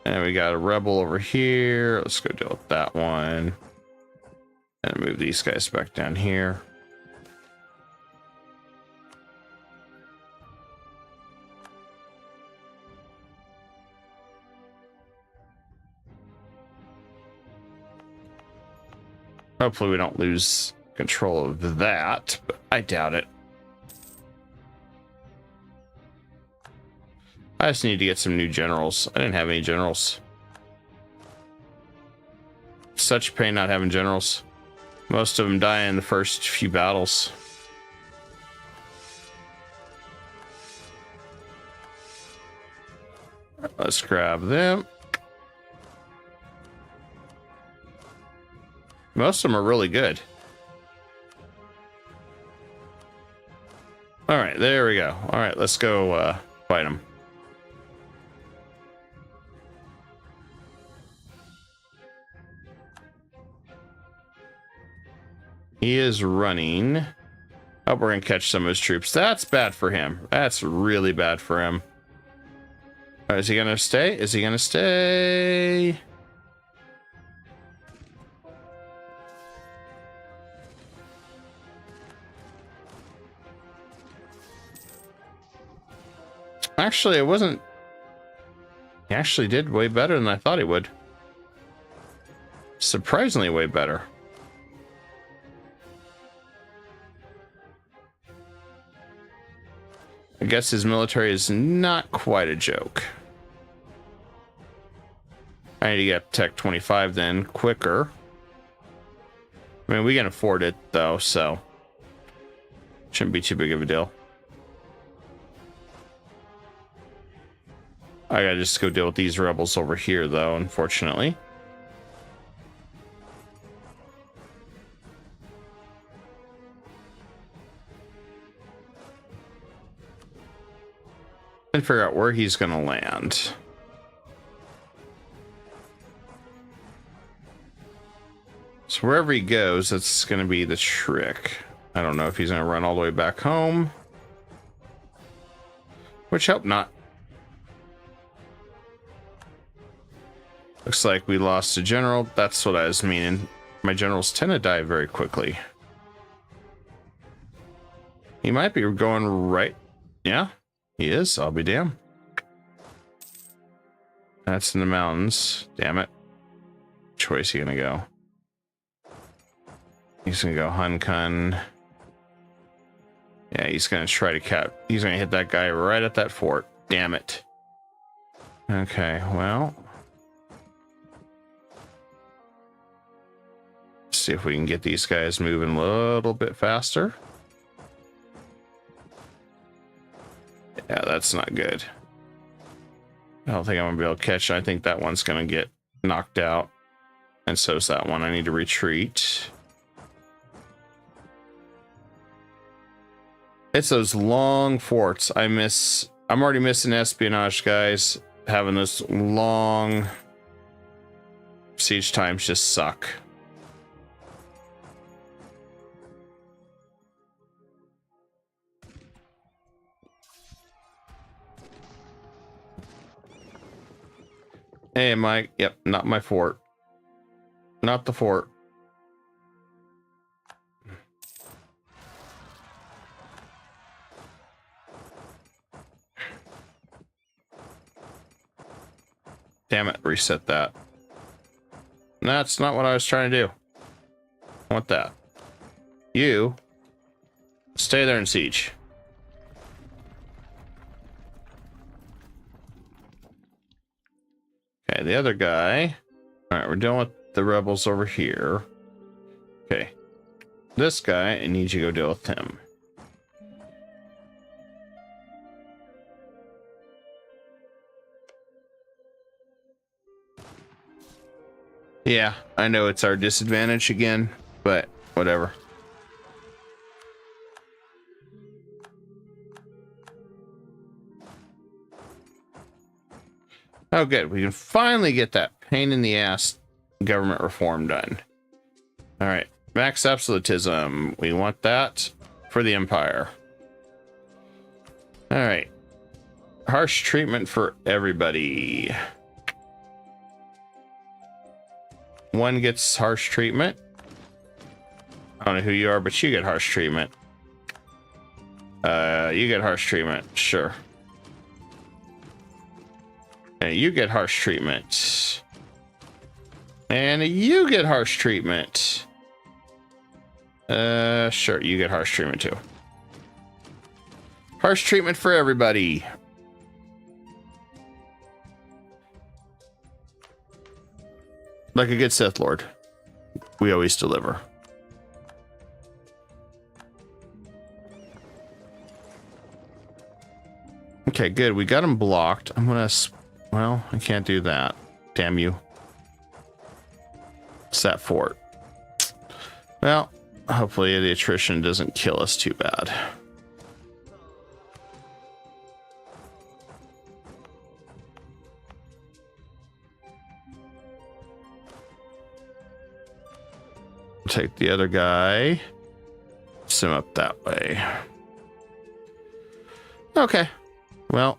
And we got a rebel over here. Let's go deal with that one. And move these guys back down here. Hopefully we don't lose control of that, but I doubt it. I just need to get some new generals. I didn't have any generals. Such pain not having generals. Most of them die in the first few battles. Let's grab them. Most of them are really good. All right, there we go. All right, let's go fight them. He is running. Oh, we're gonna catch some of his troops. That's bad for him. That's really bad for him. Is he gonna stay? Is he gonna stay? Actually, it wasn't. He actually did way better than I thought he would. Surprisingly way better. I guess his military is not quite a joke. I need to get Tech 25 then, quicker. I mean, we can afford it though, so shouldn't be too big of a deal. I gotta just go deal with these rebels over here though, unfortunately. And figure out where he's gonna land. So wherever he goes, that's gonna be the trick. I don't know if he's gonna run all the way back home. Which hope not. Looks like we lost a general. That's what I was meaning. My generals tend to die very quickly. He might be going right. Yeah, he is. I'll be damned. That's in the mountains. Damn it. Which way is he gonna go? He's gonna go Hun Kun. Yeah, he's gonna try to cap. He's gonna hit that guy right at that fort. Damn it. Okay, well. See if we can get these guys moving a little bit faster. Yeah, that's not good. I don't think I'm gonna be able to catch it. I think that one's gonna get knocked out. And so's that one. I need to retreat. It's those long forts. I'm already missing espionage, guys. Having those long siege times just suck. Hey, Mike. Yep, not my fort. Not the fort. Damn it, reset that. That's not what I was trying to do. I want that. You stay there and siege. Okay, the other guy. All right, we're dealing with the rebels over here. Okay, this guy, I need you to go deal with him. Yeah, I know it's our disadvantage again, but whatever. Oh, good. We can finally get that pain in the ass government reform done. All right. Max absolutism. We want that for the Empire. All right. Harsh treatment for everybody. One gets harsh treatment. I don't know who you are, but you get harsh treatment. You get harsh treatment. Sure. And you get harsh treatment. And you get harsh treatment. Sure, you get harsh treatment too. Harsh treatment for everybody. Like a good Sith Lord, we always deliver. Okay, good. We got him blocked. I'm gonna... Well, I can't do that. Damn you. It's that fort. Well, hopefully the attrition doesn't kill us too bad. Take the other guy. press him up that way. Okay. Well,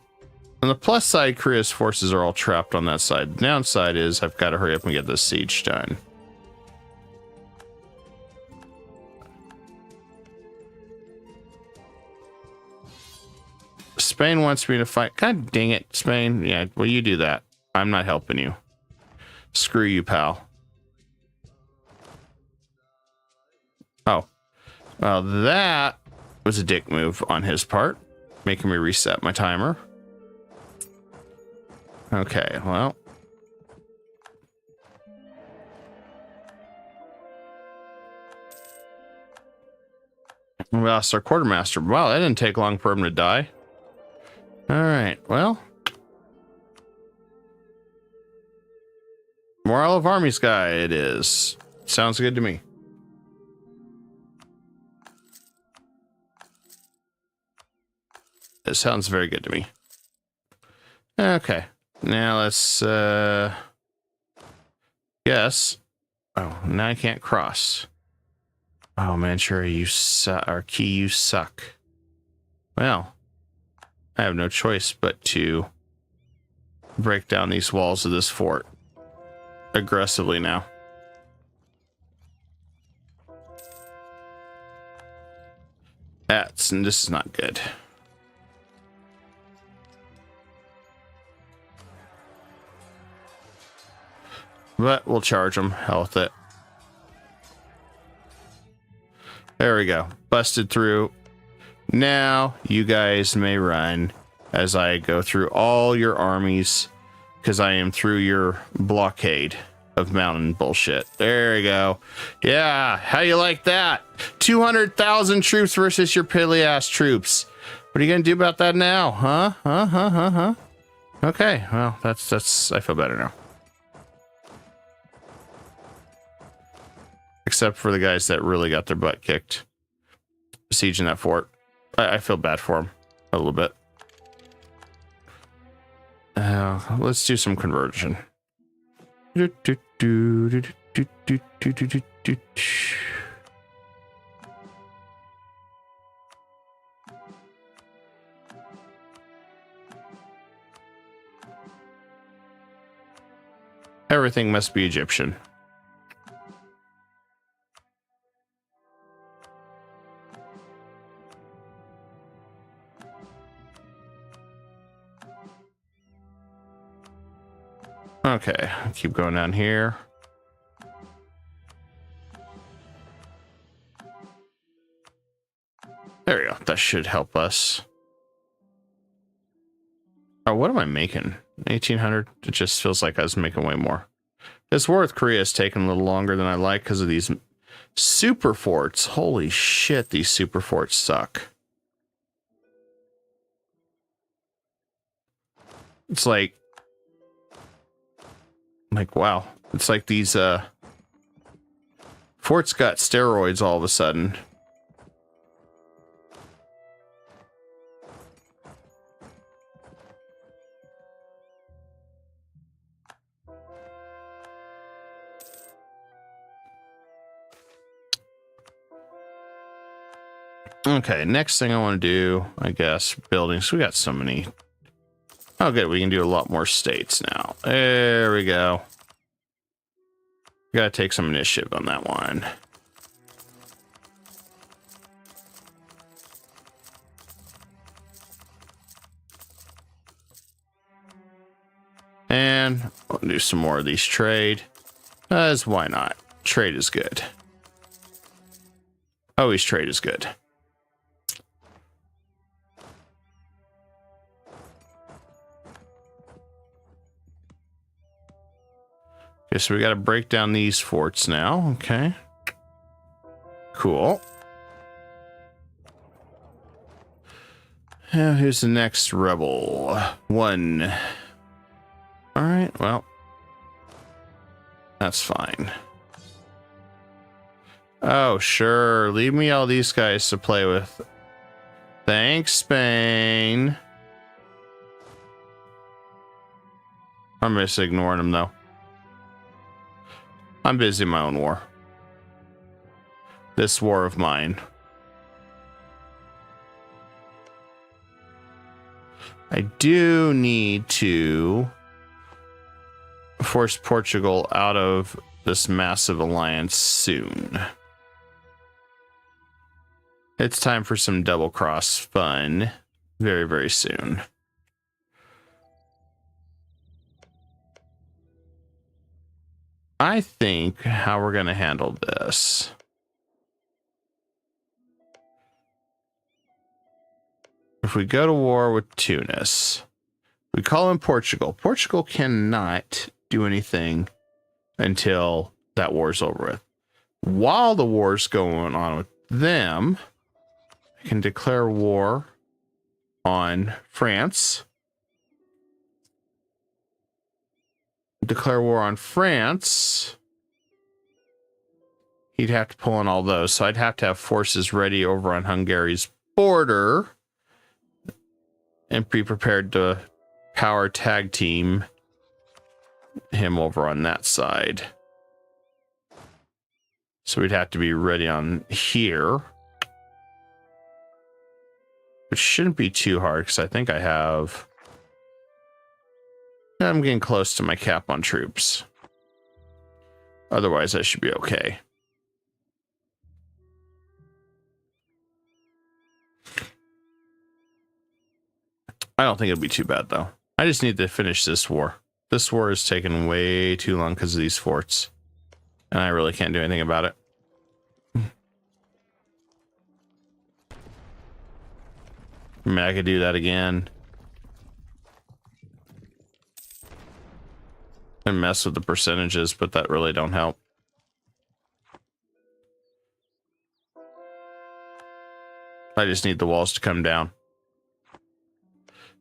on the plus side, Korea's forces are all trapped on that side. The downside is I've got to hurry up and get this siege done. Spain wants me to fight. God dang it, Spain. Yeah, well, you do that. I'm not helping you. Screw you, pal. Oh. Well, that was a dick move on his part, making me reset my timer. Okay, well. We lost our quartermaster. Wow, that didn't take long for him to die. All right, well. Morale of Armies guy it is. Sounds good to me. It sounds very good to me. Okay, now let's, yes. Oh, now I can't cross. Oh, Manchuria, you suck. Or Key, you suck. Well, I have no choice but to break down these walls of this fort aggressively now. This is not good. But we'll charge them. Hell with it. There we go. Busted through. Now you guys may run as I go through all your armies, because I am through your blockade of mountain bullshit. There you go. Yeah, how you like that? 200,000 troops versus your piddly ass troops. What are you gonna do about that now? Huh? Okay, well, that's I feel better now. Except for the guys that really got their butt kicked besieging that fort. I feel bad for them a little bit. Let's do some conversion. Everything must be Egyptian. Okay, keep going down here. There we go. That should help us. Oh, what am I making? 1,800? It just feels like I was making way more. This war with Korea is taking a little longer than I like because of these super forts. Holy shit, these super forts suck. It's like wow, it's like these forts got steroids all of a sudden. Okay, next thing I want to do, I guess, buildings. We got so many. Oh, good. We can do a lot more states now. There we go. Gotta take some initiative on that one. And we'll do some more of these trade. As why not? Trade is good. Always trade is good. Okay, so we got to break down these forts now. Okay. Cool. Who's the next rebel? One. All right, well. That's fine. Oh, sure. Leave me all these guys to play with. Thanks, Spain. I'm just ignoring them, though. I'm busy in my own war. This war of mine. I do need to force Portugal out of this massive alliance soon. It's time for some double cross fun very, very soon. I think how we're going to handle this. If we go to war with Tunis, we call in Portugal. Portugal cannot do anything until that war's over with. While the war's going on with them, I can declare war on France. Declare war on France. He'd have to pull in all those, so I'd have to have forces ready over on Hungary's border and be prepared to power tag team him over on that side. So we'd have to be ready on here, which shouldn't be too hard because I think I'm getting close to my cap on troops. Otherwise, I should be okay. I don't think it'll be too bad, though. I just need to finish this war. This war is taking way too long because of these forts. And I really can't do anything about it. I mean, I could do that again. And mess with the percentages, but that really don't help. I just need the walls to come down.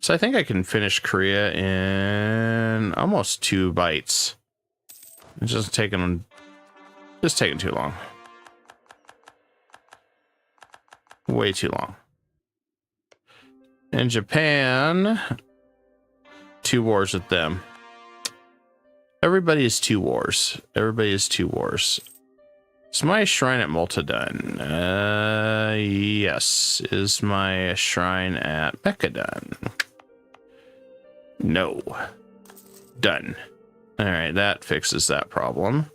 So I think I can finish Korea in almost 2 bites. It's just taking too long. Way too long. In Japan, 2 wars with them. Everybody is 2 wars. Everybody is 2 wars. Is my shrine at Malta done? Yes. Is my shrine at Mecca done? No. Done. All right, that fixes that problem.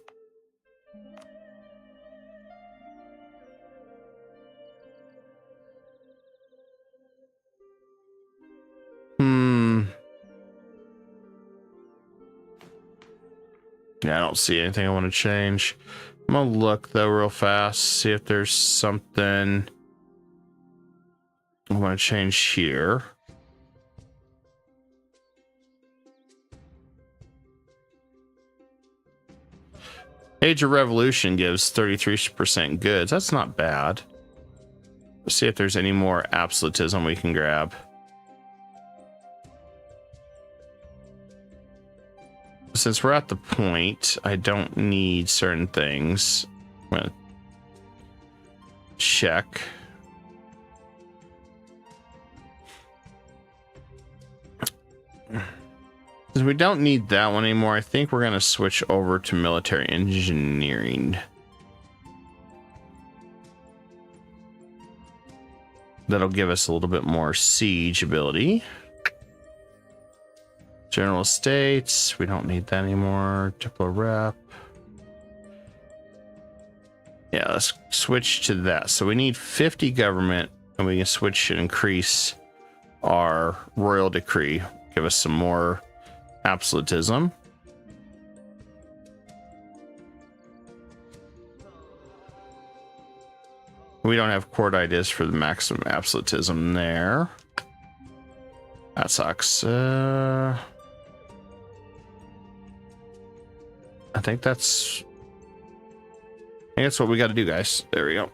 Yeah, I don't see anything I want to change. I'm gonna look though real fast, see if there's something I want to change here. Age of Revolution gives 33% goods. That's not bad. Let's see if there's any more absolutism we can grab. Since we're at the point, I don't need certain things. I'm gonna check. Since we don't need that one anymore, I think we're gonna switch over to military engineering. That'll give us a little bit more siege ability. General Estates, we don't need that anymore. Diplo Rep. Yeah, let's switch to that. So we need 50 government, and we can switch and increase our royal decree. Give us some more absolutism. We don't have court ideas for the maximum absolutism there. That sucks. I think that's what we got to do, guys. There we go.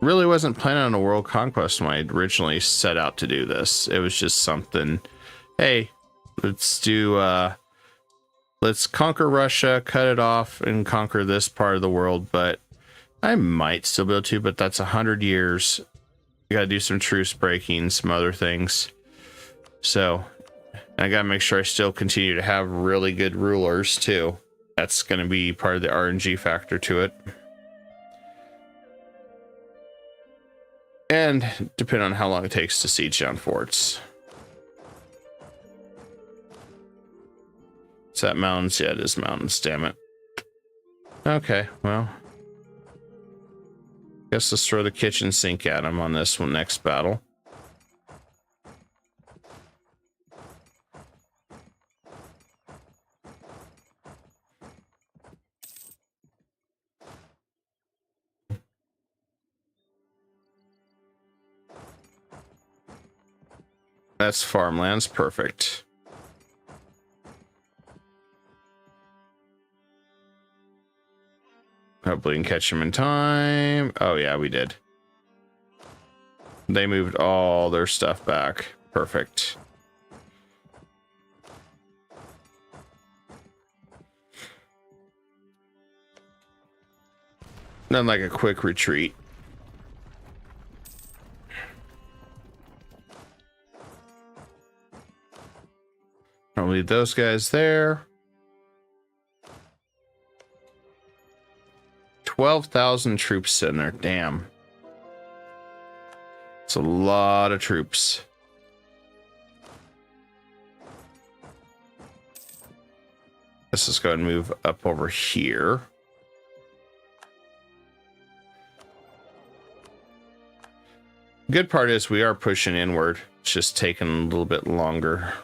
Really wasn't planning on a world conquest when I originally set out to do this. It was just something, hey, let's conquer Russia, cut it off, and conquer this part of the world. But I might still be able to, but that's 100 years. We got to do some truce breaking, some other things. So I got to make sure I still continue to have really good rulers too. That's going to be part of the RNG factor to it. And depending on how long it takes to siege down forts. Is that mountains? Yeah, it is mountains, damn it. Okay, well. Guess let's throw the kitchen sink at him on this one next battle. That's farmlands, perfect. Hopefully we can catch them in time. Oh yeah, we did. They moved all their stuff back. Perfect. Nothing like a quick retreat. I'll leave those guys there. 12,000 troops sitting there. Damn. It's a lot of troops. Let's just go ahead and move up over here. Good part is we are pushing inward. It's just taking a little bit longer.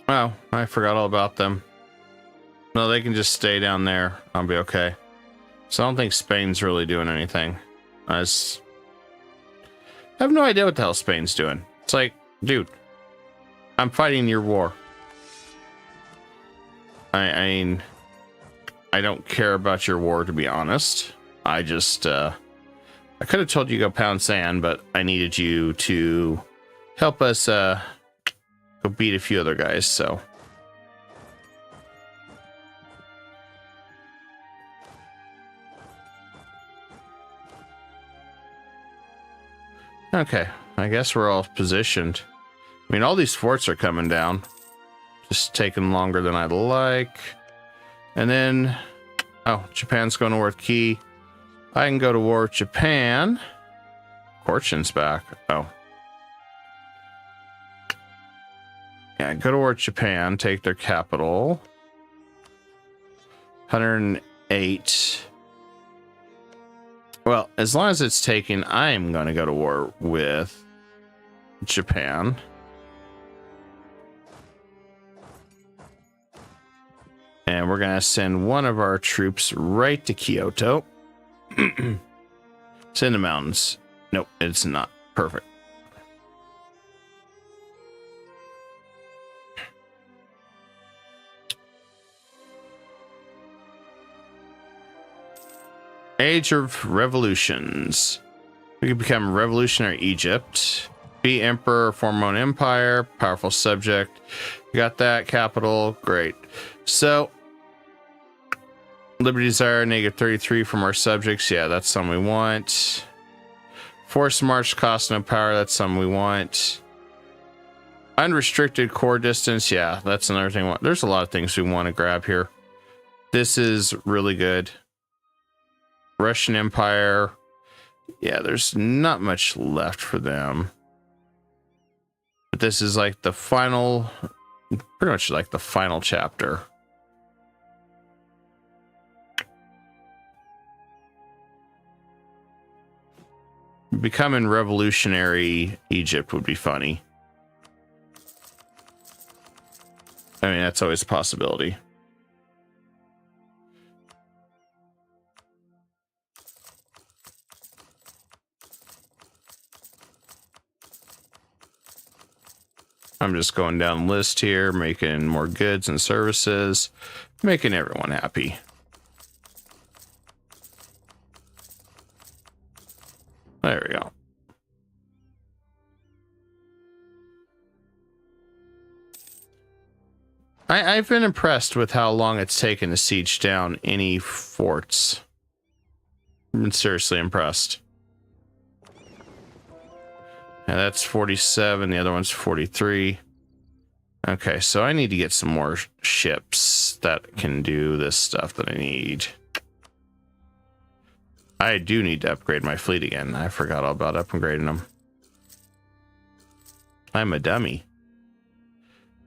Oh, I forgot all about them. No, they can just stay down there. I'll be okay. So I don't think Spain's really doing anything. I have no idea what the hell Spain's doing. It's like, dude, I'm fighting your war. I mean, I don't care about your war, to be honest. I just, I could have told you to go pound sand, but I needed you to help us, go beat a few other guys, so. Okay, I guess we're all positioned. I mean, all these forts are coming down. Just taking longer than I'd like. And then, oh, Japan's going to war with Key. I can go to war with Japan. Fortune's back. Oh. Yeah, go to war with Japan. Take their capital. 108. Well, as long as it's taken, I'm going to go to war with Japan. And we're going to send one of our troops right to Kyoto. It's in the mountains. Nope, it's not. Perfect. Age of Revolutions. We can become revolutionary Egypt. Be emperor, form our own empire, powerful subject. We got that. Capital. Great. So, Liberty Desire, -33 from our subjects. Yeah, that's something we want. Force march, cost no power. That's something we want. Unrestricted core distance. Yeah, that's another thing. There's a lot of things we want to grab here. This is really good. Russian Empire. Yeah, there's not much left for them. But this is like the final, pretty much like the final chapter. Becoming revolutionary Egypt would be funny. I mean, that's always a possibility. I'm just going down the list here, making more goods and services, making everyone happy. There we go. I've been impressed with how long it's taken to siege down any forts. I've been seriously impressed. And that's 47. The other one's 43. Okay, so I need to get some more ships that can do this stuff that I need. I do need to upgrade my fleet again. I forgot all about upgrading them. I'm a dummy.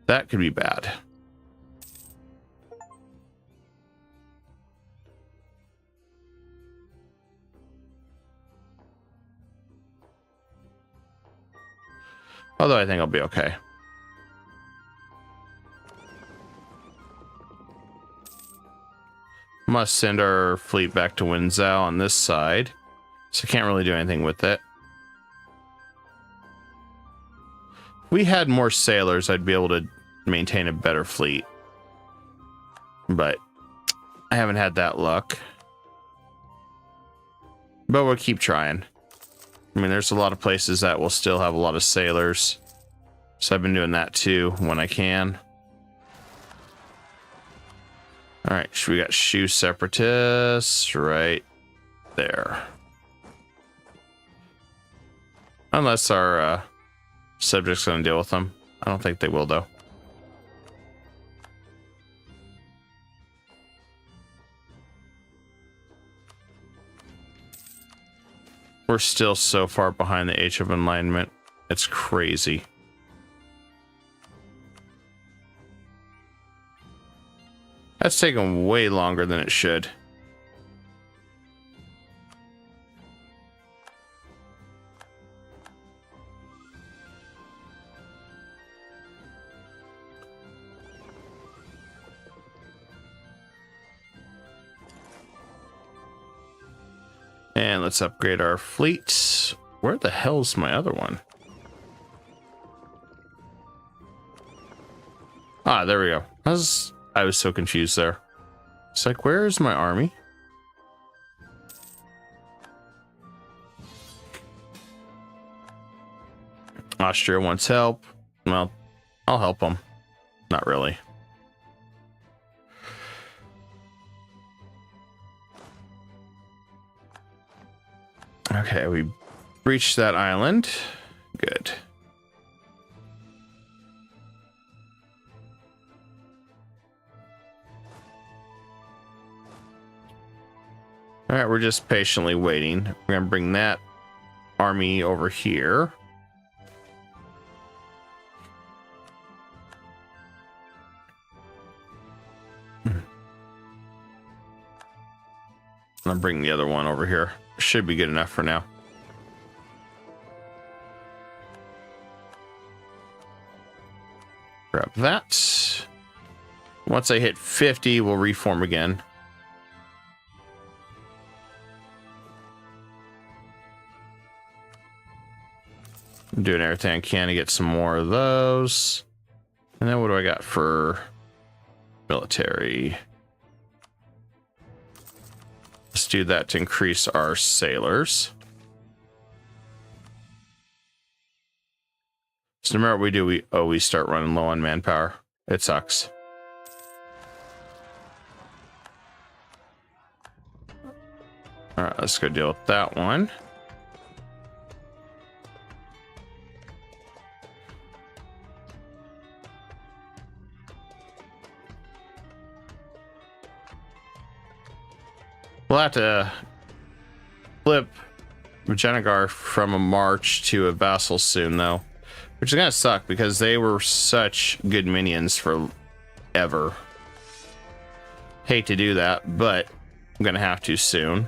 That could be bad. Although I think I'll be okay. Must send our fleet back to Winzhou on this side. So I can't really do anything with it. If we had more sailors, I'd be able to maintain a better fleet. But I haven't had that luck. But we'll keep trying. I mean, there's a lot of places that will still have a lot of sailors. So I've been doing that too when I can. All right, so we got Shu separatists right there. Unless our subject's going to deal with them. I don't think they will, though. We're still so far behind the Age of Enlightenment. It's crazy. That's taken way longer than it should. And let's upgrade our fleet. Where the hell's my other one? Ah, there we go. I was so confused there. It's like, where's my army? Austria wants help. Well, I'll help them. Not really. Okay, we breached that island. Good. All right, we're just patiently waiting. We're going to bring that army over here. I'm going to bring the other one over here. Should be good enough for now. Grab that. Once I hit 50, we'll reform again. I'm doing everything I can to get some more of those. And then what do I got for military? Let's do that to increase our sailors. So no matter what we do, we start running low on manpower. It sucks. All right, let's go deal with that one. We'll have to flip Vijayanagar from a march to a vassal soon, though. Which is going to suck, because they were such good minions for ever. Hate to do that, but I'm going to have to soon.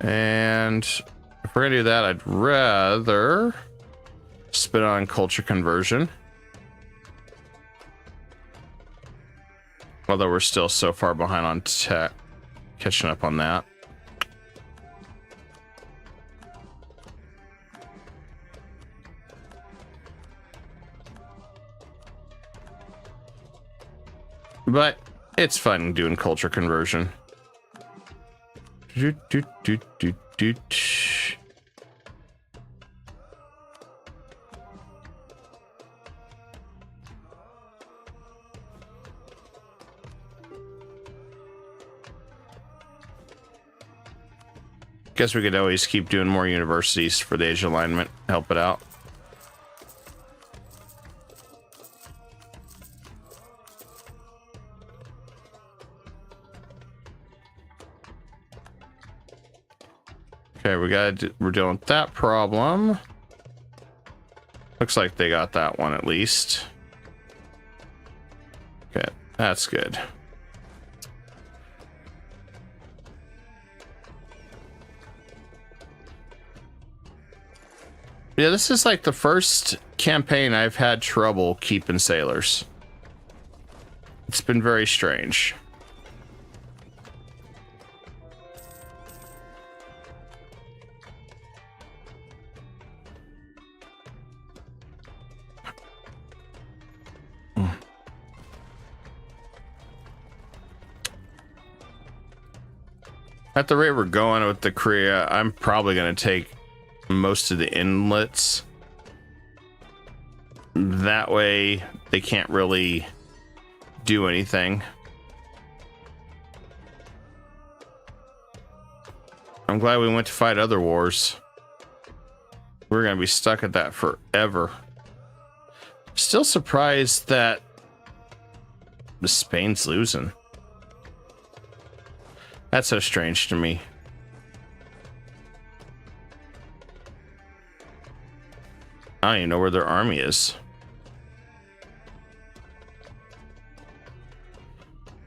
And if we're going to do that, I'd rather spit on culture conversion. Although we're still so far behind on tech, catching up on that. But it's fun doing culture conversion. Guess we could always keep doing more universities for the age alignment. Help it out. Okay, we're dealing with that problem. Looks like they got that one at least. Okay, that's good. Yeah, this is like the first campaign I've had trouble keeping sailors. It's been very strange. At the rate we're going with the Korea, I'm probably going to take most of the inlets. That way they can't really do anything. I'm glad we went to fight other wars. We're going to be stuck at that forever. Still surprised that Spain's losing. That's so strange to me. I don't even know where their army is.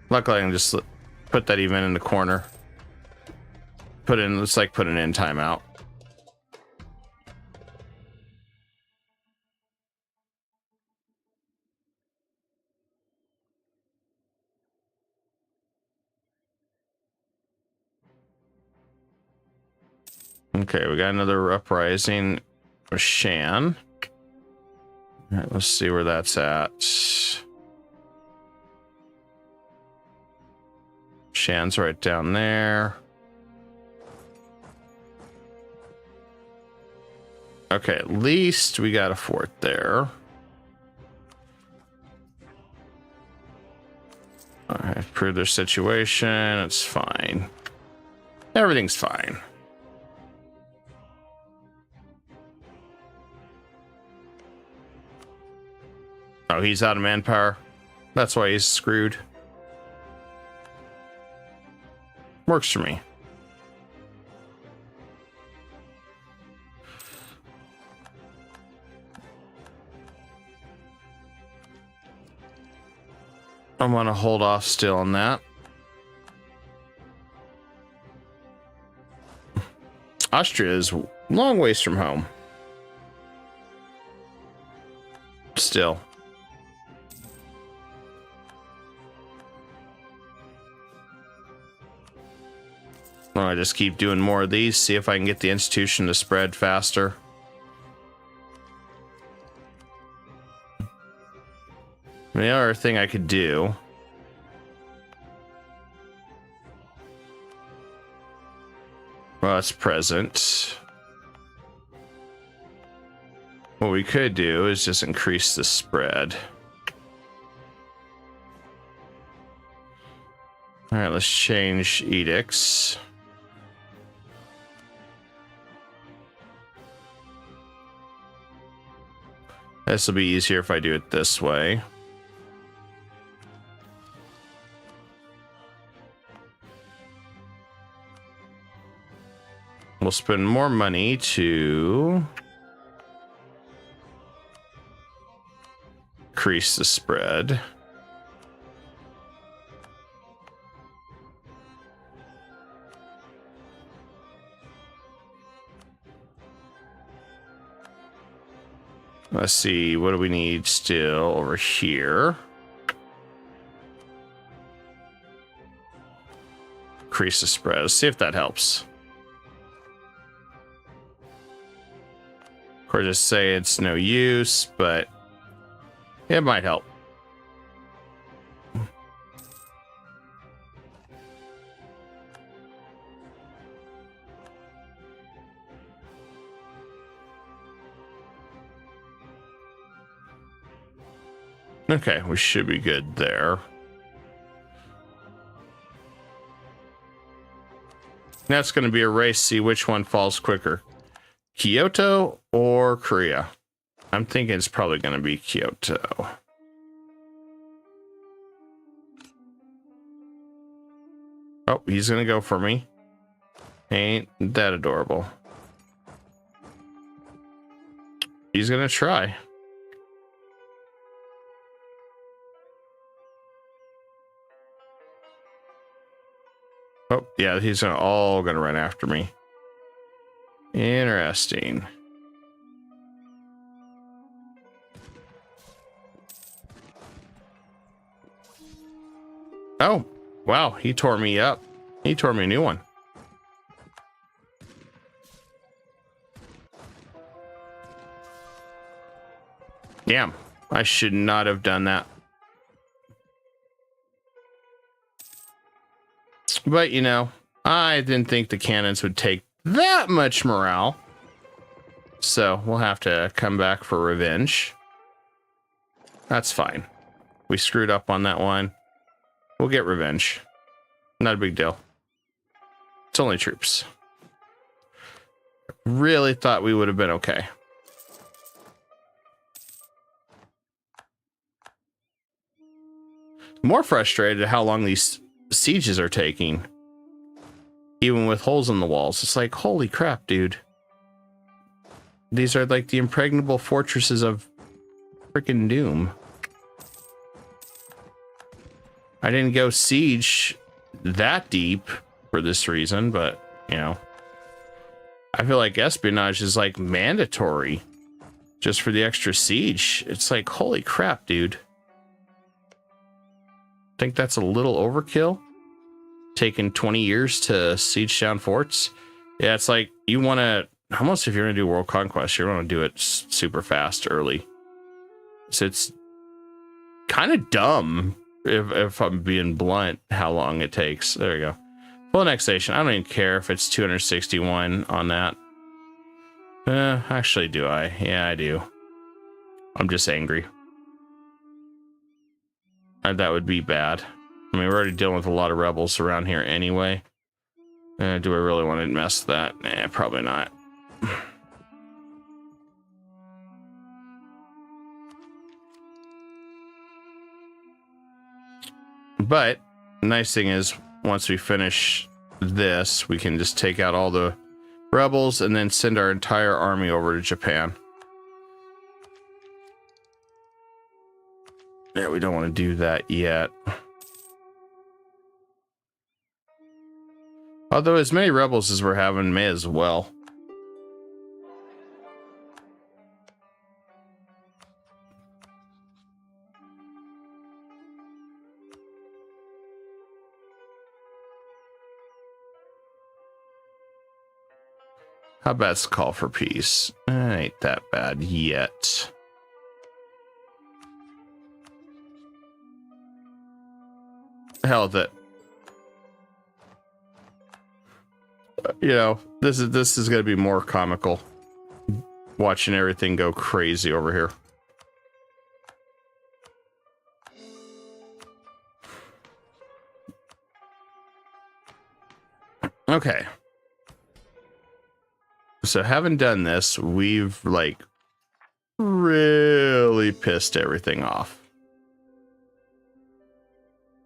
Luckily, I can just put that even in the corner. Let's like put an end timeout. Okay, we got another uprising with Shan. All right, let's see where that's at. Shan's right down there. Okay, at least we got a fort there. All right, improve their situation. It's fine. Everything's fine. Oh, he's out of manpower. That's why he's screwed. Works for me. I'm gonna hold off still on that. Austria is a long ways from home. Still. I just keep doing more of these, see if I can get the institution to spread faster. The other thing I could do well, it's present. What we could do is just increase the spread. All right, let's change edicts. This will be easier if I do it this way. We'll spend more money to increase the spread. Let's see, what do we need still over here? Increase the spread. Let's see if that helps. Of course, just say it's no use, but it might help. Okay, we should be good there. Now it's going to be a race, see which one falls quicker. Kyoto or Korea? I'm thinking it's probably going to be Kyoto. Oh, he's going to go for me. Ain't that adorable. He's going to try. Oh, yeah, he's all going to run after me. Interesting. Oh, wow, he tore me up. He tore me a new one. Damn, I should not have done that. But, you know, I didn't think the cannons would take that much morale. So we'll have to come back for revenge. That's fine. We screwed up on that one. We'll get revenge. Not a big deal. It's only troops. Really thought we would have been okay. More frustrated at how long these sieges are taking. Even with holes in the walls. It's like, holy crap, dude. These are like the impregnable fortresses of freaking doom. I didn't go siege that deep for this reason, but, you know. I feel like espionage is like mandatory just for the extra siege. It's like, holy crap, dude. Think that's a little overkill? Taking 20 years to siege down forts? Yeah, it's like you want to, almost if you're going to do world conquest, you want to do it super fast early. So it's kind of dumb, if I'm being blunt, how long it takes. There we go. Full annexation. I don't even care if it's 261 on that. Actually, do I? Yeah, I do. I'm just angry. That would be bad. I mean, we're already dealing with a lot of rebels around here anyway. Do I really want to mess with that? Nah, probably not. But the nice thing is, once we finish this, we can just take out all the rebels and then send our entire army over to Japan. Yeah, we don't want to do that yet. Although as many rebels as we're having, may as well. How bad's call for peace? Ain't that bad yet. Hell with it. You know, this is going to be more comical. Watching everything go crazy over here. Okay. So having done this, we've like really pissed everything off.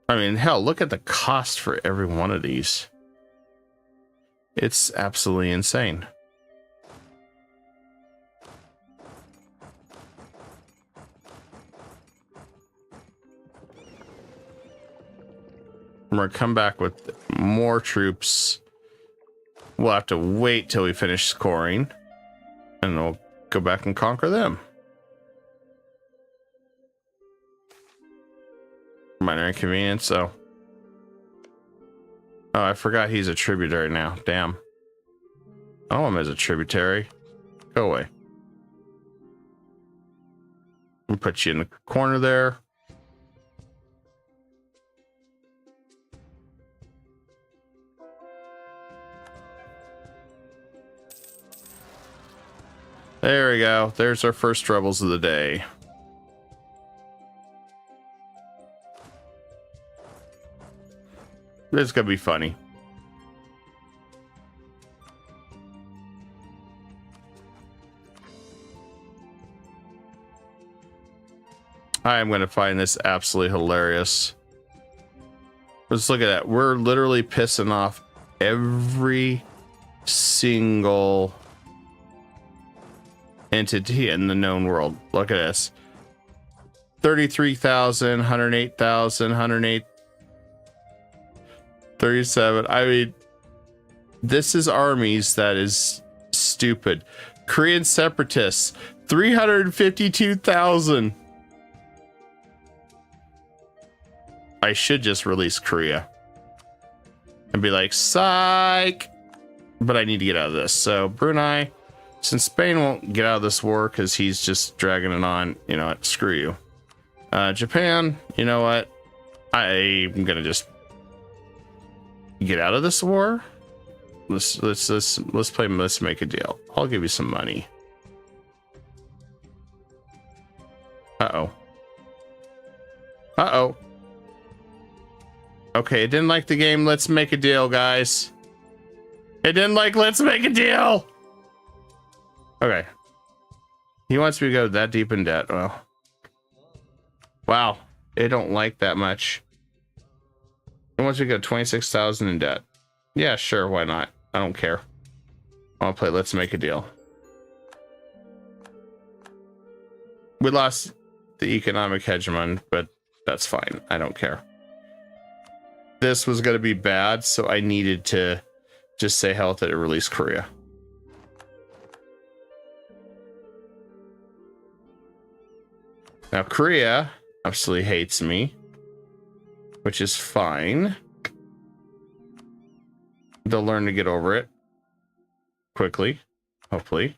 I mean, hell, look at the cost for every one of these. It's absolutely insane. We're gonna come back with more troops. We'll have to wait till we finish scoring, and we'll go back and conquer them. Minor inconvenience, so. Oh, I forgot he's a tributary now. Damn. I don't want him as a tributary. Go away. I'll put you in the corner there. There we go. There's our first rebels of the day. It's gonna be funny. I'm going to find this absolutely hilarious. Let's look at that. We're literally pissing off every single entity in the known world. Look at this. 33,000, 108,000, 108, 37. I mean, this is armies that is stupid. Korean separatists, 352,000. I should just release Korea and be like, psych, but I need to get out of this. So Brunei, since Spain won't get out of this war because he's just dragging it on, you know what, screw you. Japan, you know what, I'm gonna just get out of this war. Let's play, let's make a deal. I'll give you some money. Uh-oh. Okay, it didn't like the game. Let's make a deal, guys. It didn't like, let's make a deal. Okay. He wants me to go that deep in debt. Well, wow. It don't like that much. He wants me to go 26,000 in debt. Yeah, sure. Why not? I don't care. I'll play let's make a deal. We lost the economic hegemon, but that's fine. I don't care. This was going to be bad, so I needed to just say hell that it released Korea. Now, Korea absolutely hates me, which is fine. They'll learn to get over it quickly, hopefully.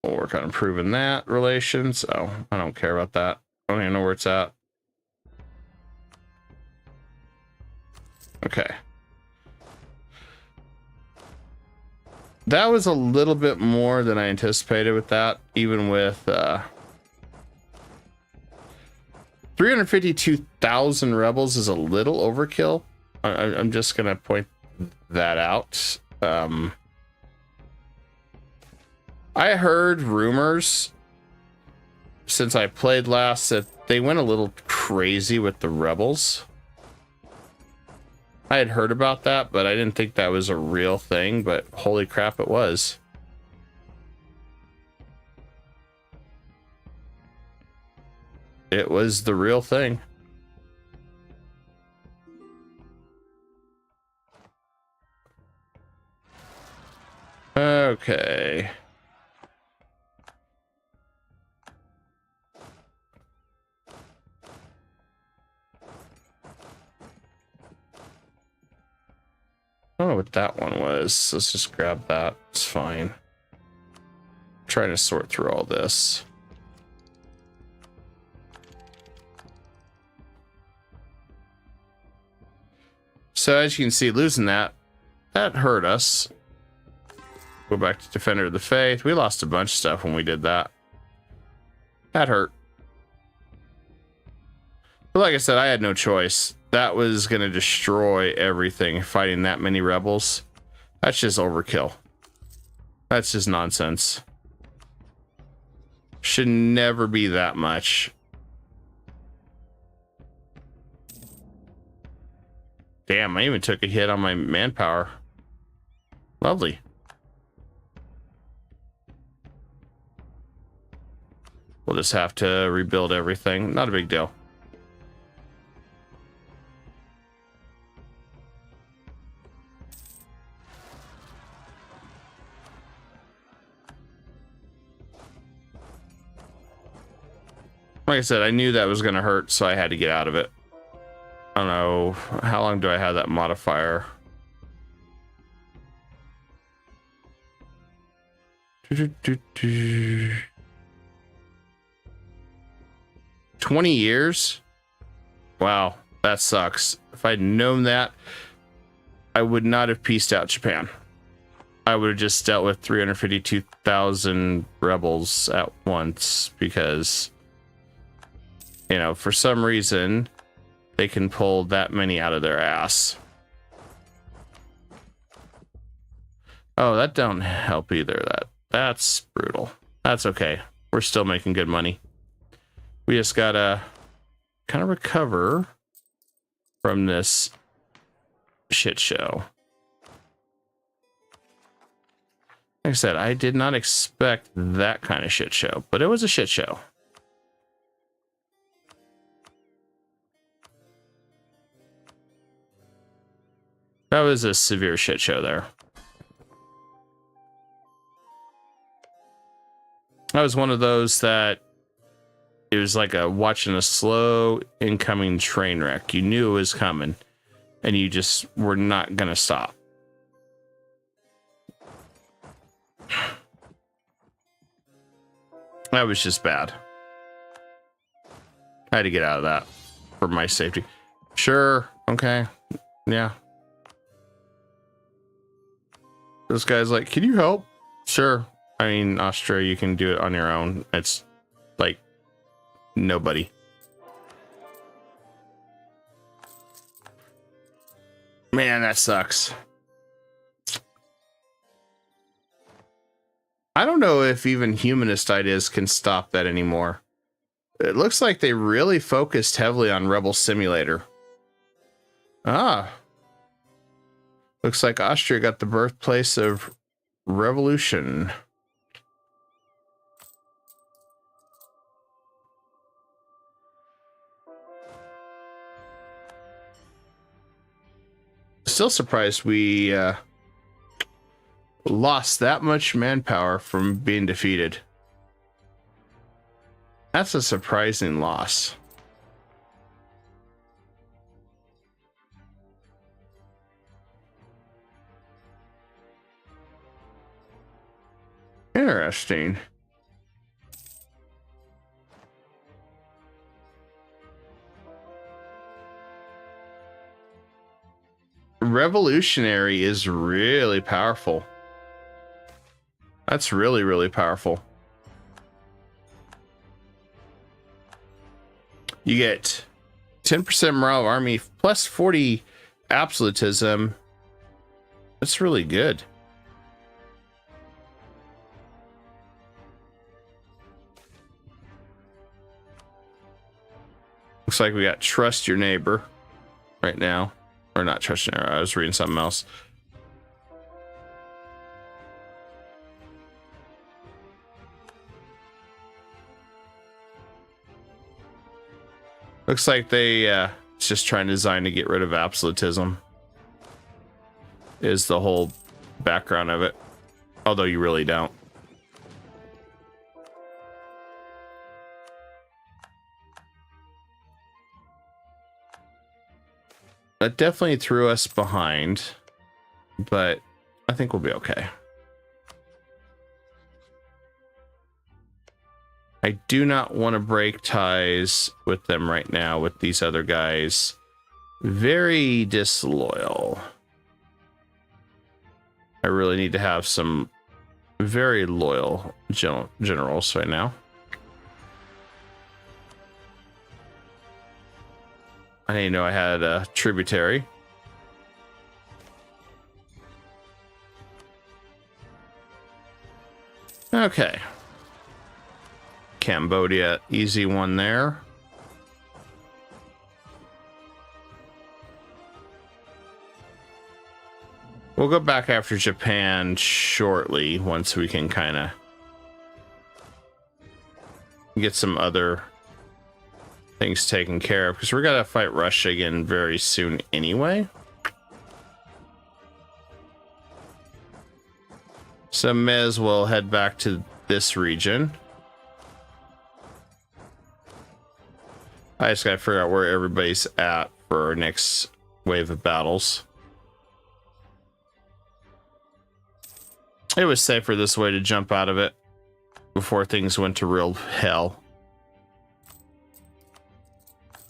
We'll work on improving that relations. Oh, I don't care about that. I don't even know where it's at. Okay. That was a little bit more than I anticipated with that, even with 352,000 rebels is a little overkill. I'm just gonna point that out. I heard rumors since I played last that they went a little crazy with the rebels. I had heard about that, but I didn't think that was a real thing, but holy crap, it was. It was the real thing. Okay. I don't know what that one was. Let's just grab that. It's fine. I'm trying to sort through all this. So as you can see, losing that hurt us. Go back to Defender of the Faith. We lost a bunch of stuff when we did that. That hurt. But like I said, I had no choice. That was going to destroy everything, fighting that many rebels. That's just overkill. That's just nonsense. Should never be that much. Damn, I even took a hit on my manpower. Lovely. We'll just have to rebuild everything. Not a big deal. Like I said, I knew that was going to hurt, so I had to get out of it. I don't know. How long do I have that modifier? 20 years? Wow, that sucks. If I'd known that, I would not have pieced out Japan. I would have just dealt with 352,000 rebels at once because, you know, for some reason, they can pull that many out of their ass. Oh, that don't help either. That's brutal. That's okay. we're still making good money. We just gotta kind of recover from this shit show. Like I said, I did not expect that kind of shit show, but it was a shit show. That was a severe shit show there. That was one of those that it was like watching a slow incoming train wreck. You knew it was coming and you just were not going to stop. That was just bad. I had to get out of that for my safety. Sure. Okay. Yeah. This guy's like, can you help? Sure. I mean, Austria, you can do it on your own. It's like nobody. Man, that sucks. I don't know if even humanist ideas can stop that anymore. It looks like they really focused heavily on Rebel Simulator. Ah. Looks like Austria got the birthplace of revolution. Still surprised we lost that much manpower from being defeated. That's a surprising loss. Interesting. Revolutionary is really powerful. That's really, really powerful. You get 10% morale of army plus 40 absolutism. That's really good. Looks like we got trust your neighbor right now. Or not trust your neighbor. I was reading something else. Looks like they it's just trying to design to get rid of absolutism. Is the whole background of it. Although you really don't. That definitely threw us behind, but I think we'll be okay. I do not want to break ties with them right now with these other guys. Very disloyal. I really need to have some very loyal generals right now. I didn't know I had a tributary. Okay. Cambodia, easy one there. We'll go back after Japan shortly once we can kind of get some other things taken care of, because we're gonna fight Russia again very soon anyway. So may as well head back to this region. I just gotta figure out where everybody's at for our next wave of battles. It was safer this way to jump out of it before things went to real hell.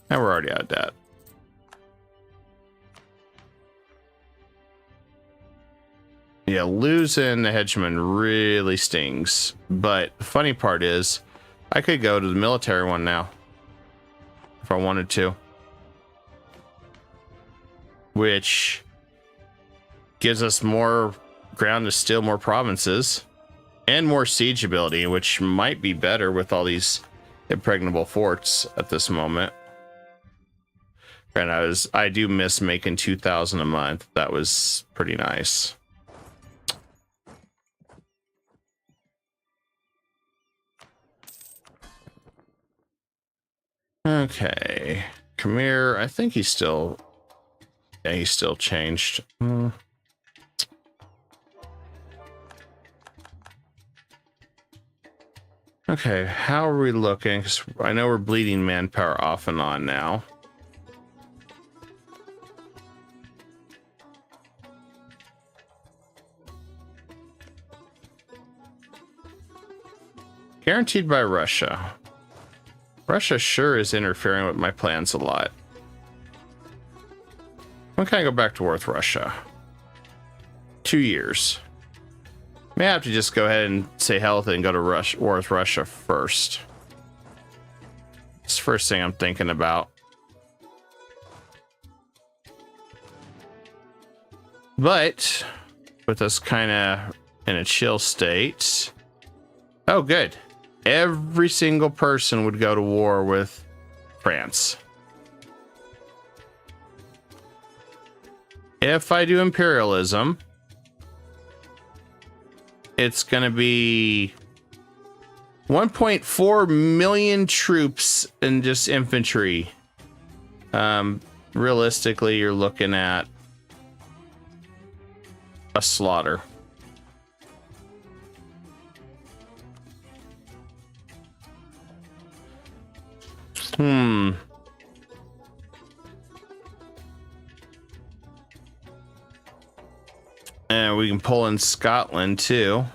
And we're already out of debt. Yeah, losing the hegemon really stings. But the funny part is, I could go to the military one now. If I wanted to. Which gives us more ground to steal more provinces. And more siege ability, which might be better with all these impregnable forts at this moment. And I do miss making 2,000 a month. That was pretty nice. Okay, Khmer, I think he's still, yeah, he's still changed. Okay, how are we looking? 'Cause I know we're bleeding manpower off and on now. Guaranteed by Russia. Russia sure is interfering with my plans a lot. When can I go back to war with Russia? 2 years. May have to just go ahead and say hell with it and go to war with Russia first. It's the first thing I'm thinking about. But with us kind of in a chill state. Oh, good. Every single person would go to war with France. If I do imperialism, it's going to be 1.4 million troops and just infantry. Realistically, you're looking at a slaughter. And we can pull in Scotland too.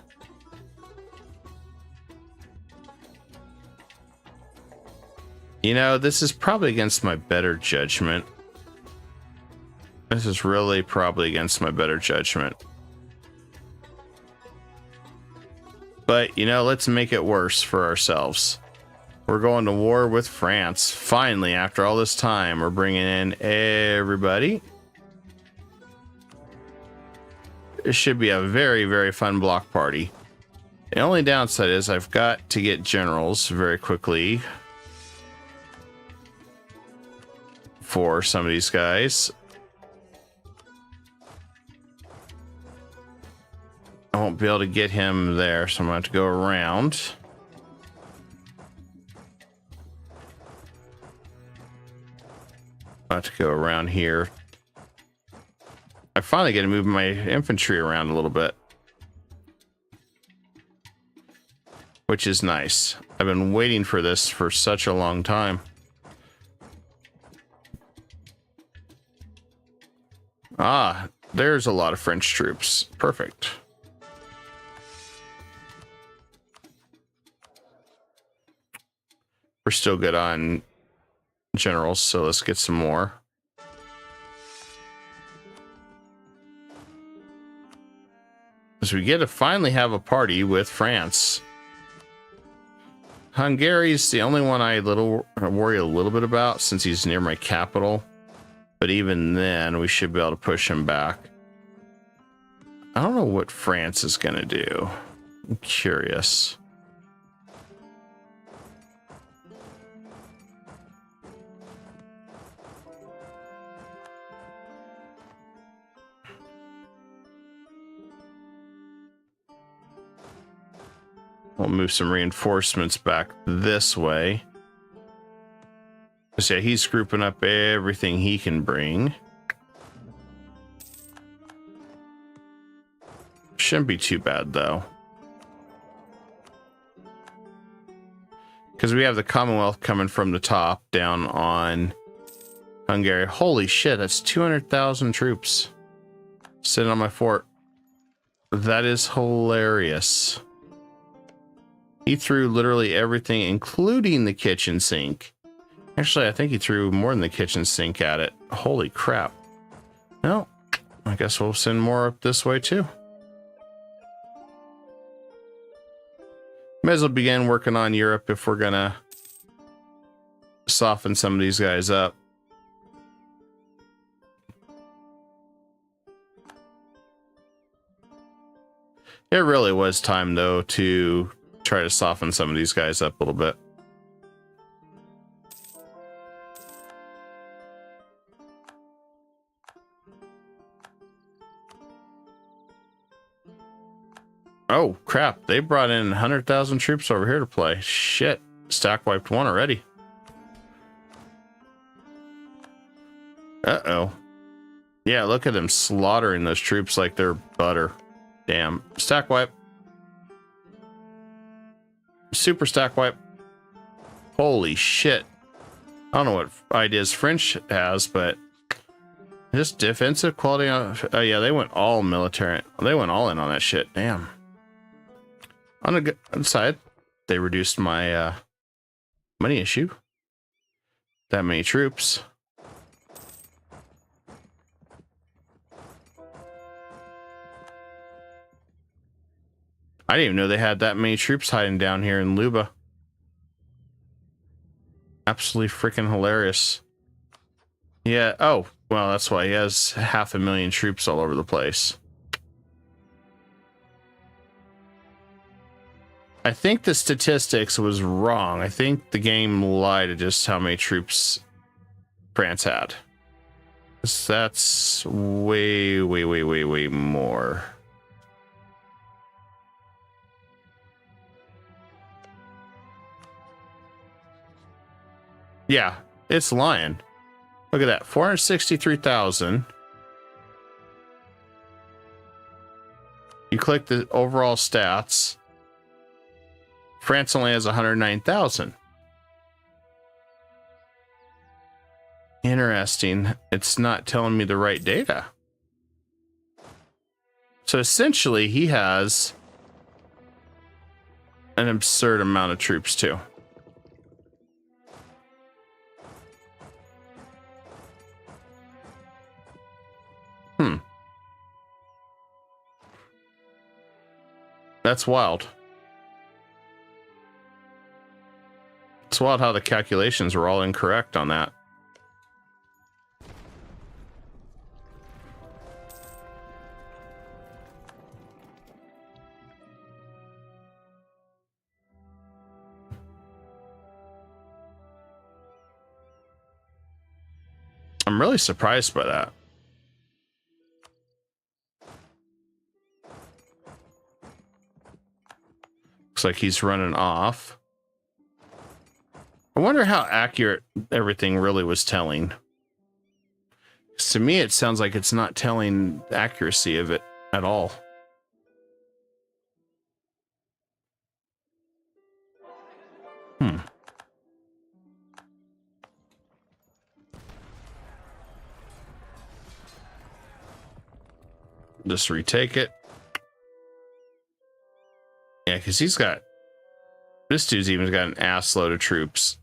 You know, this is probably against my better judgment. This is really probably against my better judgment. But, you know, let's make it worse for ourselves. We're going to war with France. Finally, after all this time, we're bringing in everybody. It should be a very, very fun block party. The only downside is I've got to get generals very quickly for some of these guys. I won't be able to get him there, so I'm going to have to go around. I have to go around here. I finally get to move my infantry around a little bit, which is nice. I've been waiting for this for such a long time. Ah, there's a lot of French troops. Perfect. We're still good on generals, so let's get some more. As we get to finally have a party with France. Hungary's the only one I worry a little bit about since he's near my capital. But even then, we should be able to push him back. I don't know what France is going to do. I'm curious. We'll move some reinforcements back this way. So yeah, he's grouping up everything he can bring. Shouldn't be too bad though, because we have the Commonwealth coming from the top down on Hungary. Holy shit, that's 200,000 troops sitting on my fort. That is hilarious. He threw literally everything, including the kitchen sink. Actually, I think he threw more than the kitchen sink at it. Holy crap. Well, I guess we'll send more up this way too. May as well begin working on Europe if we're gonna soften some of these guys up. It really was time, though, to try to soften some of these guys up a little bit. Oh, crap. They brought in 100,000 troops over here to play. Shit. Stack wiped one already. Uh-oh. Yeah, look at them slaughtering those troops like they're butter. Damn. Stack wipe. Super stack wipe. Holy shit. I don't know what ideas French has, but just defensive quality. Oh, yeah, they went all military. They went all in on that shit. Damn. On the good side, they reduced my money issue. That many troops. I didn't even know they had that many troops hiding down here in Luba. Absolutely freaking hilarious. Yeah, oh, well, that's why he has 500,000 troops all over the place. I think the statistics was wrong. I think the game lied to just how many troops France had. That's way, way, way, way, way more. Yeah, it's lying. Look at that, 463,000. You click the overall stats. France only has 109,000. Interesting. It's not telling me the right data. So essentially, he has an absurd amount of troops too. That's wild. It's wild how the calculations were all incorrect on that. I'm really surprised by that. Looks like he's running off. I wonder how accurate everything really was telling. 'Cause to me, it sounds like it's not telling the accuracy of it at all. Just retake it. Yeah, because he's got... This dude's even got an ass load of troops.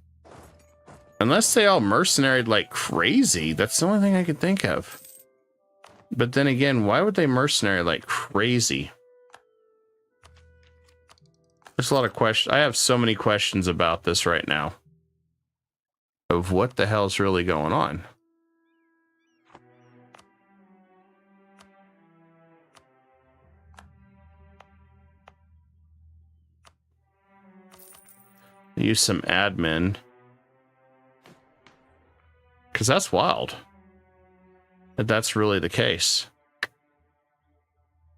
Unless they all mercenaried like crazy. That's the only thing I could think of. But then again, why would they mercenary like crazy? There's a lot of questions. I have so many questions about this right now. Of what the hell's really going on. Use some admin. Because that's wild. If that's really the case.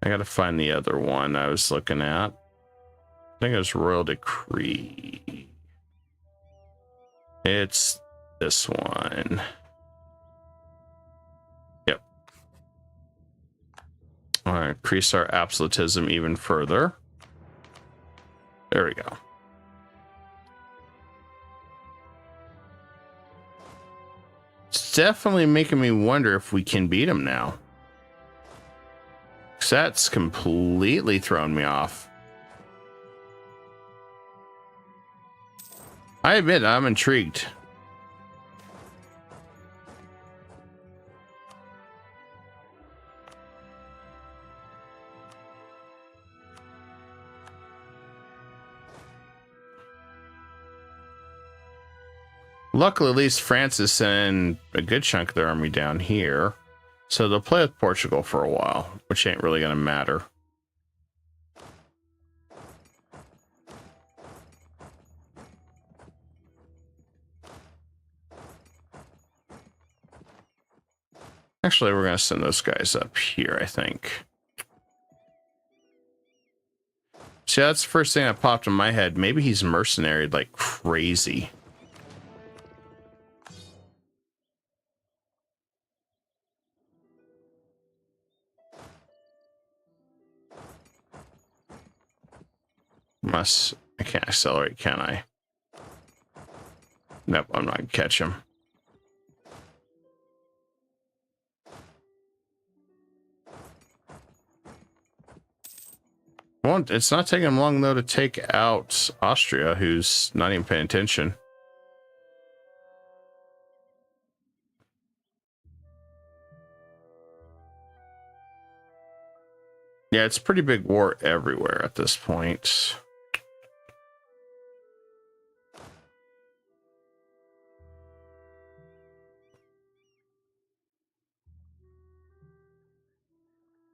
I gotta find the other one I was looking at. I think it was Royal Decree. It's this one. Yep. All right, increase our absolutism even further. There we go. It's definitely making me wonder if we can beat him now. 'Cause that's completely thrown me off. I admit I'm intrigued. Luckily, at least France is sending a good chunk of their army down here. So they'll play with Portugal for a while, which ain't really going to matter. Actually, we're going to send those guys up here, I think. See, that's the first thing that popped in my head. Maybe he's mercenary like crazy. I can't accelerate, can I? Nope, I'm not gonna catch him. Well, it's not taking him long though to take out Austria, who's not even paying attention. Yeah, it's a pretty big war everywhere at this point.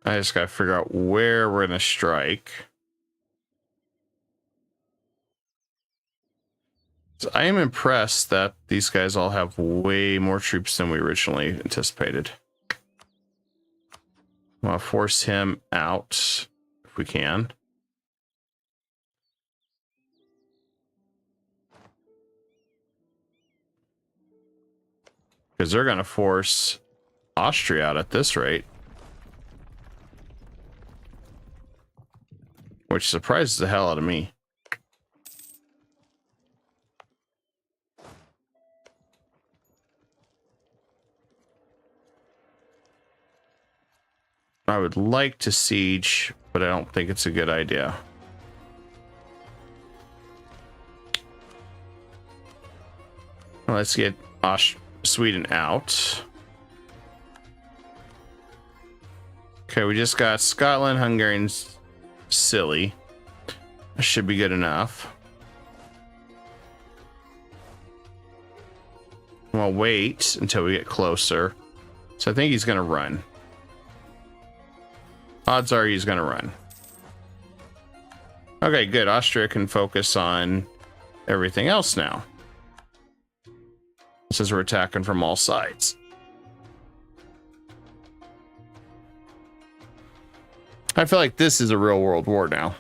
I just gotta figure out where we're gonna strike. So I am impressed that these guys all have way more troops than we originally anticipated. I'll force him out if we can. Because they're gonna force Austria out at this rate. Which surprises the hell out of me. I would like to siege, but I don't think it's a good idea. Well, let's get Sweden out. Okay, we just got Scotland, Hungary, and Silly. That should be good enough. We'll wait until we get closer. So I think he's going to run. Odds are he's going to run. Okay, good. Austria can focus on everything else now. Since we're attacking from all sides. I feel like this is a real world war now.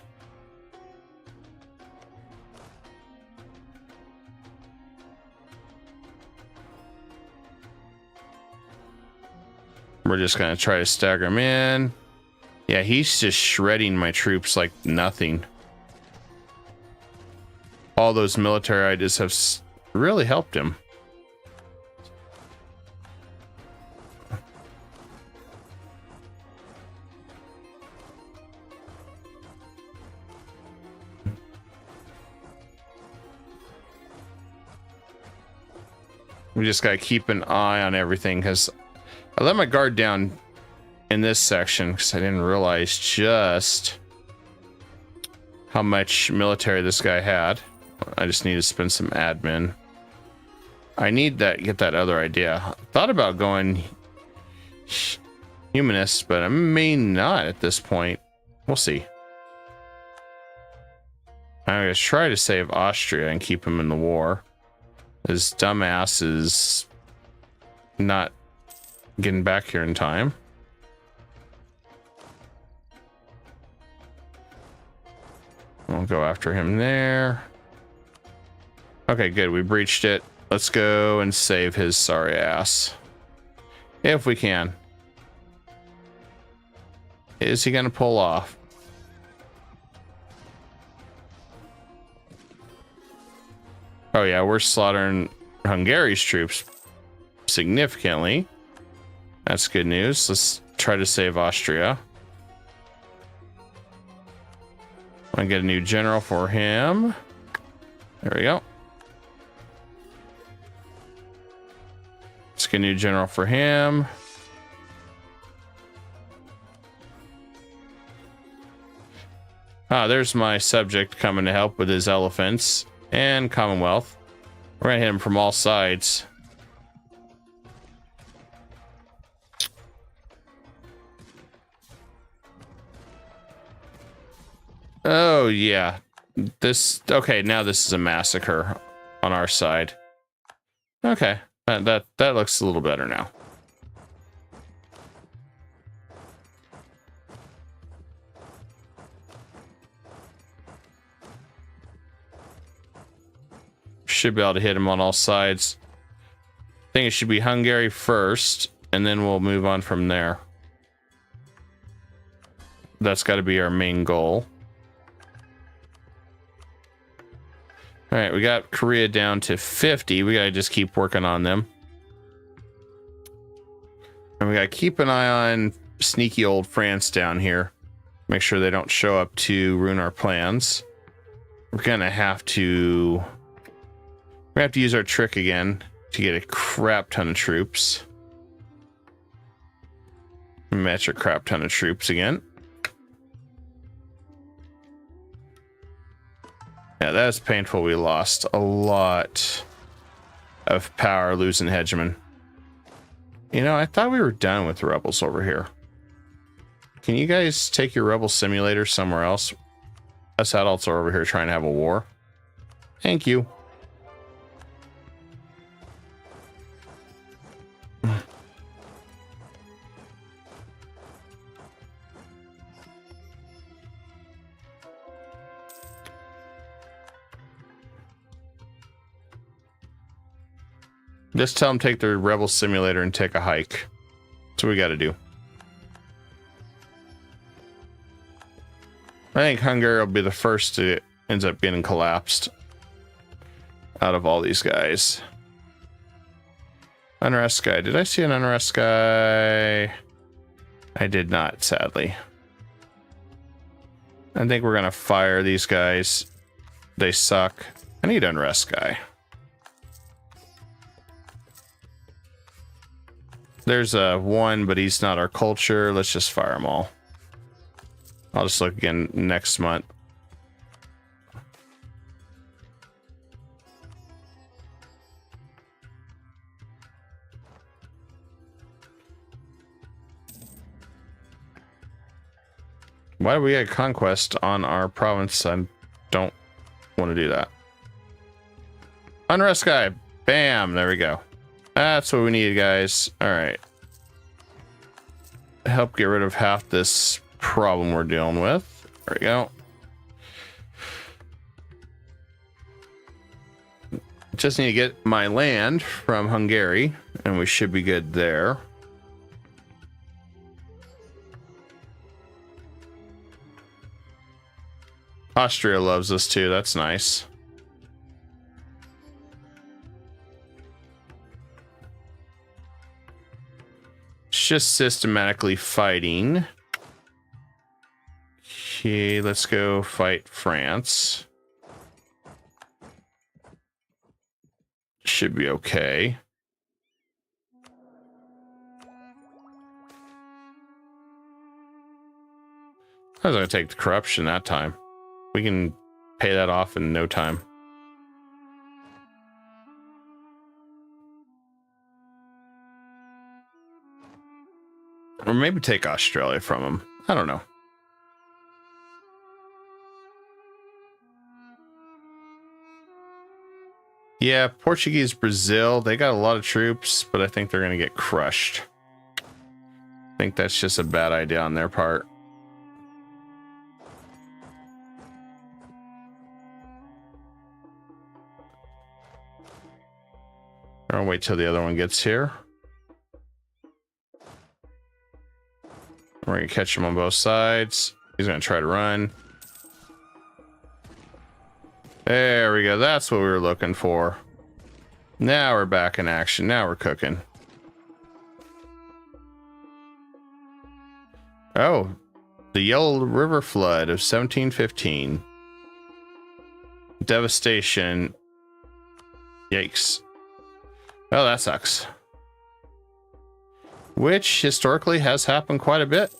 We're just going to try to stagger him in. Yeah, he's just shredding my troops like nothing. All those military ideas have really helped him. We just got to keep an eye on everything because I let my guard down in this section because I didn't realize just how much military this guy had. I just need to spend some admin. I need that, get that other idea. I thought about going humanist, but I may not at this point. We'll see. I'm going to try to save Austria and keep him in the war. This dumbass is not getting back here in time. We'll go after him there. Okay, good. We breached it. Let's go and save his sorry ass. If we can. Is he going to pull off? Oh yeah, we're slaughtering Hungary's troops significantly. That's good news. Let's try to save Austria. I'm gonna get a new general for him. There we go. Let's get a new general for him. Ah, there's my subject coming to help with his elephants and Commonwealth. We're gonna hit him from all sides. Oh yeah, this okay. Now this is a massacre on our side. Okay, that looks a little better now. Should be able to hit him on all sides. I think it should be Hungary first, and then we'll move on from there. That's got to be our main goal. All right, we got Korea down to 50. We got to just keep working on them. And we got to keep an eye on sneaky old France down here. Make sure they don't show up to ruin our plans. We're going to have to use our trick again to get a crap ton of troops. Match a crap ton of troops again. Yeah, that's painful. We lost a lot of power losing hegemon. You know, I thought we were done with rebels over here. Can you guys take your rebel simulator somewhere else? Us adults are over here trying to have a war. Thank you. Just tell them take their rebel simulator and take a hike. That's what we got to do. I think Hungary will be the first to ends up getting collapsed out of all these guys. Unrest guy. Did I see an unrest guy? I did not, sadly. I think we're going to fire these guys. They suck. I need unrest guy. There's one, but he's not our culture. Let's just fire them all. I'll just look again next month. Why do we get Conquest on our province? I don't want to do that. Unrest guy. Bam. There we go. That's what we need, guys. All right. Help get rid of half this problem we're dealing with. There we go. Just need to get my land from Hungary, and we should be good there. Austria loves us too. That's nice. It's just systematically fighting. Okay, let's go fight France. Should be okay. I was gonna take the corruption that time. We can pay that off in no time. Or maybe take Australia from them. I don't know. Yeah, Portuguese Brazil, they got a lot of troops, but I think they're going to get crushed. I think that's just a bad idea on their part. I'll wait till the other one gets here. We're going to catch him on both sides. He's going to try to run. There we go. That's what we were looking for. Now we're back in action. Now we're cooking. Oh, the Yellow River Flood of 1715. Devastation. Yikes. Oh, that sucks. Which historically has happened quite a bit.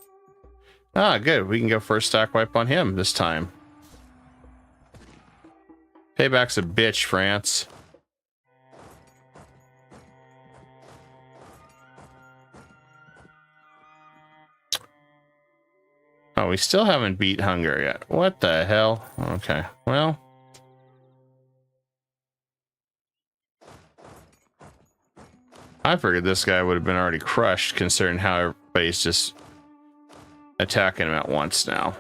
Ah, good. We can go for a stack wipe on him this time. Payback's a bitch, France. Oh, we still haven't beat Hungary yet. What the hell? Okay, well. I figured this guy would have been already crushed, considering how everybody's just attacking him at once now.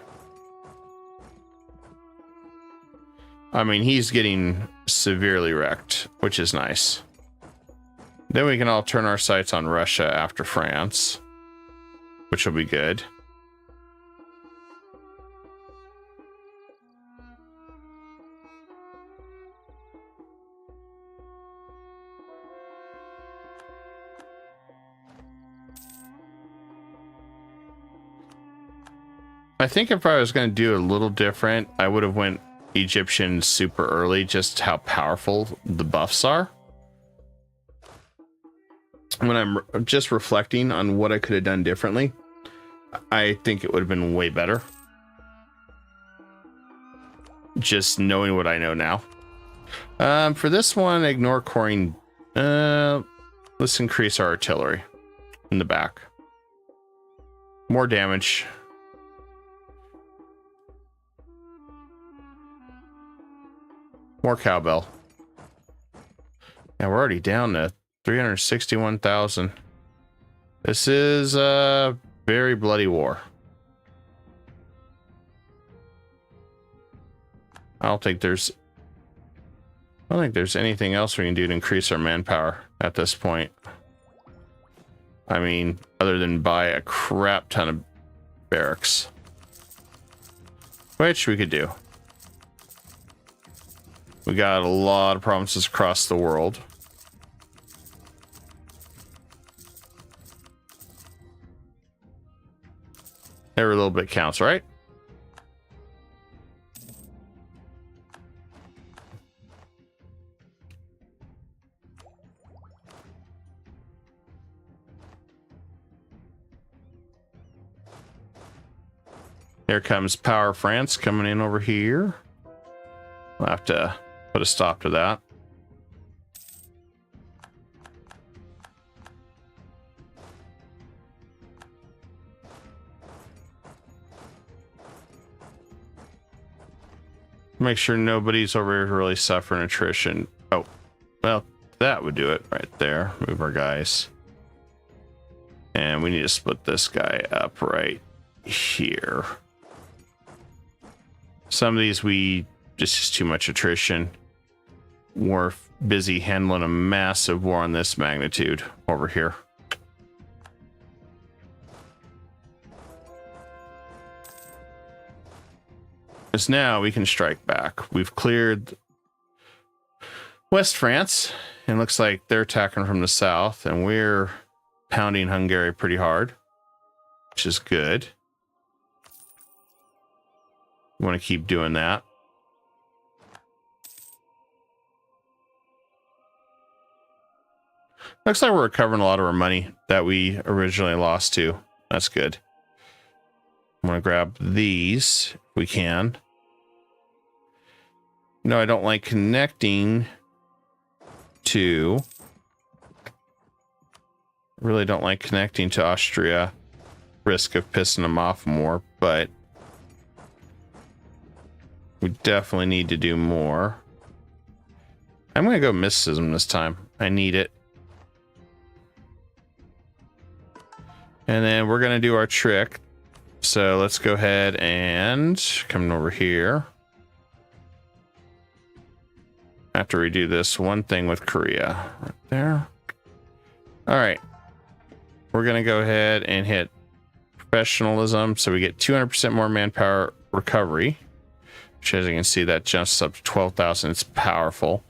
I mean, he's getting severely wrecked, which is nice. Then we can all turn our sights on Russia after France, which will be good. I think if I was going to do a little different, I would have went Egyptian super early, just how powerful the buffs are. When I'm just reflecting on what I could have done differently, I think it would have been way better. Just knowing what I know now. For this one, ignore coring. Let's increase our artillery in the back. More damage. More cowbell. Yeah, we're already down to 361,000. This is a very bloody war. I don't think there's anything else we can do to increase our manpower at this point. I mean, other than buy a crap ton of barracks, which we could do. We got a lot of provinces across the world. Every little bit counts, right? Here comes Power France coming in over here. We'll have to put a stop to that. Make sure nobody's over here really suffering attrition. Oh, well, that would do it right there. Move our guys. And we need to split this guy up right here. Some of these just too much attrition. We're busy handling a massive war on this magnitude over here. Because now we can strike back. We've cleared West France, and looks like they're attacking from the south, and we're pounding Hungary pretty hard, which is good. We want to keep doing that. Looks like we're recovering a lot of our money that we originally lost to. That's good. I'm going to grab these if we can. No, I don't like connecting to... Really don't like connecting to Austria. Risk of pissing them off more, but... we definitely need to do more. I'm going to go mysticism this time. I need it. And then we're going to do our trick. So let's go ahead and come over here. I have to redo this one thing with Korea right there. All right. We're going to go ahead and hit professionalism. So we get 200% more manpower recovery. Which, as you can see, that jumps up to 12,000. It's powerful.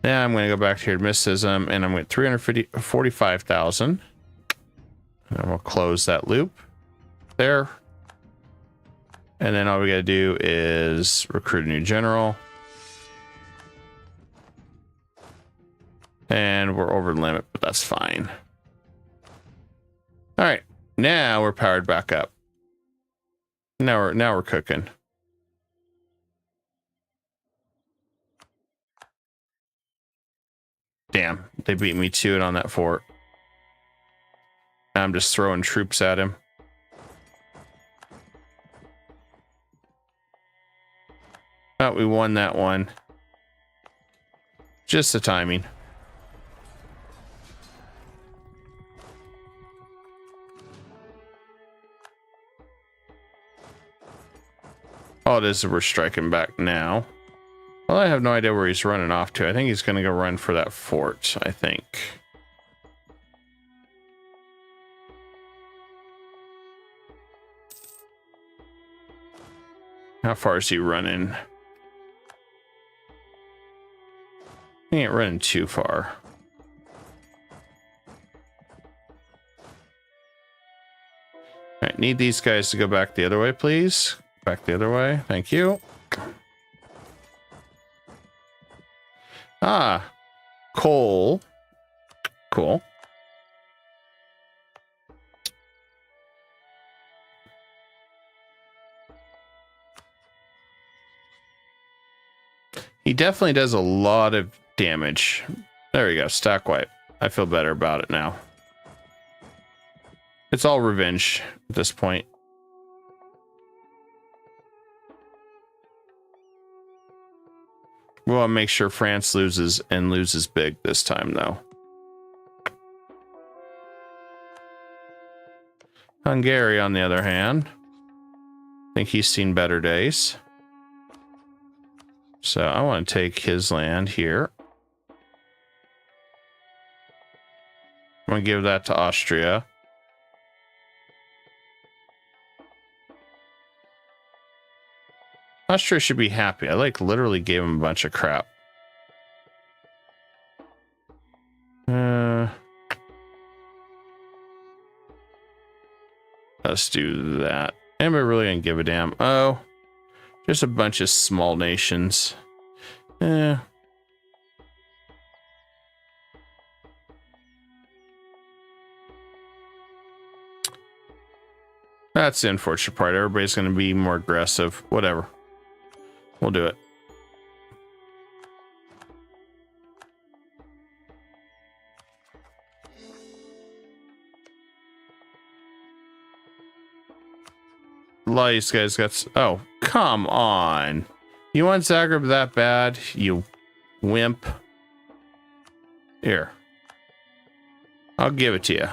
Now I'm going to go back to here to mysticism, and I'm at 345,000. And we'll close that loop there. And then all we got to do is recruit a new general. And we're over the limit, but that's fine. All right, now we're powered back up. Now we're cooking. Damn, they beat me to it on that fort. I'm just throwing troops at him. Oh, we won that one. Just the timing. All it is we're striking back now. Well, I have no idea where he's running off to. I think he's going to go run for that fort, I think. How far is he running? He ain't running too far. All right, need these guys to go back the other way, please. Back the other way. Thank you. Ah, coal. Cool. He definitely does a lot of damage. There we go. Stack wipe. I feel better about it now. It's all revenge at this point. We'll make sure France loses and loses big this time, though. Hungary, on the other hand, I think he's seen better days. So I want to take his land here. I'm going to give that to Austria. Austria should be happy. I like literally gave him a bunch of crap. Let's do that. Anybody really gonna give a damn? Oh, just a bunch of small nations. That's the unfortunate part. Everybody's gonna be more aggressive. Whatever. We'll do it. A lot of these guys got... Oh, come on. You want Zagreb that bad, you wimp? Here. I'll give it to you.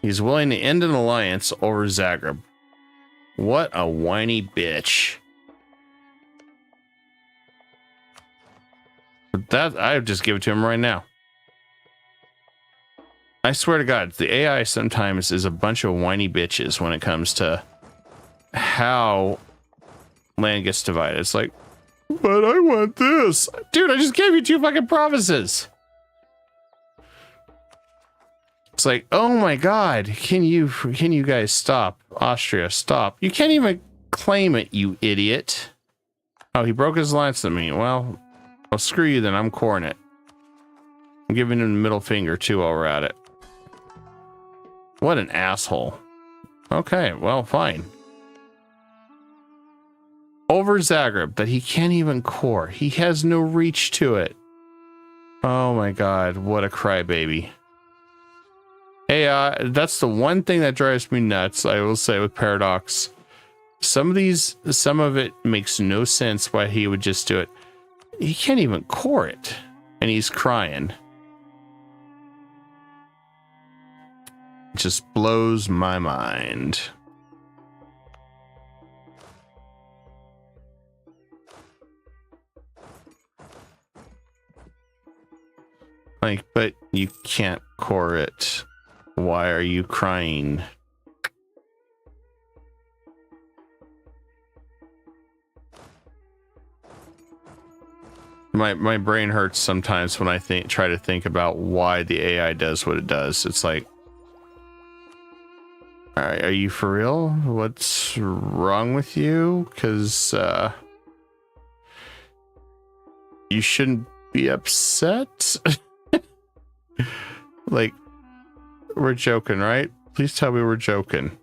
He's willing to end an alliance over Zagreb. What a whiny bitch. That I would just give it to him right now. I swear to God, the AI sometimes is a bunch of whiny bitches when it comes to how land gets divided. It's like, but I want this. Dude, I just gave you 2 fucking provinces. It's like, oh my God, can you guys stop? Austria, stop. You can't even claim it, you idiot. Oh, he broke his alliance to me. Well, screw you then. I'm coring it. I'm giving him the middle finger too while we're at it. What an asshole. Okay, well, fine. Over Zagreb, that he can't even core. He has no reach to it. Oh my God, what a crybaby. AI, that's the one thing that drives me nuts, I will say, with Paradox. Some of it makes no sense why he would just do it. He can't even core it, and he's crying. It just blows my mind. Like, but you can't core it. Why are you crying? My brain hurts sometimes when I try to think about why the AI does what it does. It's like, are you for real? What's wrong with you? Because you shouldn't be upset. Like, we're joking, right? Please tell me we're joking.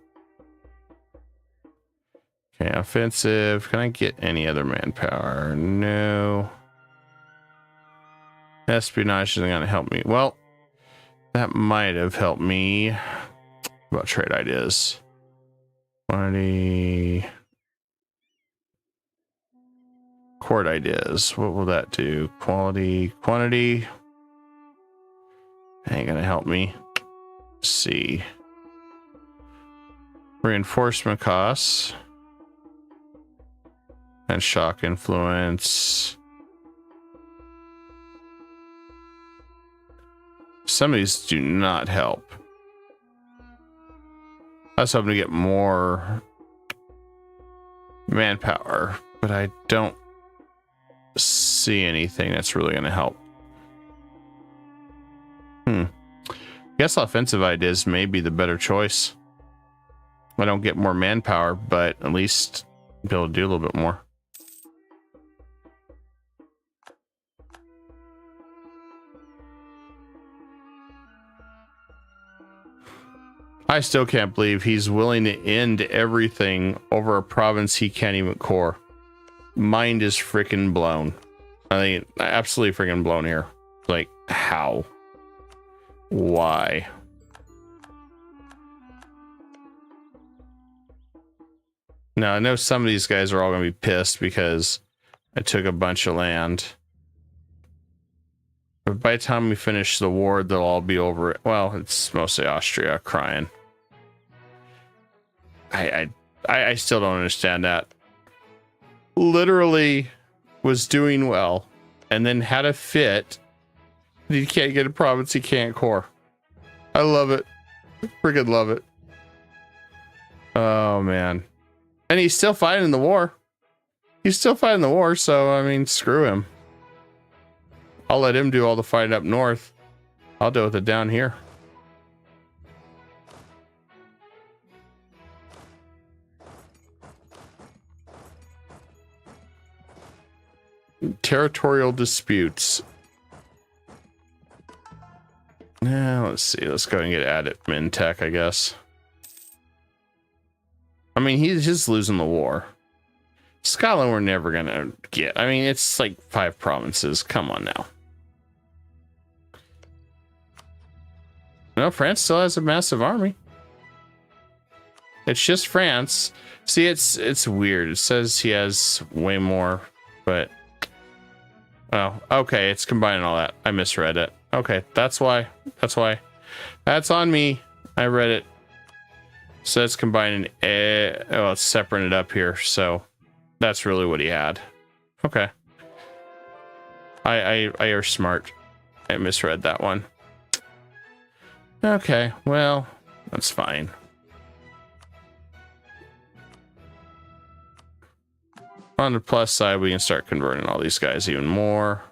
Okay, offensive. Can I get any other manpower? No. Espionage isn't going to help me. Well, that might have helped me. About trade ideas. Quantity. Court ideas. What will that do? Quality. Quantity. Ain't going to help me. Let's see. Reinforcement costs. And shock influence. Some of these do not help. I was hoping to get more manpower, but I don't see anything that's really going to help. Guess offensive ideas may be the better choice. I don't get more manpower, but at least be able to do a little bit more. I still can't believe he's willing to end everything over a province he can't even core. Mind is freaking blown. I think absolutely freaking blown here. Like, how? Why? Now, I know some of these guys are all going to be pissed because I took a bunch of land. But by the time we finish the war, they'll all be over it. Well, it's mostly Austria crying. I still don't understand that. Literally was doing well and then had a fit. He can't get a province he can't core. I love it. Freaking love it. Oh, man. And he's still fighting the war. He's still fighting the war, so, I mean, screw him. I'll let him do all the fighting up north. I'll deal with it down here. Territorial disputes. Now, let's see. Let's go and get added min tech, I guess. I mean, he's just losing the war. Scotland, we're never going to get. I mean, it's like 5 provinces. Come on now. No, France still has a massive army. It's just France. See, it's weird. It says he has way more, but... Oh, okay. It's combining all that. I misread it. Okay, that's why. That's why. That's on me. I read it. So it's combining. Oh, it's separating it up here. So that's really what he had. Okay. I are smart. I misread that one. Okay, well, that's fine. On the plus side, we can start converting all these guys even more.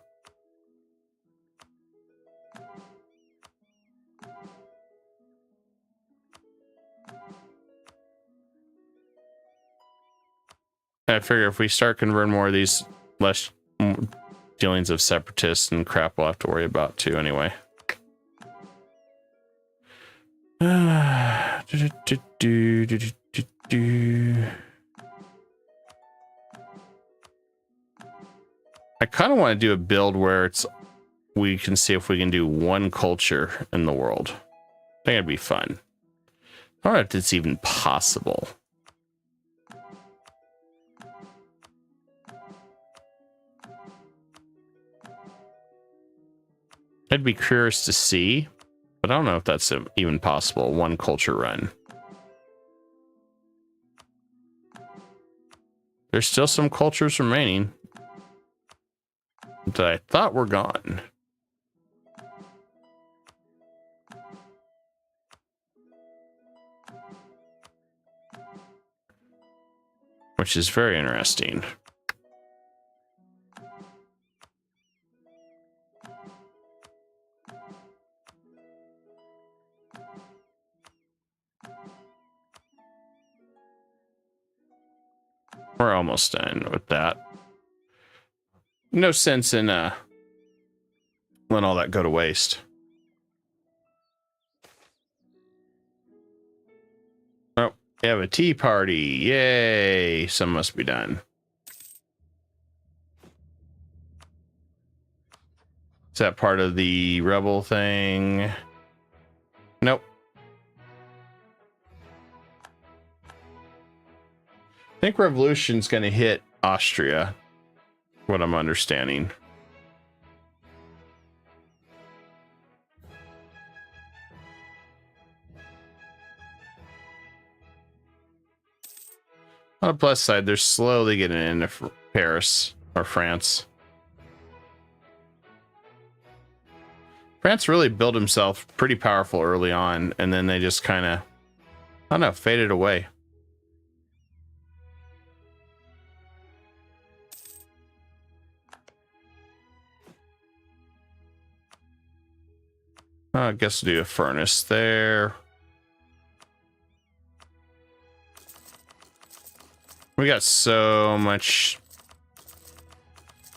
I figure if we start converting more of these, less dealings of separatists and crap we'll have to worry about too anyway. I kind of want to do a build where we can see if we can do one culture in the world. I think it'd be fun. I don't know if it's even possible. I'd be curious to see, but I don't know if that's even possible. One culture run. There's still some cultures remaining that I thought were gone. Which is very interesting. We're almost done with that. No sense in letting all that go to waste. Oh, we have a tea party. Yay! Some must be done. Is that part of the rebel thing? Nope. I think revolution's going to hit Austria, what I'm understanding. On the plus side, they're slowly getting into Paris or France. France really built himself pretty powerful early on, and then they just kind of, I don't know, faded away. I guess we'll do a furnace there. We got so much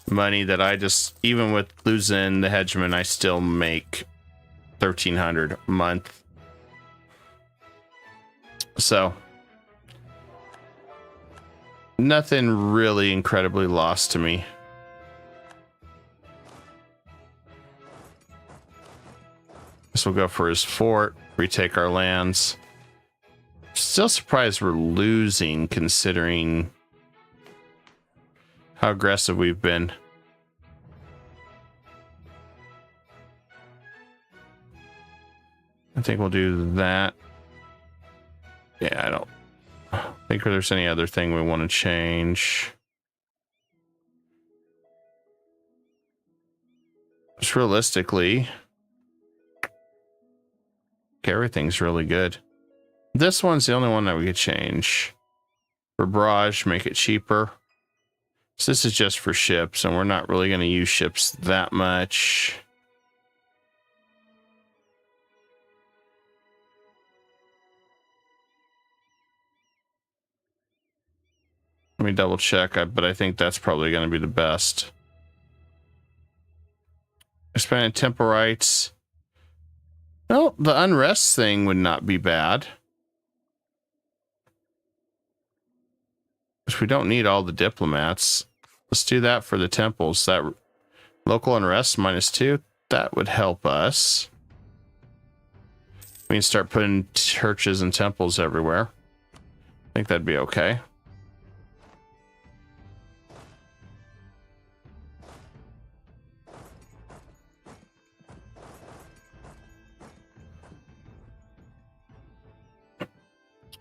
money that I just, even with losing the hegemon, I still make 1,300 a month. So nothing really incredibly lost to me. This will go for his fort, retake our lands. Still surprised we're losing considering how aggressive we've been. I think we'll do that. Yeah, I don't think there's any other thing we want to change. Just realistically, everything's really good. This one's the only one that we could change. For barrage, make it cheaper. So this is just for ships, and we're not really going to use ships that much. Let me double check, but I think that's probably going to be the best. Expanded temple rights. No, the unrest thing would not be bad. Because we don't need all the diplomats. Let's do that for the temples. That local unrest -2, that would help us. We can start putting churches and temples everywhere. I think that'd be okay.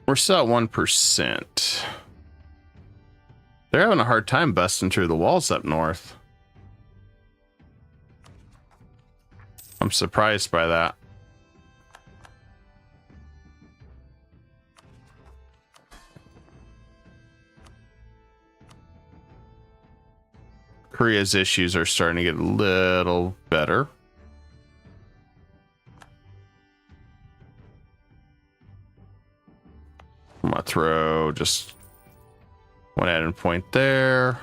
We're still at 1%. They're having a hard time busting through the walls up north. I'm surprised by that. Korea's issues are starting to get a little better. I'm gonna throw just one added point there.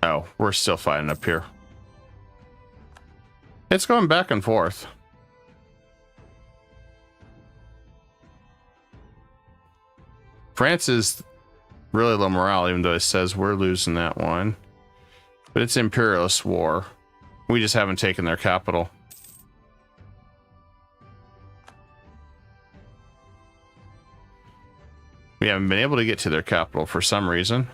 Oh, we're still fighting up here. It's going back and forth. France is really low morale, even though it says we're losing that one. But it's imperialist war. We just haven't taken their capital. We haven't been able to get to their capital for some reason.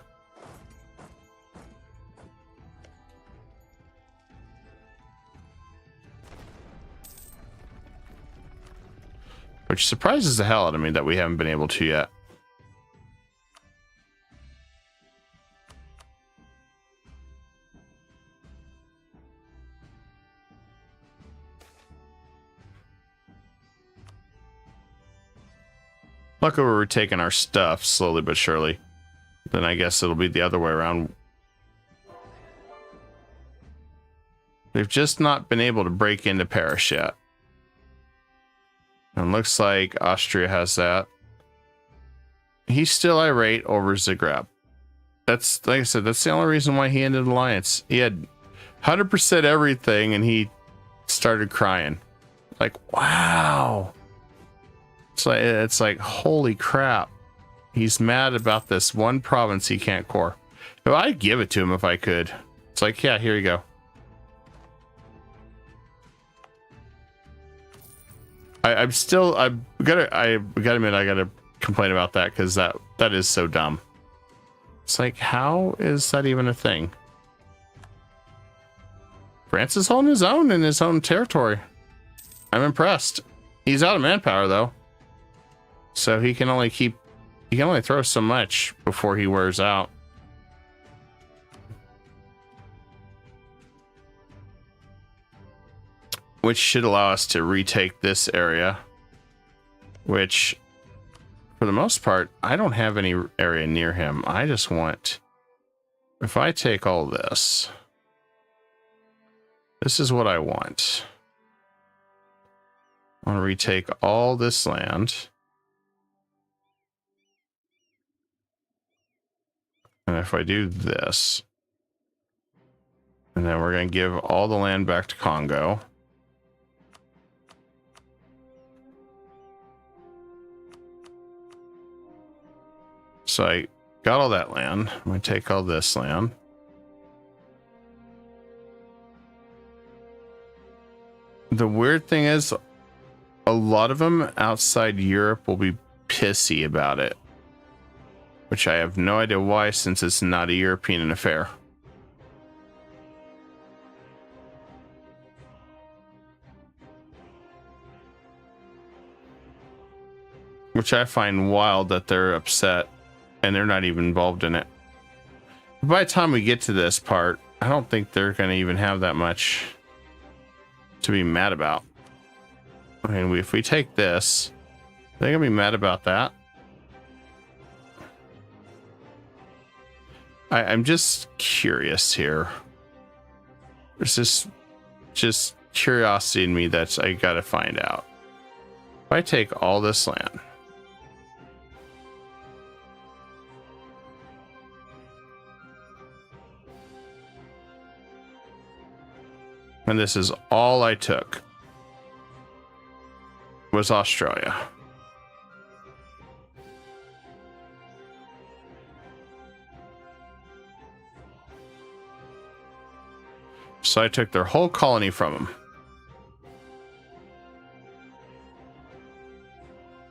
Which surprises the hell out of me that we haven't been able to yet. Luckily, we're taking our stuff slowly but surely. Then I guess it'll be the other way around. We've just not been able to break into Paris yet. And looks like Austria has that. He's still irate over Zagreb. That's, like I said, that's the only reason why he ended alliance. He had 100% everything and he started crying. Like, wow. It's like, holy crap. He's mad about this one province he can't core. Well, I'd give it to him if I could. It's like, yeah, here you go. I gotta admit, I gotta complain about that because that is so dumb. It's like, how is that even a thing? France is holding his own in his own territory. I'm impressed. He's out of manpower though. So he can only keep You can only throw so much before he wears out. Which should allow us to retake this area. Which, for the most part, I don't have any area near him. I just want... If I take all this... This is what I want. I want to retake all this land. And if I do this, and then we're going to give all the land back to Congo. So I got all that land. I'm going to take all this land. The weird thing is, a lot of them outside Europe will be pissy about it. Which I have no idea why, since it's not a European affair. Which I find wild that they're upset and they're not even involved in it. By the time we get to this part, I don't think they're going to even have that much to be mad about. I mean, if we take this, they're going to be mad about that. I'm just curious here. There's this just curiosity in me that I gotta find out. If I take all this land, and this is all I took, was Australia. So I took their whole colony from them.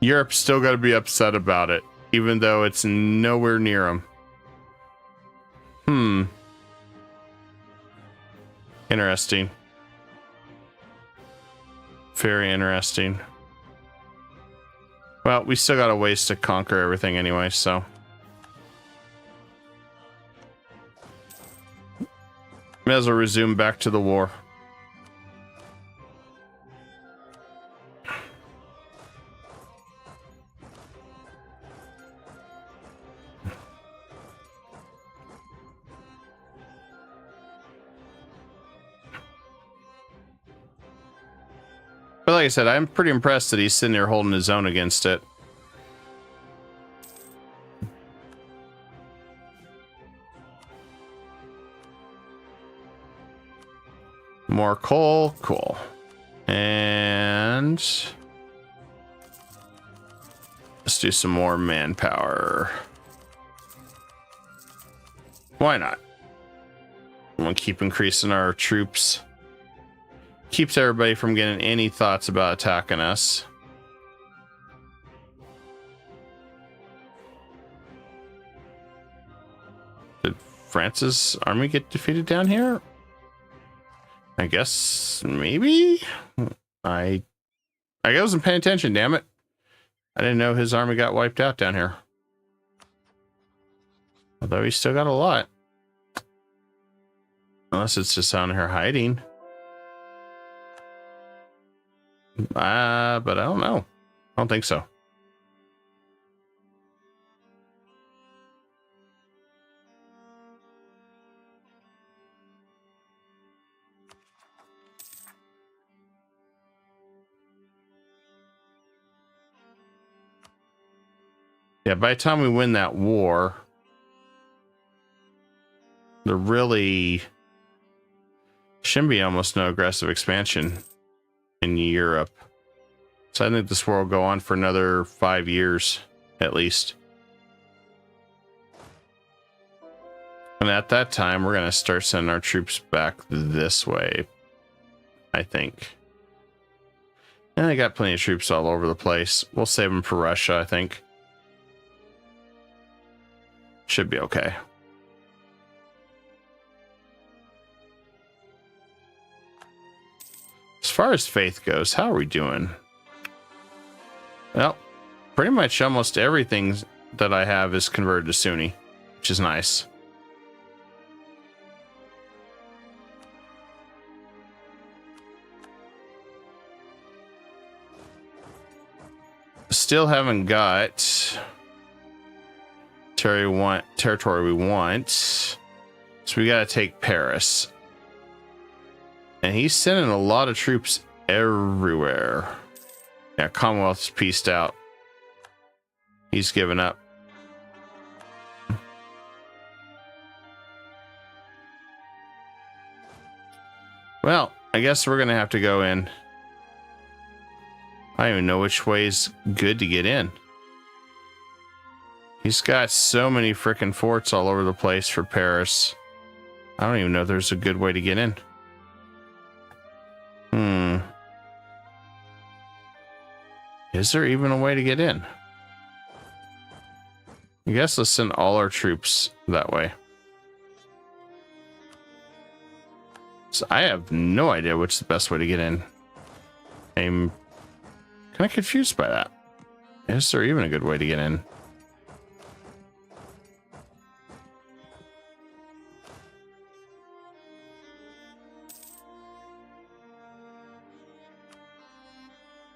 Europe's still got to be upset about it, even though it's nowhere near them. Interesting. Very interesting. Well, we still got a ways to conquer everything anyway, so... May as well resume back to the war. But like I said, I'm pretty impressed that he's sitting there holding his own against it. More coal, cool. And let's do some more manpower. Why not? We want to keep increasing our troops. Keeps everybody from getting any thoughts about attacking us. Did France's army get defeated down here? I guess maybe. I wasn't paying attention, damn it. I didn't know his army got wiped out down here. Although he's still got a lot. Unless it's just on here hiding. But I don't know. I don't think so. Yeah, by the time we win that war, there really shouldn't be almost no aggressive expansion in Europe. So I think this war will go on for another 5 years, at least. And at that time, we're going to start sending our troops back this way, I think. And I got plenty of troops all over the place. We'll save them for Russia, I think. Should be okay. As far as faith goes, how are we doing? Well, pretty much almost everything's that I have is converted to Sunni, which is nice. Still haven't got territory we want. So we got to take Paris. And he's sending a lot of troops everywhere. Yeah, Commonwealth's pieced out. He's given up. Well, I guess we're going to have to go in. I don't even know which way is good to get in. He's got so many freaking forts all over the place for Paris. I don't even know if there's a good way to get in. Is there even a way to get in? I guess let's send all our troops that way. So I have no idea which is the best way to get in. I'm kind of confused by that. Is there even a good way to get in?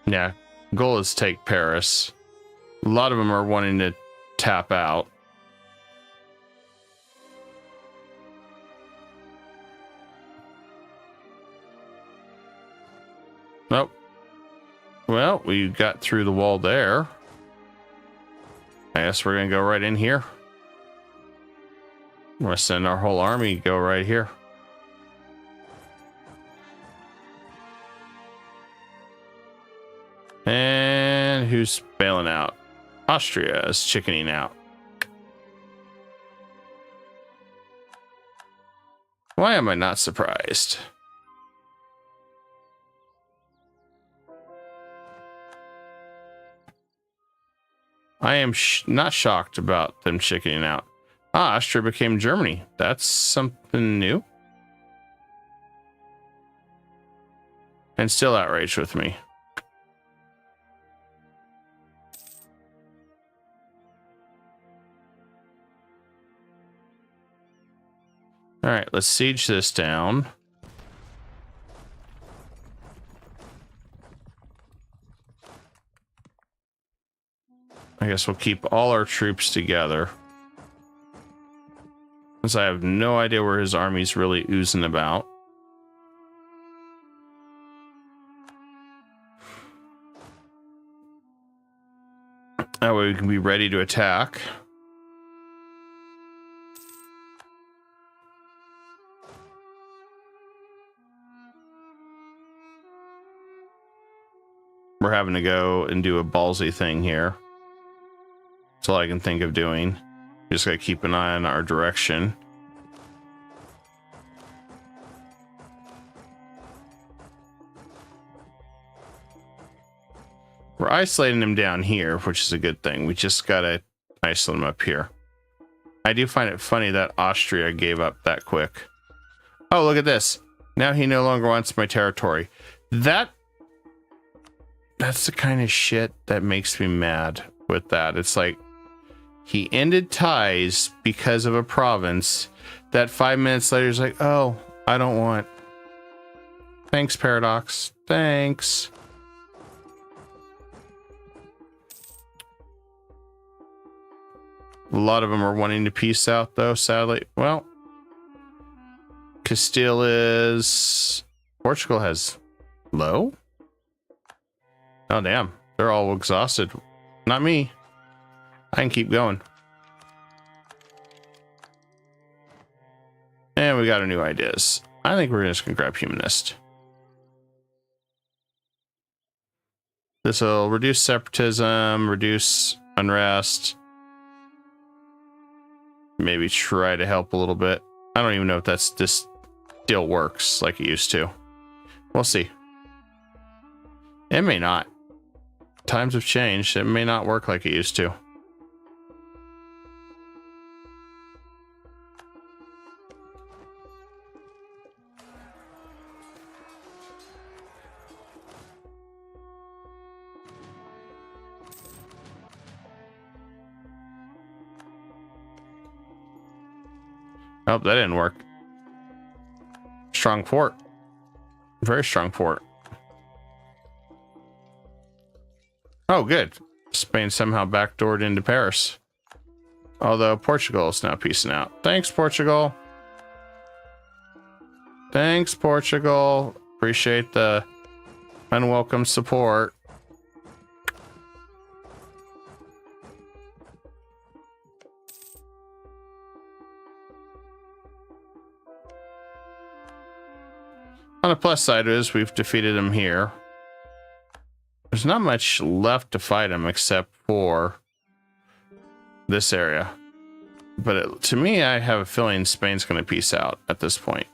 Yeah, goal is take Paris. A lot of them are wanting to tap out. Nope. Well, we got through the wall there. I guess we're gonna go right in here. We're gonna send our whole army, go right here. And who's bailing out? Austria is chickening out. Why am I not surprised? I am not shocked about them chickening out. Ah, Austria became Germany. That's something new. And still outraged with me. All right, let's siege this down. I guess we'll keep all our troops together. Since I have no idea where his army's really oozing about. That way we can be ready to attack. We're having to go and do a ballsy thing here. That's all I can think of doing. Just gotta keep an eye on our direction. We're isolating him down here, which is a good thing. We just gotta isolate him up here. I do find it funny that Austria gave up that quick. Oh, look at this. Now he no longer wants my territory. That's the kind of shit that makes me mad with that. It's like he ended ties because of a province that 5 minutes later is like, oh, I don't want. Thanks, Paradox. Thanks. A lot of them are wanting to peace out, though, sadly. Well, Castile is... Portugal has low? Oh, damn. They're all exhausted. Not me. I can keep going. And we got our new ideas. I think we're just going to grab Humanist. This will reduce separatism, reduce unrest. Maybe try to help a little bit. I don't even know if this still works like it used to. We'll see. It may not. Times have changed. It may not work like it used to. Oh, that didn't work. Strong fort. Very strong fort. Oh, good. Spain somehow backdoored into Paris. Although Portugal is now peacing out. Thanks, Portugal. Thanks, Portugal. Appreciate the unwelcome support. On the plus side is we've defeated him here. There's not much left to fight him except for this area. But to me, I have a feeling Spain's going to peace out at this point.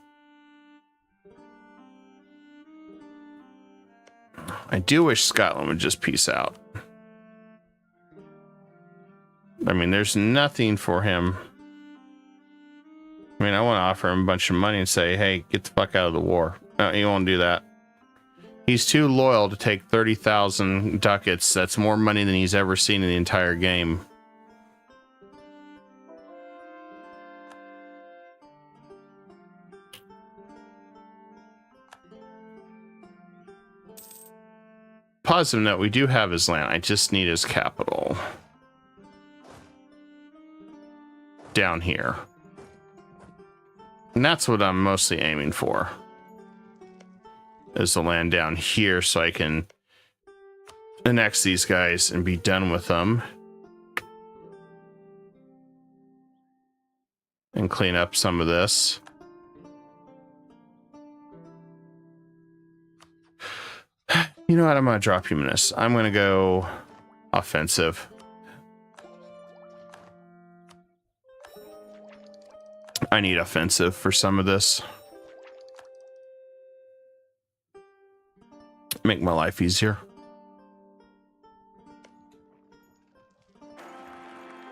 I do wish Scotland would just peace out. I mean, there's nothing for him. I mean, I want to offer him a bunch of money and say, hey, get the fuck out of the war. No, he won't do that. He's too loyal to take 30,000 ducats. That's more money than he's ever seen in the entire game. Positive note, we do have his land. I just need his capital. Down here. And that's what I'm mostly aiming for. Is the land down here so I can annex these guys and be done with them. And clean up some of this. You know what? I'm going to drop humanist. I'm going to go offensive. I need offensive for some of this. Make my life easier.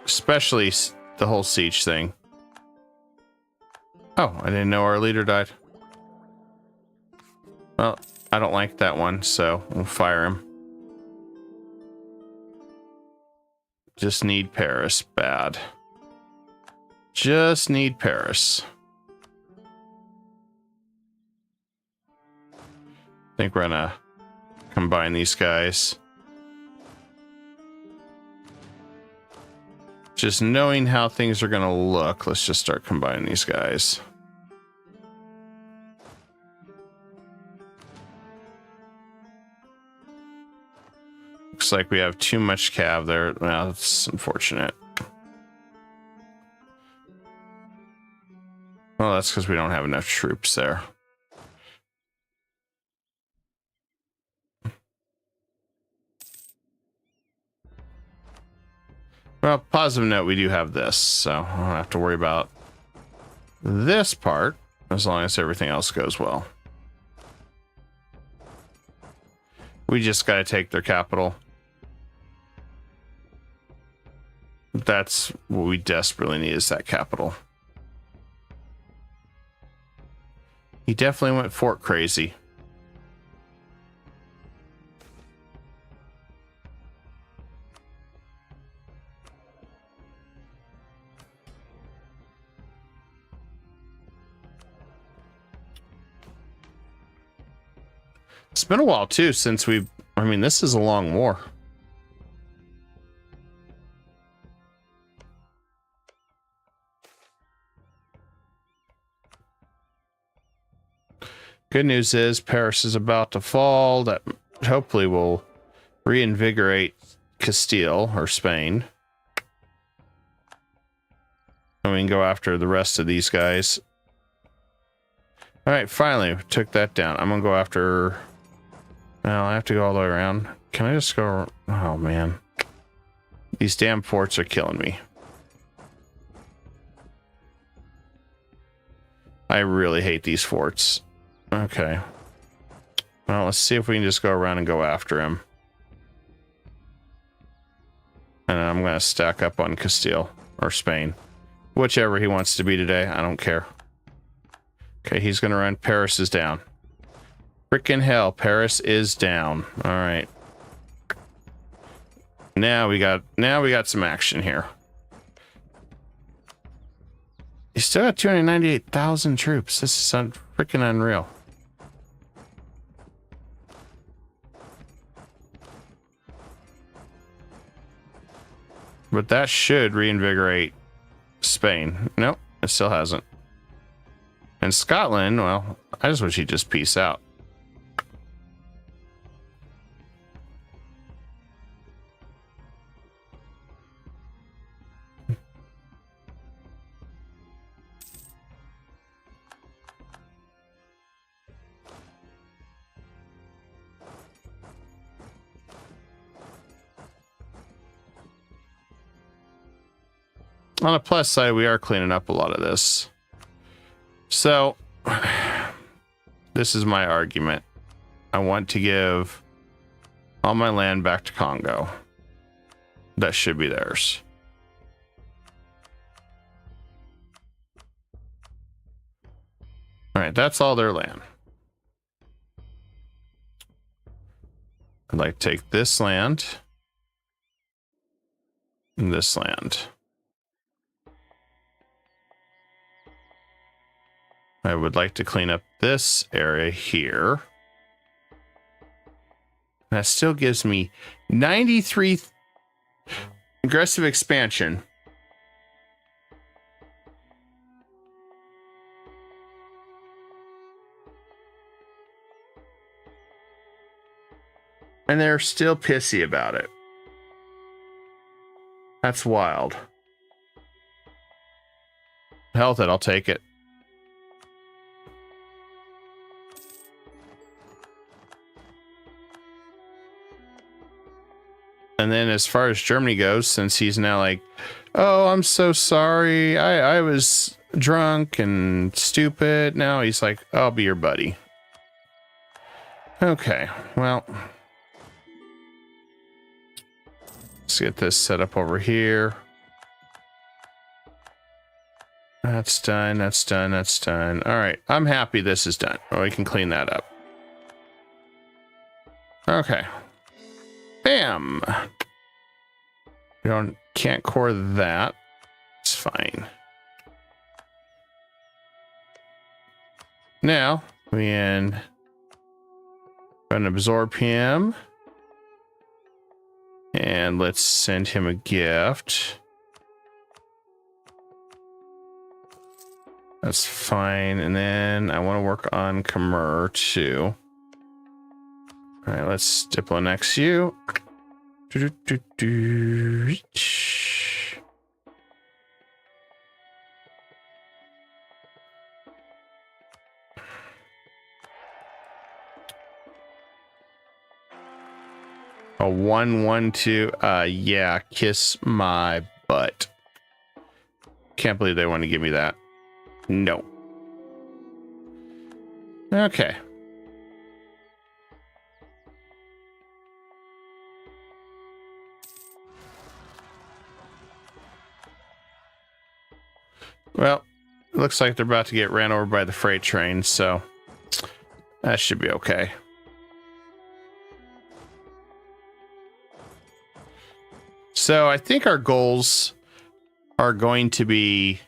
Especially the whole siege thing. Oh, I didn't know our leader died. Well, I don't like that one, so we'll fire him. Just need Paris bad. Just need Paris. I think we're gonna combine these guys. Just knowing how things are gonna look, let's just start combining these guys. Looks like we have too much cav there. Well, that's unfortunate. Well, that's because we don't have enough troops there. Well, positive note, we do have this, so I don't have to worry about this part as long as everything else goes well. We just got to take their capital. That's what we desperately need, is that capital. He definitely went fort crazy. It's been a while too since I mean, this is a long war. Good news is Paris is about to fall. That hopefully will reinvigorate Castile or Spain. And we can go after the rest of these guys. All right, finally we took that down. I'm gonna go after. Well, I have to go all the way around. Can I just go? Oh man, these damn forts are killing me. I really hate these forts. Okay. Well, let's see if we can just go around and go after him. And I'm going to stack up on Castile or Spain. Whichever he wants to be today. I don't care. Okay, he's going to run. Paris is down. Frickin' hell, Paris is down. All right. Now we got some action here. You still got 298,000 troops. This is freaking unreal. But that should reinvigorate Spain. Nope, it still hasn't. And Scotland, well, I just wish he'd just peace out. On a plus side, we are cleaning up a lot of this. So, this is my argument. I want to give all my land back to Congo. That should be theirs. All right, that's all their land. I'd like to take this land and this land. I would like to clean up this area here. That still gives me 93 aggressive expansion. And they're still pissy about it. That's wild. Hell with it, I'll take it. And then as far as Germany goes, since he's now like, oh, I'm so sorry. I was drunk and stupid. Now he's like, I'll be your buddy. Okay, well. Let's get this set up over here. That's done, that's done, that's done. All right, I'm happy this is done. Oh, we can clean that up. Okay. Bam. Can't core that. It's fine. Now we can absorb him. And let's send him a gift. That's fine. And then I want to work on Khmer too. All right, let's Diplonex you. A 1-1-2. Yeah, kiss my butt. Can't believe they want to give me that. No. Okay. Well, looks like they're about to get ran over by the freight train, so that should be okay. So I think our goals are going to be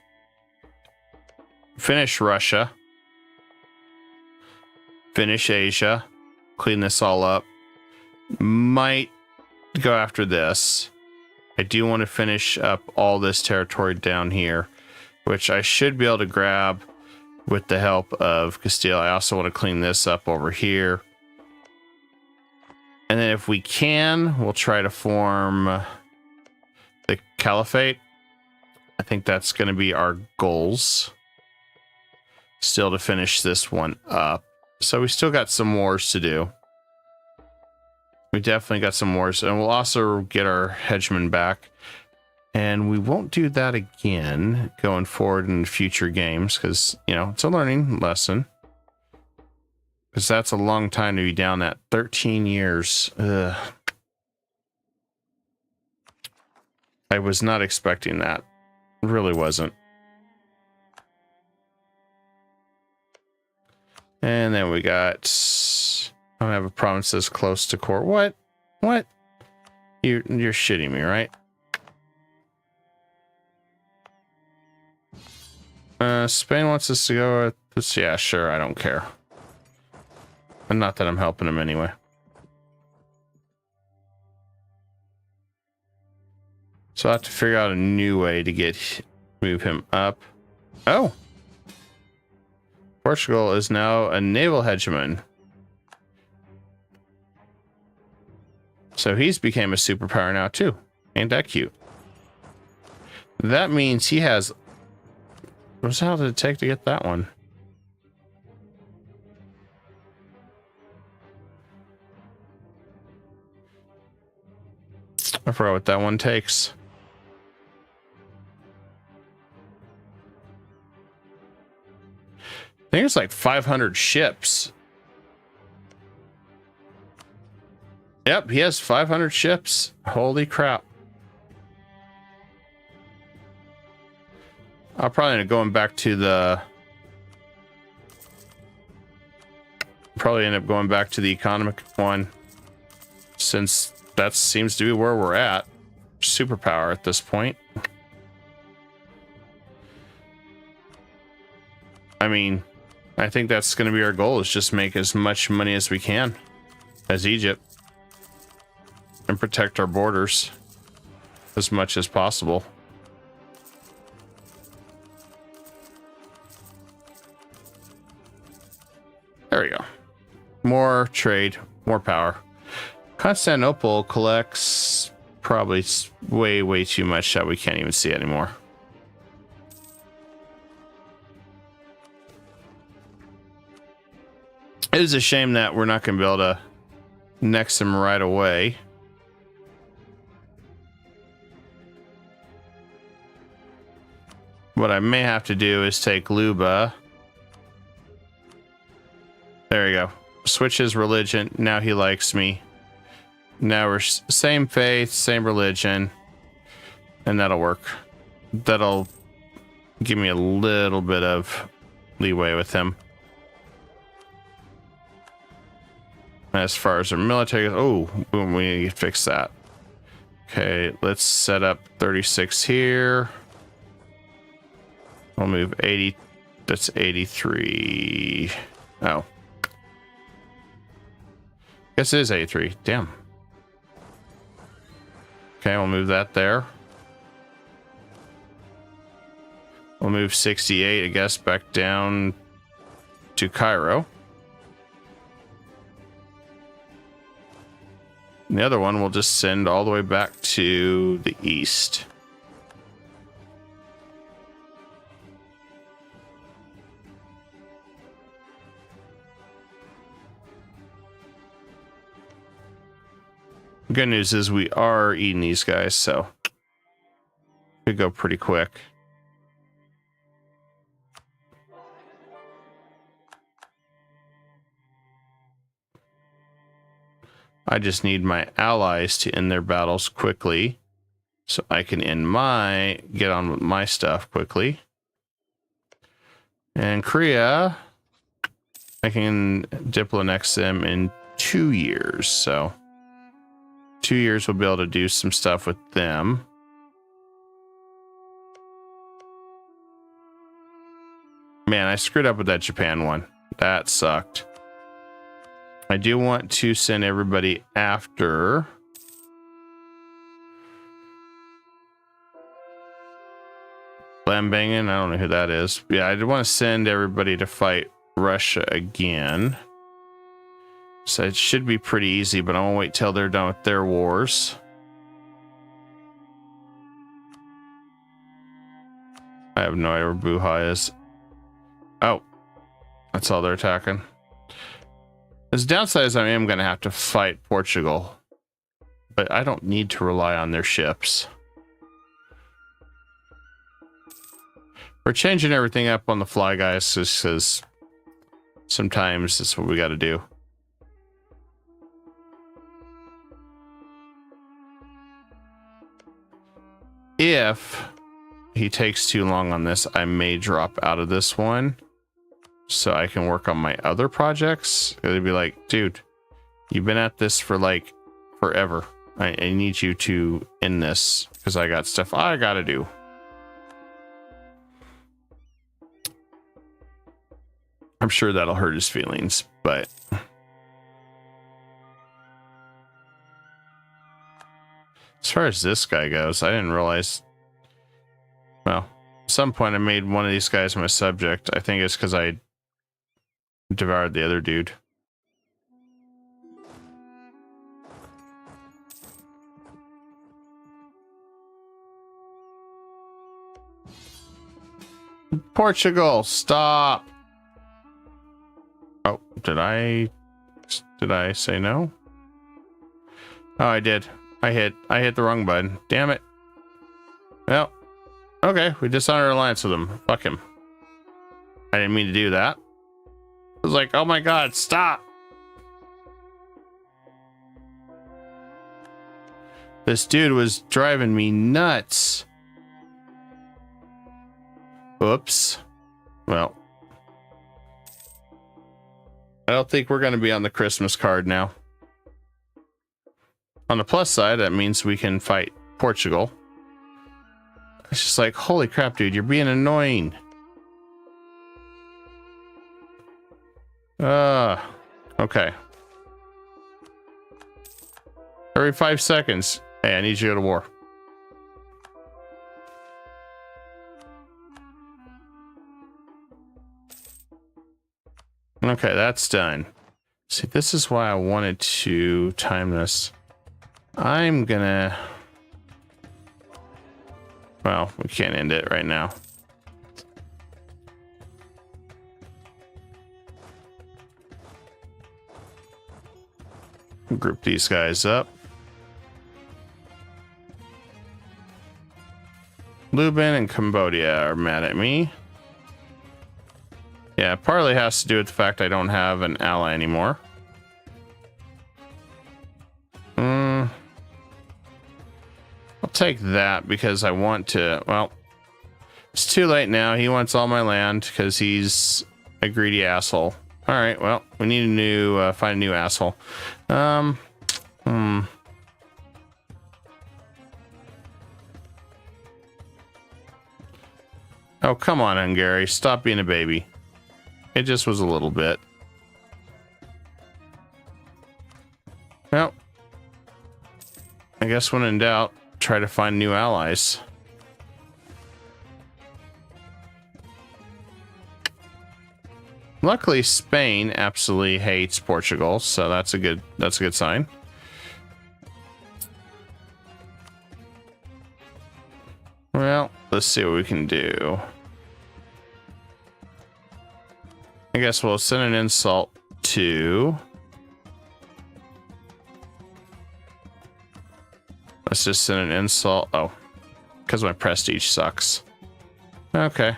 finish Russia, finish Asia, clean this all up. Might go after this. I do want to finish up all this territory down here, which I should be able to grab with the help of Castile. I also want to clean this up over here. And then if we can, we'll try to form the Caliphate. I think that's going to be our goals. Still to finish this one up. So we still got some wars to do. We definitely got some wars. And we'll also get our hegemon back. And we won't do that again going forward in future games because, you know, it's a learning lesson. Because that's a long time to be down that 13 years. Ugh. I was not expecting that. Really wasn't. And then we got... I don't have a province this close to core. What? What? You're shitting me, right? Spain wants us to go with this. Yeah, sure. I don't care. And not that I'm helping him anyway. So I have to figure out a new way to move him up. Oh. Portugal is now a naval hegemon. So he's became a superpower now too. Ain't that cute? That means he has... What the hell did it take to get that one? I forgot what that one takes. I think it's like 500 ships. Yep, he has 500 ships. Holy crap. I'll probably end up going back to the... Probably end up going back to the economic one, since that seems to be where we're at. Superpower at this point. I mean, I think that's going to be our goal, is just make as much money as we can as Egypt and protect our borders as much as possible. There we go. More trade, more power. Constantinople collects probably way too much that we can't even see anymore. It is a shame that we're not going to be able to next him right away. What I may have to do is take Luba. There we go. Switch his religion. Now he likes me. Now we're same faith, same religion. And that'll work. That'll give me a little bit of leeway with him. As far as our military, oh, boom, we need to fix that. Okay, let's set up 36 here. We'll move 80. That's 83. Oh. Guess it is 83. Damn. Okay, we'll move that there. We'll move 68, I guess, back down to Cairo. And the other one we'll just send all the way back to the east. Good news is we are eating these guys, so could go pretty quick. I just need my allies to end their battles quickly so I can get on with my stuff quickly. And Korea, I can diplonex them in 2 years, so 2 years we'll be able to do some stuff with them. Man, I screwed up with that Japan one. That sucked. I do want to send everybody after Lambangan. I don't know who that is. Yeah, I do want to send everybody to fight Russia again. So it should be pretty easy, but I won't wait till they're done with their wars. I have no idea where Buha is. Oh, that's all they're attacking. As downside is I am going to have to fight Portugal, but I don't need to rely on their ships. We're changing everything up on the fly, guys, just because sometimes that's what we got to do. If he takes too long on this, I may drop out of this one so I can work on my other projects. It'd be like, dude, you've been at this for like forever. I need you to end this because I got stuff I gotta do. I'm sure that'll hurt his feelings, but as far as this guy goes, I didn't realize. Well, at some point I made one of these guys my subject. I think it's because I devoured the other dude. Portugal, stop. Oh, did I say no? Oh, I did. I hit the wrong button. Damn it. Well, okay, we dishonored our alliance with him. Fuck him. I didn't mean to do that. I was like, oh my god, stop. This dude was driving me nuts. Oops. Well, I don't think we're going to be on the Christmas card now. On the plus side, that means we can fight Portugal. It's just like, holy crap, dude, you're being annoying. Okay. Every 5 seconds. Hey, I need you to go to war. Okay, that's done. See, this is why I wanted to time this. I'm gonna... Well, we can't end it right now. Group these guys up. Lubin and Cambodia are mad at me. Yeah, partly has to do with the fact I don't have an ally anymore. I'll take that because I want to, well, it's too late now. He wants all my land because he's a greedy asshole. All right, well, we need a new, find a new asshole. Oh, come on, Hungary. Stop being a baby. It just was a little bit. Well, I guess when in doubt, try to find new allies. Luckily, Spain absolutely hates Portugal, so that's a good sign. Well, let's see what we can do. I guess we'll send an insult to... Let's just send an insult. Oh, because my prestige sucks. Okay.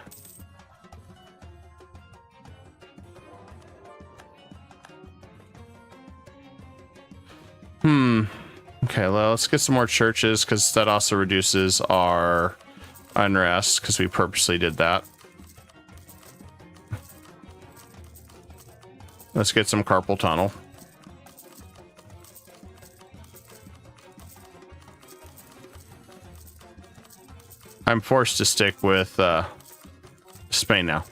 Okay, well, let's get some more churches because that also reduces our unrest because we purposely did that. Let's get some carpal tunnel. I'm forced to stick with Spain now.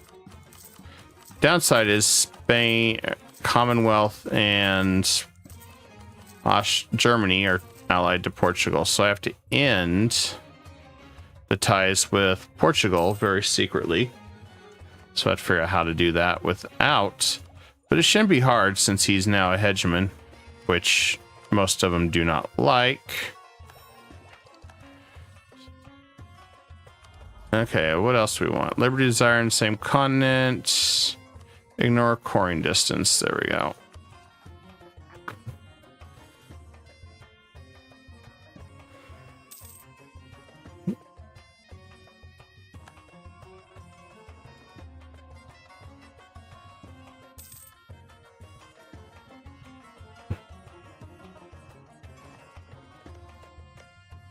Downside is Spain, Commonwealth, and Germany are allied to Portugal, so I have to end the ties with Portugal very secretly. So I have to figure out how to do that without, but it shouldn't be hard since he's now a hegemon, which most of them do not like. Okay, what else do we want? Liberty, desire in the same continent. Ignore coring distance. There we go.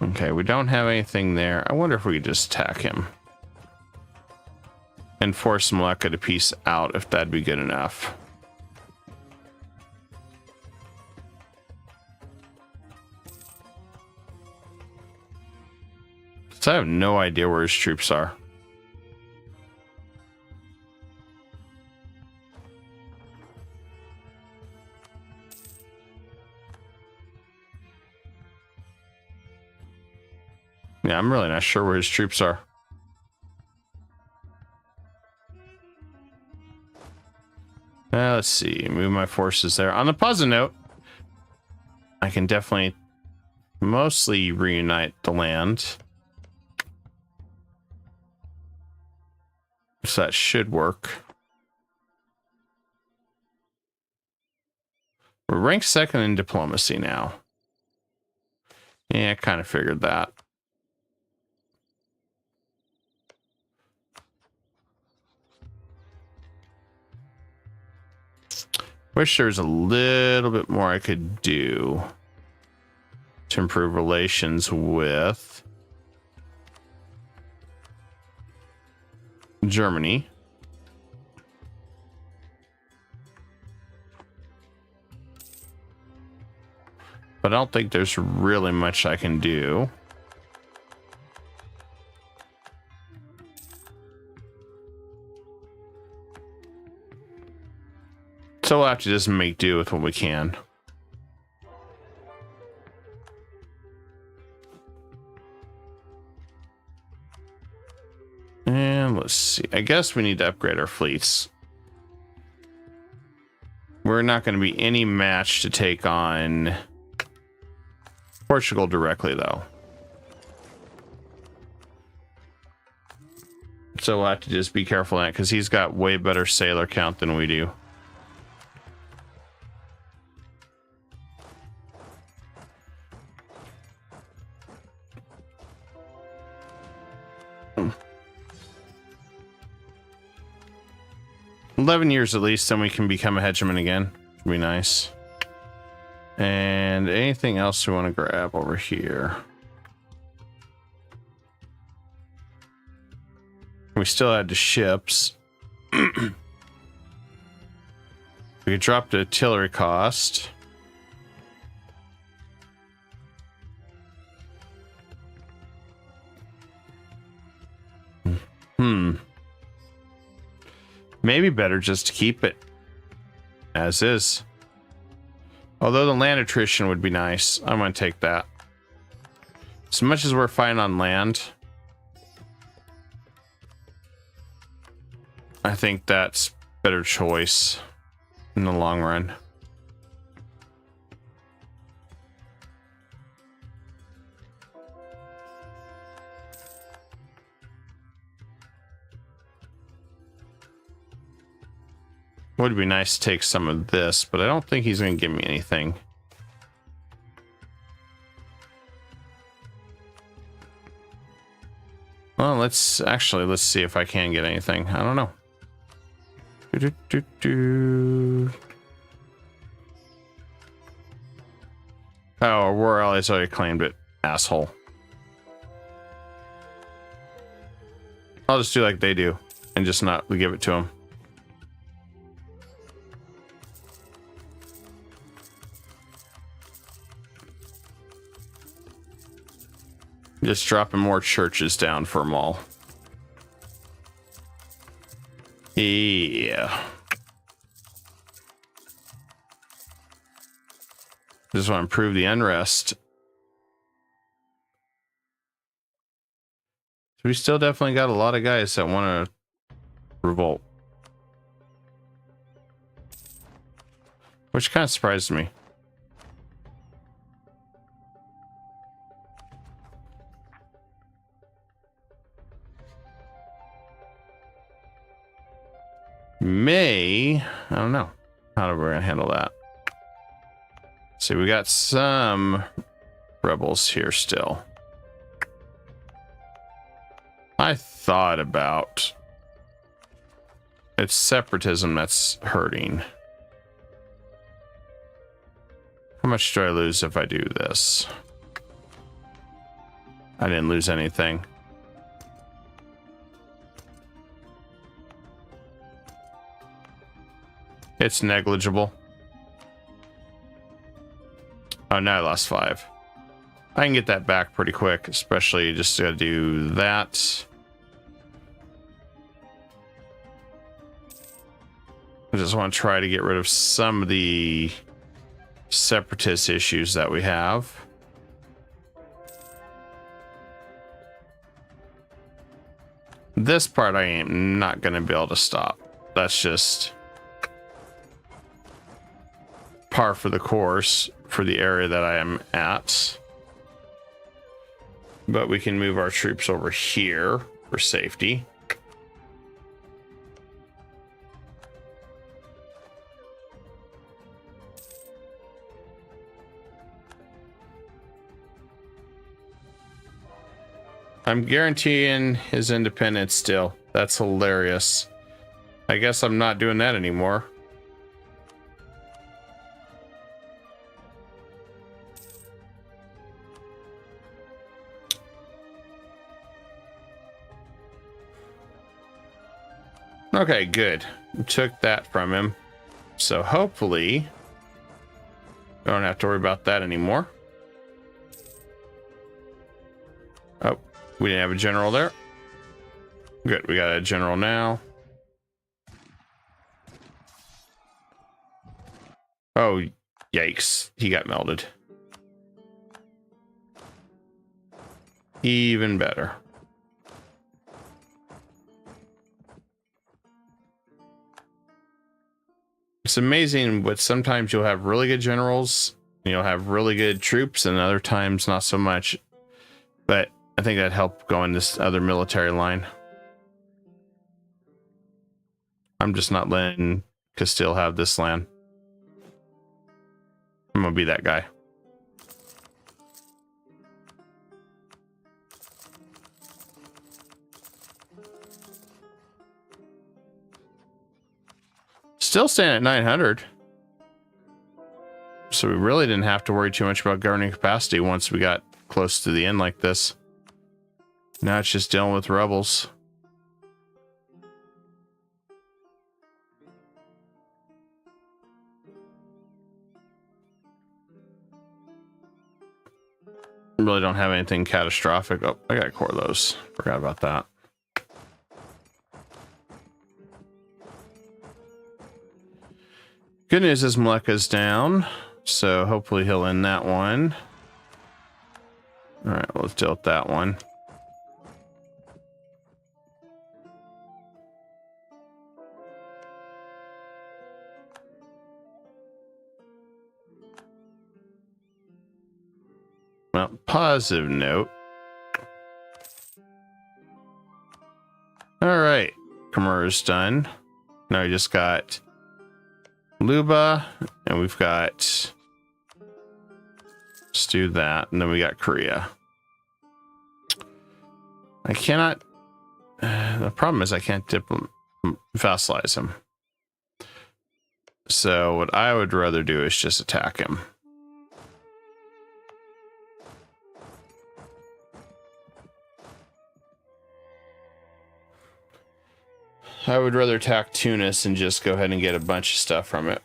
Okay, we don't have anything there. I wonder if we could just attack him and force Malacca to peace out, if that'd be good enough. So I have no idea where his troops are. Yeah, I'm really not sure where his troops are. Let's see. Move my forces there. On the positive note, I can definitely mostly reunite the land. So that should work. We're ranked second in diplomacy now. Yeah, I kind of figured that. Wish there was a little bit more I could do to improve relations with Germany. But I don't think there's really much I can do. So we'll have to just make do with what we can. And let's see. I guess we need to upgrade our fleets. We're not going to be any match to take on Portugal directly, though. So we'll have to just be careful of that, because he's got way better sailor count than we do. Hmm. 11 years at least, then we can become a hegemon again. It'd be nice. And anything else we want to grab over here? We still had the ships. We could drop the artillery cost. Maybe better just to keep it as is. Although the land attrition would be nice. I'm going to take that. As much as we're fighting on land, I think that's better choice in the long run. Would be nice to take some of this, but I don't think he's going to give me anything. Well, let's see if I can get anything. I don't know. Oh, War Allies already claimed it. Asshole. I'll just do like they do and just not give it to them. Just dropping more churches down for them all. Yeah. Just want to improve the unrest. So we still definitely got a lot of guys that want to revolt. Which kind of surprised me. I don't know how we're gonna handle that. See, we got some rebels here still. I thought about it's separatism that's hurting. How much do I lose if I do this? I didn't lose anything. It's negligible. Oh, now I lost 5. I can get that back pretty quick, especially just to do that. I just want to try to get rid of some of the separatist issues that we have. This part I am not going to be able to stop. That's just par for the course for the area that I am at. But we can move our troops over here for safety. I'm guaranteeing his independence still. That's hilarious. I guess I'm not doing that anymore. Okay, good. We took that from him. So hopefully, we don't have to worry about that anymore. Oh, we didn't have a general there. Good, we got a general now. Oh, yikes. He got melded. Even better. It's amazing, but sometimes you'll have really good generals, you'll have really good troops, and other times not so much. But I think that helped go in this other military line. I'm just not letting Castile have this land. I'm gonna be that guy. Still staying at 900. So we really didn't have to worry too much about governing capacity once we got close to the end like this. Now it's just dealing with rebels. Really don't have anything catastrophic. Oh, I gotta core those. Forgot about that. Good news is Maleka's down, so hopefully he'll end that one. All right, let's deal with that one. Well, positive note. All right, Kamura's done. Now we just got Luba, and we've got, let's do that, and then we got Korea. I cannot, the problem is I can't vassalize him. So what I would rather do is just attack him. I would rather attack Tunis and just go ahead and get a bunch of stuff from it.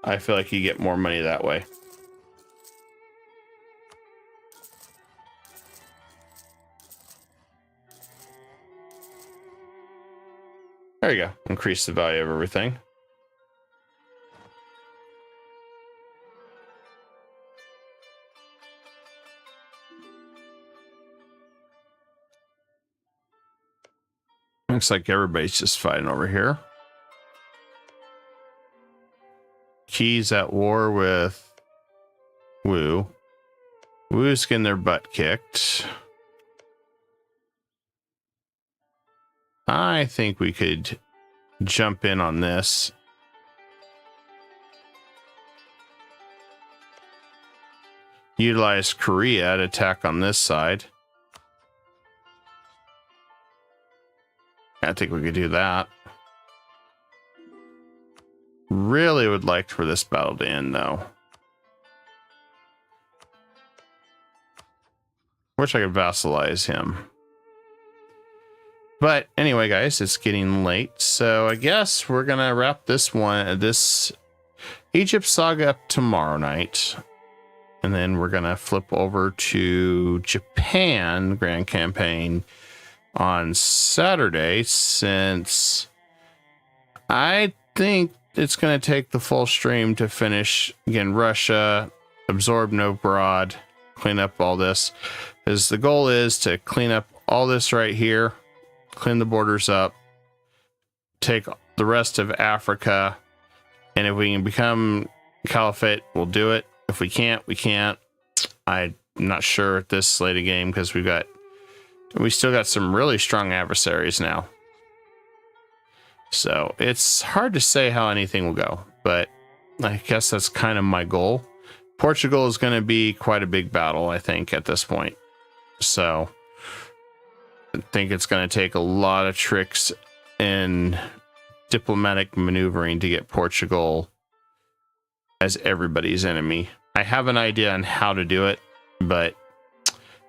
I feel like you get more money that way. There you go. Increase the value of everything. Looks like everybody's just fighting over here. Key's at war with Wu. Wu's getting their butt kicked. I think we could jump in on this. Utilize Korea to attack on this side. I think we could do that. Really would like for this battle to end, though. Wish I could vassalize him. But anyway, guys, it's getting late, so I guess we're gonna wrap this Egypt saga up tomorrow night, and then we're gonna flip over to Japan Grand Campaign on Saturday, since I think it's going to take the full stream to finish. Again, Russia, absorb Novgorod, clean up all this. Because the goal is to clean up all this right here, clean the borders up, take the rest of Africa, and if we can become caliphate, we'll do it. If we can't, we can't. I'm not sure at this late a game because we still got some really strong adversaries now. So it's hard to say how anything will go, but I guess that's kind of my goal. Portugal is going to be quite a big battle, I think, at this point. So I think it's going to take a lot of tricks and diplomatic maneuvering to get Portugal as everybody's enemy. I have an idea on how to do it, but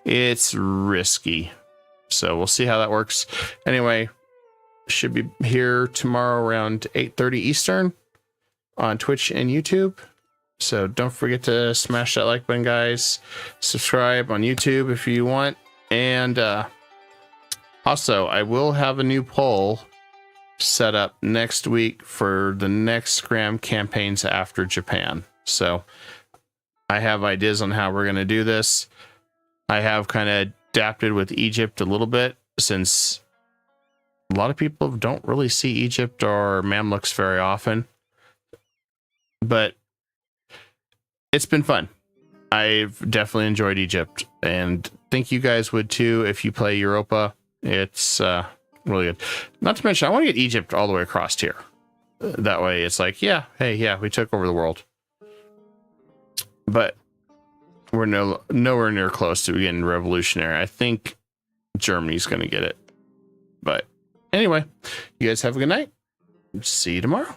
it's risky. So we'll see how that works. Anyway, should be here tomorrow around 8:30 Eastern on Twitch and YouTube. So don't forget to smash that like button, guys. Subscribe on YouTube if you want. And also, I will have a new poll set up next week for the next Scram campaigns after Japan. So I have ideas on how we're going to do this. I have kind of adapted with Egypt a little bit, since a lot of people don't really see Egypt or Mamluks very often. But it's been fun. I've definitely enjoyed Egypt, and think you guys would too if you play Europa. It's really good. Not to mention, I want to get Egypt all the way across here. That way it's like, yeah, hey, yeah, we took over the world. But we're nowhere near close to getting revolutionary. I think Germany's going to get it. But anyway, you guys have a good night. See you tomorrow.